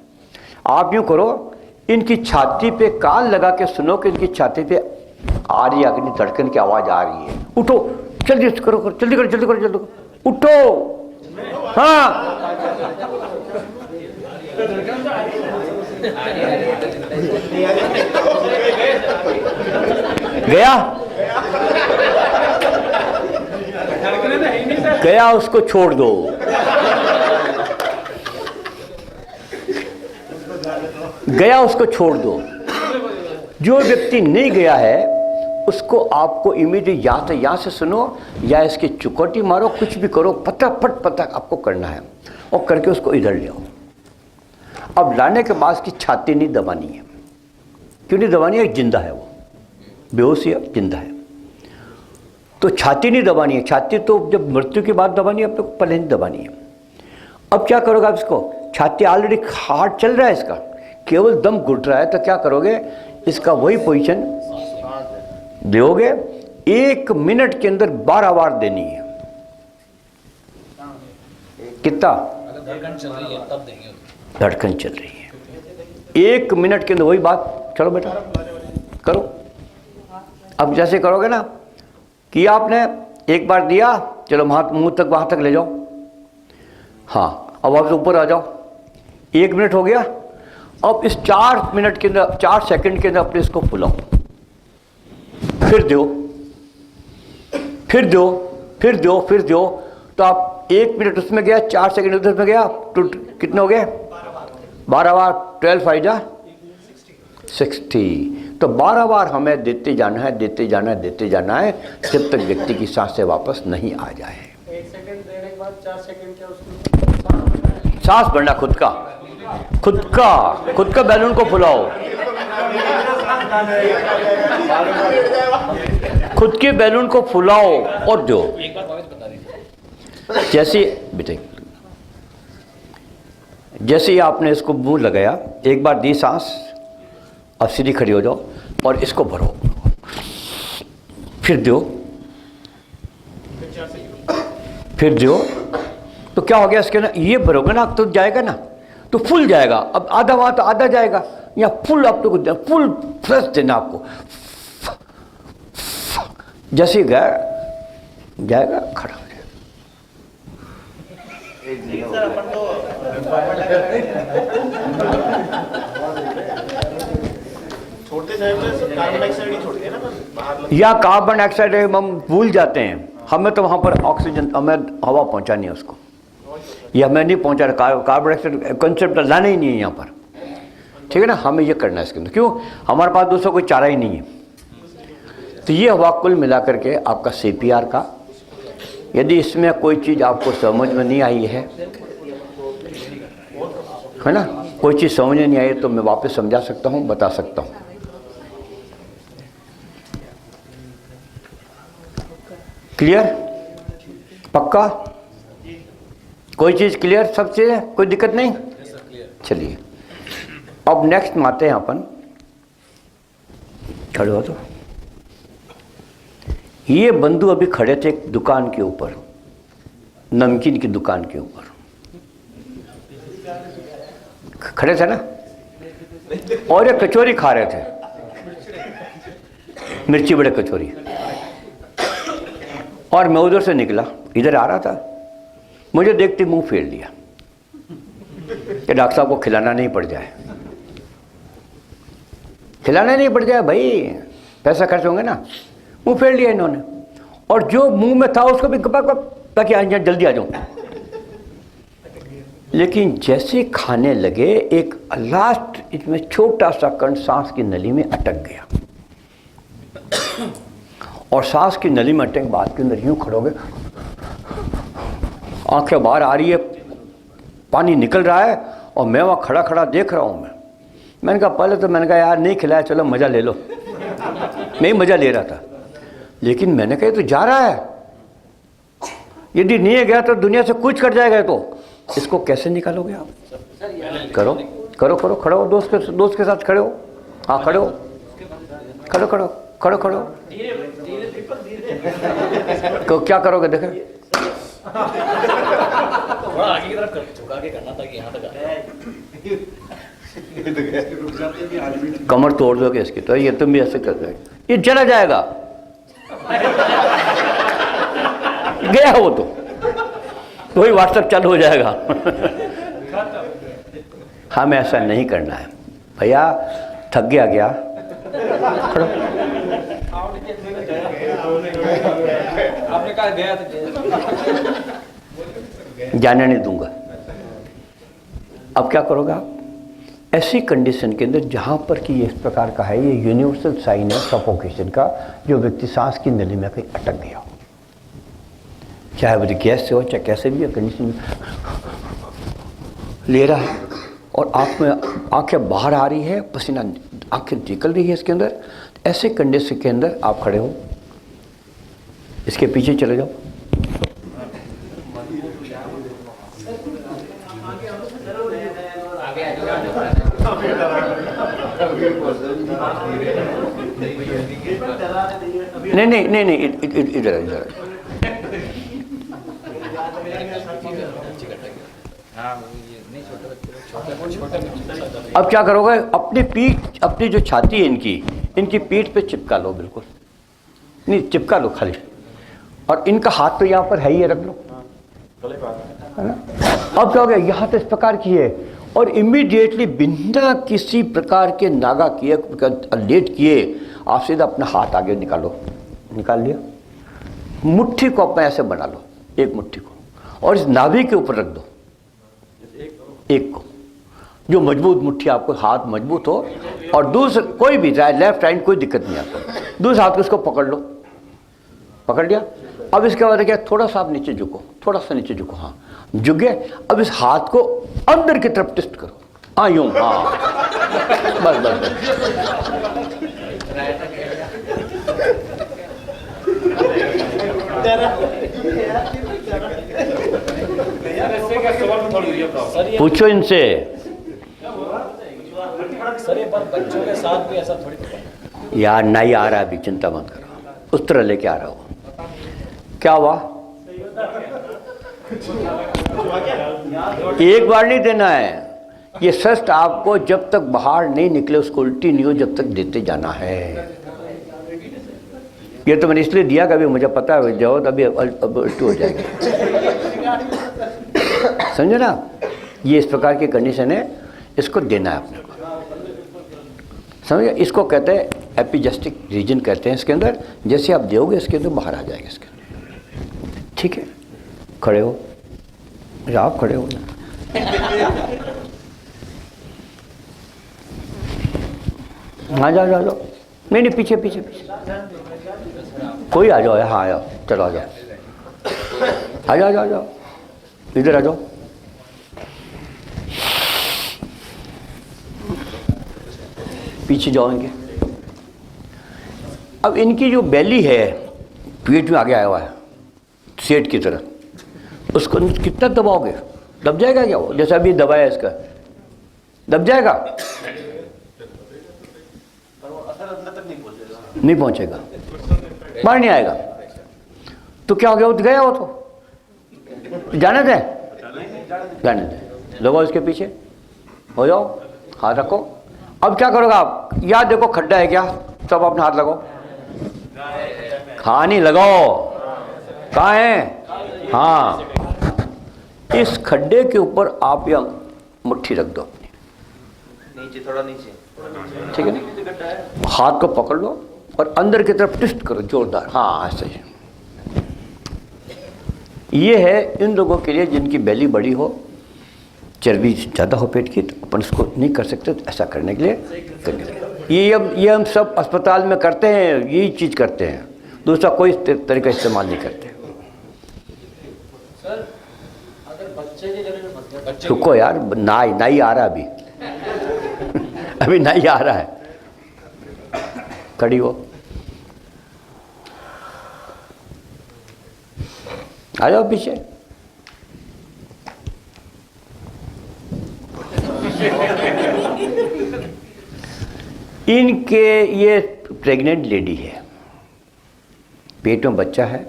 आप यूँ करो, इनकी छाती पे कान लगा के सुनो कि इनकी छाती पे आ रही है अग्नि धड़कन की आवाज़ आ रही है, उठो जल्दी करो, जल्दी करो जल्दी करो जल्दी करो, उठो। हाँ गया, उसको छोड़ दो। गया उसको छोड़ दो। जो व्यक्ति नहीं गया है उसको आपको इमीडिएट यहाँ से सुनो या इसकी चुकौटी मारो, कुछ भी करो, फटाफट पता आपको करना है और करके उसको इधर ले आओ। अब लाने के बाद की छाती नहीं दबानी है, क्यों नहीं दबानी है? जिंदा है वो, बेहोशी है, जिंदा है, तो छाती नहीं दबानी है। छाती तो जब मृत्यु के बाद दबानी है, अब तो पहले नहीं दबानी है। अब क्या करोगे आप इसको? छाती ऑलरेडी हार्ट चल रहा है इसका, केवल दम घुट रहा है, तो क्या करोगे? इसका वही पोजीशन दोगे, 1 मिनट के अंदर 12 बार देनी है। कितना? अगर धड़कन चल रही है तब देंगे। धड़कन चल रही है, 1 मिनट के अंदर वही बात। चलो बेटा करो। अब जैसे करोगे ना कि आपने एक बार दिया, चलो मुंह तक, वहाँ तक ले जाओ। हाँ, अब आप ऊपर आ जाओ। 1 मिनट हो गया। अब इस 4 मिनट के अंदर, 4 सेकंड के अंदर अपने इसको फुलाओ, फिर दो, फिर दो, फिर दो, फिर दो। तो आप 1 मिनट उसमें गया, 4 सेकंड उधर में गया, तो कितने हो गए? 12 बार। 12 फाइजा 60। तो 12 बार हमें देते जाना है, देते जाना है, देते जाना है, जब तक व्यक्ति की सांसें वापस नहीं आ जाए। 1 सेकंड देने के बाद 4 सेकंड क्या उसको सांस भरना, खुद का बैलून को फुलाओ, खुद के बैलून को फुलाओ और दो। एक बात और बता दीजिए। जैसे बेटे, जैसे ही आपने इसको मुंह लगाया, एक बार दी सांस, अब सीधी खड़ी हो जाओ और इसको भरो, फिर दो, फिर दो। तो क्या हो गया इसके ना, ये भरोगे ना तो जाएगा ना, तो फुल जाएगा। अब आधा वहाँ तो आधा जाएगा, या फुल आप लोग फुल फ्रेश देना आपको। जैसे गया जाएगा, खड़ा हो जाएगा। छोड़ते जाए तो कार्बन डाइऑक्साइड ही छोड़ते हैं ना बाहर। या कार्बन डाइऑक्साइड हम भूल जाते हैं, हमें तो वहाँ पर ऑक्सीजन, हमें हवा पहुँचानी है उसको, ये हमें नहीं पहुँचा। कार्बन डाइऑक्साइड कंसेप्ट लाना ही नहीं है यहाँ पर, ठीक है ना। हमें ये करना है इसके अंदर, क्यों? हमारे पास दूसरा कोई चारा ही नहीं है। तो ये हुआ कुल मिला करके आपका CPR का। यदि इसमें कोई चीज़ आपको समझ में नहीं आई है ना, कोई चीज़ समझ में नहीं आई तो मैं वापस समझा सकता हूँ, बता सकता हूँ। क्लियर? पक्का? कोई चीज़ क्लियर? सब चीज़ें, कोई दिक्कत नहीं? चलिए अब नेक्स्ट में आते हैं अपन। खड़े हो। तो ये बंधु अभी खड़े थे एक दुकान के ऊपर, नमकीन की दुकान के ऊपर खड़े थे ना, और ये कचौरी खा रहे थे, मिर्ची बड़े कचौरी। और मैं उधर से निकला, इधर आ रहा था, मुझे देखते मुंह फेर लिया कि डॉक्टर साहब को खिलाना नहीं पड़ जाए, खिलाना नहीं पड़ जाए भाई, पैसा खर्च होंगे ना। मुंह फेर लिया इन्होंने, और जो मुंह में था उसको भी ताकि यहाँ जल्दी आ जाऊँ। लेकिन जैसे खाने लगे, एक लास्ट इसमें छोटा सा कण सांस की नली में अटक गया, और सांस की नली में अटके के बाद के अंदर यूँ खड़ोगे, आंखें बाहर आ रही है, पानी निकल रहा है, और मैं वहाँ खड़ा खड़ा देख रहा हूँ। मैंने कहा पहले तो मैंने कहा यार नहीं खिलाया, चलो मज़ा ले लो, मैं ही मज़ा ले रहा था। लेकिन मैंने कहा तो जा रहा है, यदि नहीं गया तो दुनिया से कुछ कर जाएगा, तो इसको कैसे निकालोगे आप? करो करो करो, खड़ो हो, दोस्त के साथ खड़े हो। हाँ खड़े हो, खड़ो खड़ो खड़ो खड़ो। तो क्या करोगे देखे? थोड़ा आगे की तरफ झुका के करना था कि यहाँ तक कमर तोड़ दोगे इसकी, तो ये तुम भी ऐसे कर दोगे, ये चला जाएगा। गया वो तो वही व्हाट्सएप चालू हो जाएगा। हमें ऐसा नहीं करना है भैया, थक गया आपने कहा गया था, जाने नहीं दूंगा। अब क्या करोगे आप ऐसी कंडीशन के अंदर जहाँ पर कि इस प्रकार का है, ये यूनिवर्सल साइन है सफोकेशन का, जो व्यक्ति सांस की नली में कहीं अटक गया हो, चाहे वो गैस से हो चाहे कैसे भी कंडीशन ले रहा है, और आँख में आंखें बाहर आ रही है, पसीना आंखें निकल रही है इसके अंदर। ऐसे कंडीशन के अंदर आप खड़े हो, इसके पीछे चले जाओ। नहीं इधर इधर अब क्या करोगे, अपनी पीठ, अपनी जो छाती है इनकी पीठ पे चिपका लो, बिल्कुल नहीं चिपका लो खाली, और इनका हाथ तो यहाँ पर है ही है, रख लो, है ना। अब क्या हो गया, यहाँ तो इस प्रकार की है, और इमीडिएटली बिना किसी प्रकार के नागा किए, लेट किए, आप सीधा अपना हाथ आगे निकालो, निकाल लिया, मुट्ठी को अपने ऐसे बना लो, एक मुट्ठी को, और इस नाभि के ऊपर रख दो, एक को, जो मजबूत मुट्ठी, आपको हाथ मजबूत हो, और दूसरा कोई भी लेफ्ट राइट कोई दिक्कत नहीं आपको, दूसरे हाथ को इसको पकड़ लो, पकड़ लिया। अब इसके बाद क्या, थोड़ा सा आप नीचे झुको, थोड़ा सा नीचे झुको, हाँ झुक गए। अब इस हाथ को अंदर की तरफ ट्विस्ट करो, हाँ यूं, हाँ बस बस बस। पूछो इनसे सर, ये पर बच्चों के साथ भी ऐसा थोड़ी यार, नहीं आ रहा है अभी, चिंता मत करो, उस तरह लेके आ रहा हो। क्या हुआ, एक बार नहीं देना है, ये सस्ट आपको जब तक बाहर नहीं निकले, उसको उल्टी नहीं हो, जब तक देते जाना है। ये तो मैंने इसलिए दिया कि अभी मुझे पता है जाओ तो अभी उल्टी हो जाएगी, समझे ना। ये इस प्रकार की कंडीशन है, इसको देना है अपने को, समझे। इसको कहते हैं एपिजेस्टिक रीजन कहते हैं, इसके अंदर जैसे आप दोगे इसके अंदर बाहर आ जाएगा इसके अंदर, ठीक है। खड़े हो, आप खड़े हो ना, हाँ जाओ जाओ जाओ, नहीं पीछे पीछे पीछे, कोई आ जाओ, हाँ आ जाओ, चलो आ जाओ, आ जाओ जाओ जाओ, इधर आ जाओ। पीछे जाओगे। अब इनकी जो बेली है, पेट में आगे आया हुआ है सेट की तरह, उसको कितना दबाओगे, दब जाएगा क्या वो, जैसा अभी दबाया इसका, दब जाएगा, नहीं पहुंचेगा, बाहर नहीं आएगा। तो क्या हो गया, उठ गया वो, तो जाने दें, जाने दें, लगाओ इसके पीछे, हो जाओ, हाथ रखो। अब क्या करोगे आप, याद देखो खड्डा है क्या, सब अपना हाथ लगाओ, हाँ नहीं लगाओ, कहाँ है, हाँ इस खड्डे के ऊपर आप यह मुट्ठी रख दो अपनी, नीचे, थोड़ा नीचे, ठीक है ना। हाथ को पकड़ लो और अंदर की तरफ ट्विस्ट करो जोरदार, हाँ ऐसे ही। ये है इन लोगों के लिए जिनकी बेली बड़ी हो, चर्बी ज़्यादा हो पेट की, तो अपन इसको नहीं कर सकते, तो ऐसा करने के लिए ये हम सब अस्पताल में करते हैं, यही चीज़ करते हैं, दूसरा कोई तरीका इस्तेमाल नहीं करते। सर, अगर बच्चे के गले में फंस गया, रुको यार, नाई आ रहा है अभी अभी नाई आ रहा है, खड़ी हो, आ जाओ पीछे। इनके ये प्रेग्नेंट लेडी है, पेट में बच्चा है,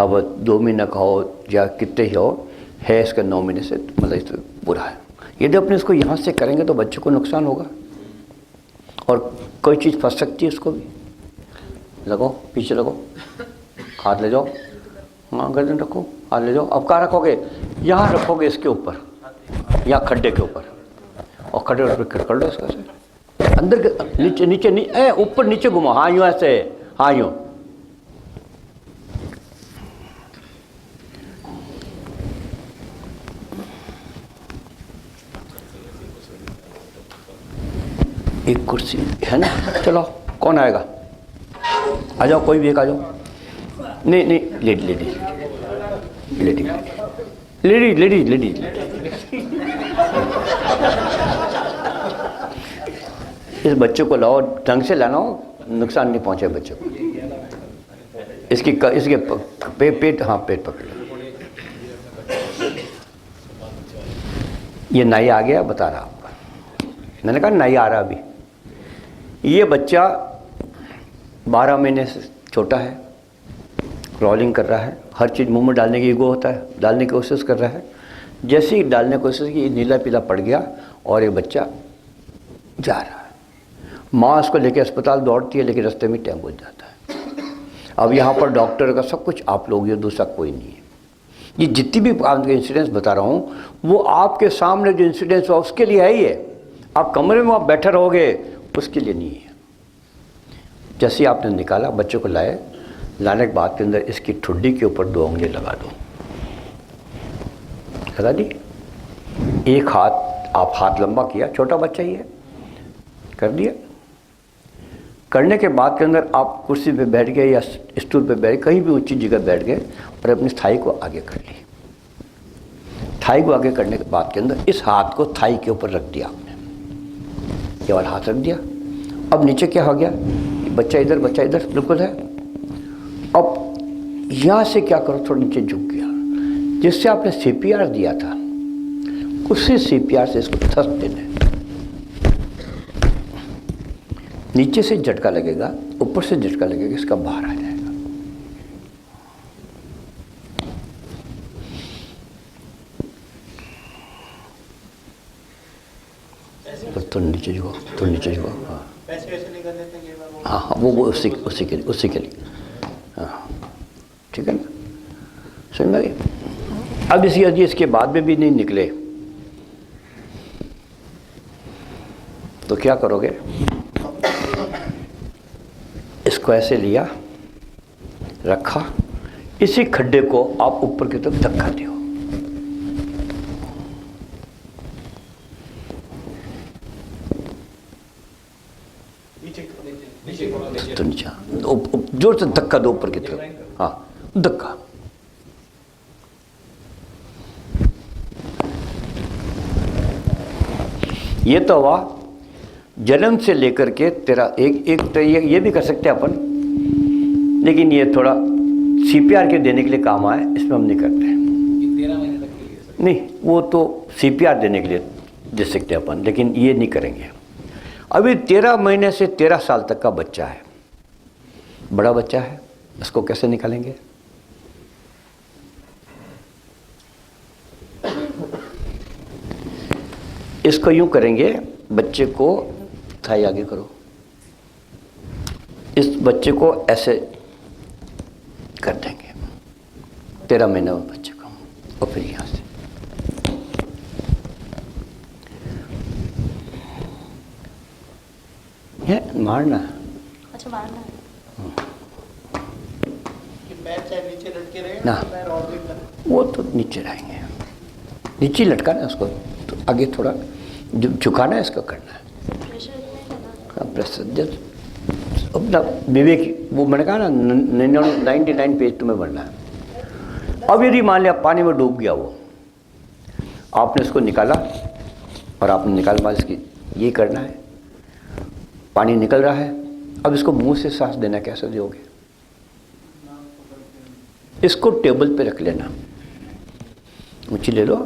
अब 2 महीने का हो या कितने ही हो, है इसका 9 महीने से, मतलब इस बुरा है। यदि अपने इसको यहाँ से करेंगे तो बच्चे को नुकसान होगा, और कोई चीज़ फंस सकती है उसको भी। लगो, पीछे लगो, हाथ ले जाओ, हाँ गर्दन रखो, हाथ ले जाओ। अब कहाँ रखोगे, यहाँ रखोगे इसके ऊपर, यहाँ खड्डे के ऊपर, और खड्डे पर कर लो इसका से अंदर के नीचे नीचे ऊपर नीचे घुमाओ, हाँ यूँ ऐसे, हाँ यूँ। एक कुर्सी है ना, चलो कौन आएगा, आ जाओ, कोई भी एक आ जाओ। नहीं lady lady lady lady lady lady इस बच्चे को लाओ, ढंग से लाना हो, नुकसान नहीं पहुंचे बच्चे को। इसके पेट, हाँ पेट पकड़ लो। ये नाई आ गया, बता रहा आपको, मैंने कहा नाई आ रहा अभी। ये बच्चा 12 महीने से छोटा है, क्रॉलिंग कर रहा है, हर चीज़ मुंह में डालने की ईगो होता है, डालने की कोशिश कर रहा है, जैसे ही डालने की कोशिश की, नीला पीला पड़ गया और ये बच्चा जा रहा है। माँ उसको लेके अस्पताल दौड़ती है, लेकिन रास्ते में टाइम बच जाता है। अब यहाँ पर डॉक्टर का सब कुछ आप लोग, ये दूसरा कोई नहीं है। ये जितनी भी आपके इंसिडेंट्स बता रहा हूँ वो आपके सामने जो इंसिडेंट्स हुआ उसके लिए है ही है। आप कमरे में आप बैठे रहोगे उसके लिए नहीं है। जैसे आपने निकाला, बच्चे को लाए, लाने के बाद के अंदर इसकी ठुड्डी के ऊपर 2 उंगली लगा दो, लगा दी। एक हाथ, आप हाथ लंबा किया, छोटा बच्चा ही है, कर दिया। करने के बाद के अंदर आप कुर्सी पे बैठ गए या स्टूल पे बैठ, कहीं भी ऊंची जगह बैठ गए और अपनी थाई को आगे कर ली। थाई को आगे करने के बाद के अंदर इस हाथ को थाई के ऊपर रख दिया आपने, ये वाला हाथ रख दिया। अब नीचे क्या हो गया, बच्चा इधर बच्चा इधर बिल्कुल है। अब यहाँ से क्या करो, थोड़ा नीचे झुक गया, जिससे आपने CPR दिया था उसी CPR से इसको थस देना है। नीचे से झटका लगेगा, ऊपर से झटका लगेगा, इसका बाहर आ जाएगा। तो नीचे झुको, तो नीचे झुको। हाँ हाँ हाँ, वो उसी के लिए। हाँ ठीक है ना, समझ में आ गई। अब इसके बाद में भी नहीं निकले तो क्या करोगे, इसको ऐसे लिया, रखा, इसी खड्डे को आप ऊपर की तरफ धक्का दो। तो नीचे जोर से धक्का दो ऊपर की तरफ। हाँ धक्का। ये तो हुआ जन्म से लेकर के तेरा एक तो ये भी कर सकते हैं अपन, लेकिन ये थोड़ा CPR के देने के लिए काम आए, इसमें हम नहीं करते। 13 महीने तक के लिए नहीं, वो तो CPR देने के लिए दे सकते हैं अपन, लेकिन ये नहीं करेंगे। अभी 13 महीने से 13 साल तक का बच्चा है, बड़ा बच्चा है, इसको कैसे निकालेंगे? इसको यूं करेंगे, बच्चे को थाई आगे करो, इस बच्चे को ऐसे कर देंगे 13 महीने में बच्चे को, और फिर यहाँ से है मारना। अच्छा मारना है। पैर चाहे नीचे लटके रहे ना, पैर और भी कर। वो तो नीचे रहेंगे, नीचे लटकाना है उसको, तो आगे थोड़ा झुकाना है, इसको करना है। प्रेशर अपना विवेक, वो मैंने कहा ना 99 पेज तुम्हें बनना है। अब यदि मान लिया पानी में डूब गया वो, आपने इसको निकाला और आपने निकाल बाद इसकी ये करना है, पानी निकल रहा है, अब इसको मुंह से सांस देना कैसे दोगे? इसको टेबल पे रख लेना, ऊँची ले लो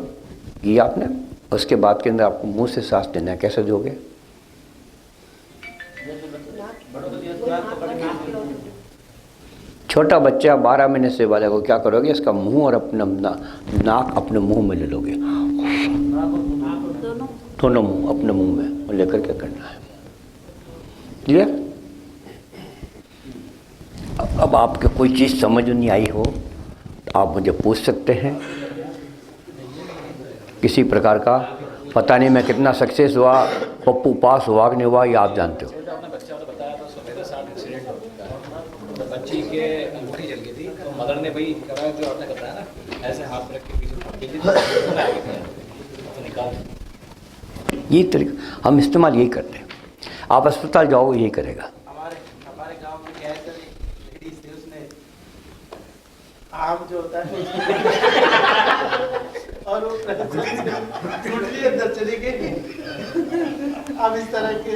ये आपने, उसके बाद के अंदर आपको मुंह से सांस देना है, कैसे दोगे? छोटा बच्चा 12 महीने से वाले को क्या करोगे, इसका मुंह और अपना नाक अपने मुंह में ले लोगे, दोनों मुंह अपने मुंह में और लेकर के करना है। क्लियर? अब आपके कोई चीज़ समझ नहीं आई हो तो आप मुझे पूछ सकते हैं। किसी प्रकार का पता नहीं मैं कितना सक्सेस हुआ, पप्पू पास हुआ कि नहीं हुआ, ये आप जानते हो। बच्ची के अंगूठी जल गई थी, तो मदर ने भाई कराया, जो आपने बताया ना, ऐसे हाथ में रख के पीछे भाग गई थी, तो निकाल। ये तरीका हम इस्तेमाल यही करते हैं। आप अस्पताल जाओ यही करेगा। हमारे गांव में क्या है सर, लेडीज थी, उसने आम जो होता है और वो टूटली अंदर चली गई। अब इस तरह के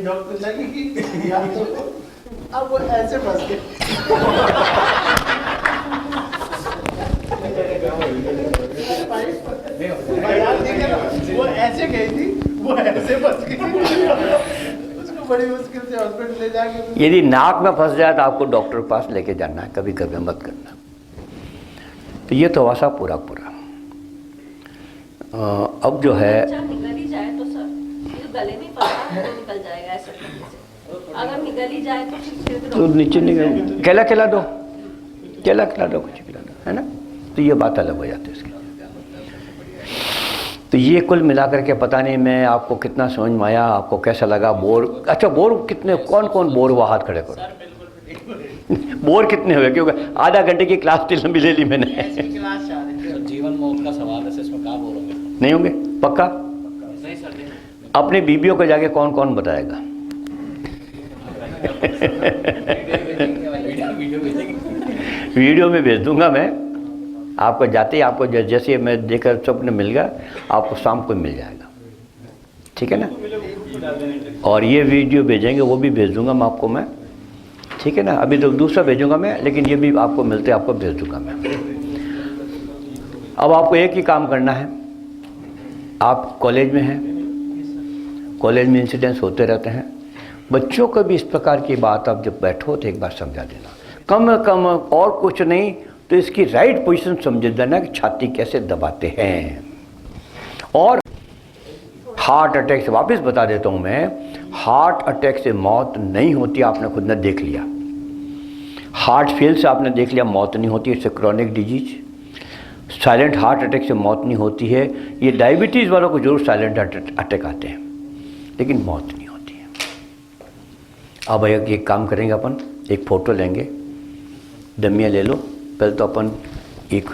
डॉक्टर लगी कि अब वो ऐसे फंस गए। वो ऐसे गई थी, वो ऐसे फंस गई, उसको बड़ी मुश्किल से हॉस्पिटल ले जाके। यदि नाक में फंस जाए तो आपको डॉक्टर के पास लेके जाना है, कभी कभी मत करना। तो ये तो वैसा पूरा अब जो है बच्चा निकल ही जाए तो सर ये गले नहीं पड़ता तो निकल जाएगा ऐसा करने से। अगर निकल ही जाए तो फिर तो नीचे नहीं, केला खिला दो, केला खिला दो, कुछ खिला दो, है ना। तो ये बात अलग हो जाती है इसकी। तो ये कुल मिलाकर के पता नहीं मैं आपको कितना समझ में आया, आपको कैसा लगा। बोर, अच्छा बोर कितने, कौन कौन बोर हुआ हाथ खड़े करो। बोर कितने हुए, क्योंकि आधा घंटे की क्लास इतनी लंबी ले ली मैंने। जीवन मौत का सवाल है, इसमें क्या बोलोगे? नहीं होंगे पक्का? नहीं सर, अपनी बीबियों को जाके कौन कौन बताएगा? वीडियो में भेज दूंगा मैं आपको, जाते ही आपको जैसे मैं देखकर सबने मिल गया, आपको शाम को मिल जाएगा, ठीक है ना। और ये वीडियो भेजेंगे वो भी भेज दूंगा मैं आपको, मैं ठीक है ना। अभी तो दूसरा भेजूंगा मैं, लेकिन ये भी आपको मिलते आपको भेज दूंगा मैं। अब आपको एक ही काम करना है, आप कॉलेज में हैं, कॉलेज में इंसिडेंट्स होते रहते हैं, बच्चों को भी इस प्रकार की बात आप जब बैठो तो एक बार समझा देना, कम कम और कुछ नहीं तो इसकी राइट पोजीशन समझ देना कि छाती कैसे दबाते हैं। और हार्ट अटैक से वापस बता देता हूँ मैं, हार्ट अटैक से मौत नहीं होती, आपने खुद ने देख लिया। हार्ट फेल से आपने देख लिया मौत नहीं होती, इससे chronic disease. Silent heart attack से मौत नहीं होती है। ये डायबिटीज़ वालों को जरूर साइलेंट अटैक आते हैं, लेकिन मौत नहीं होती है। अब एक काम करेंगे अपन, एक फ़ोटो लेंगे, डमिया ले लो, पहले तो अपन एक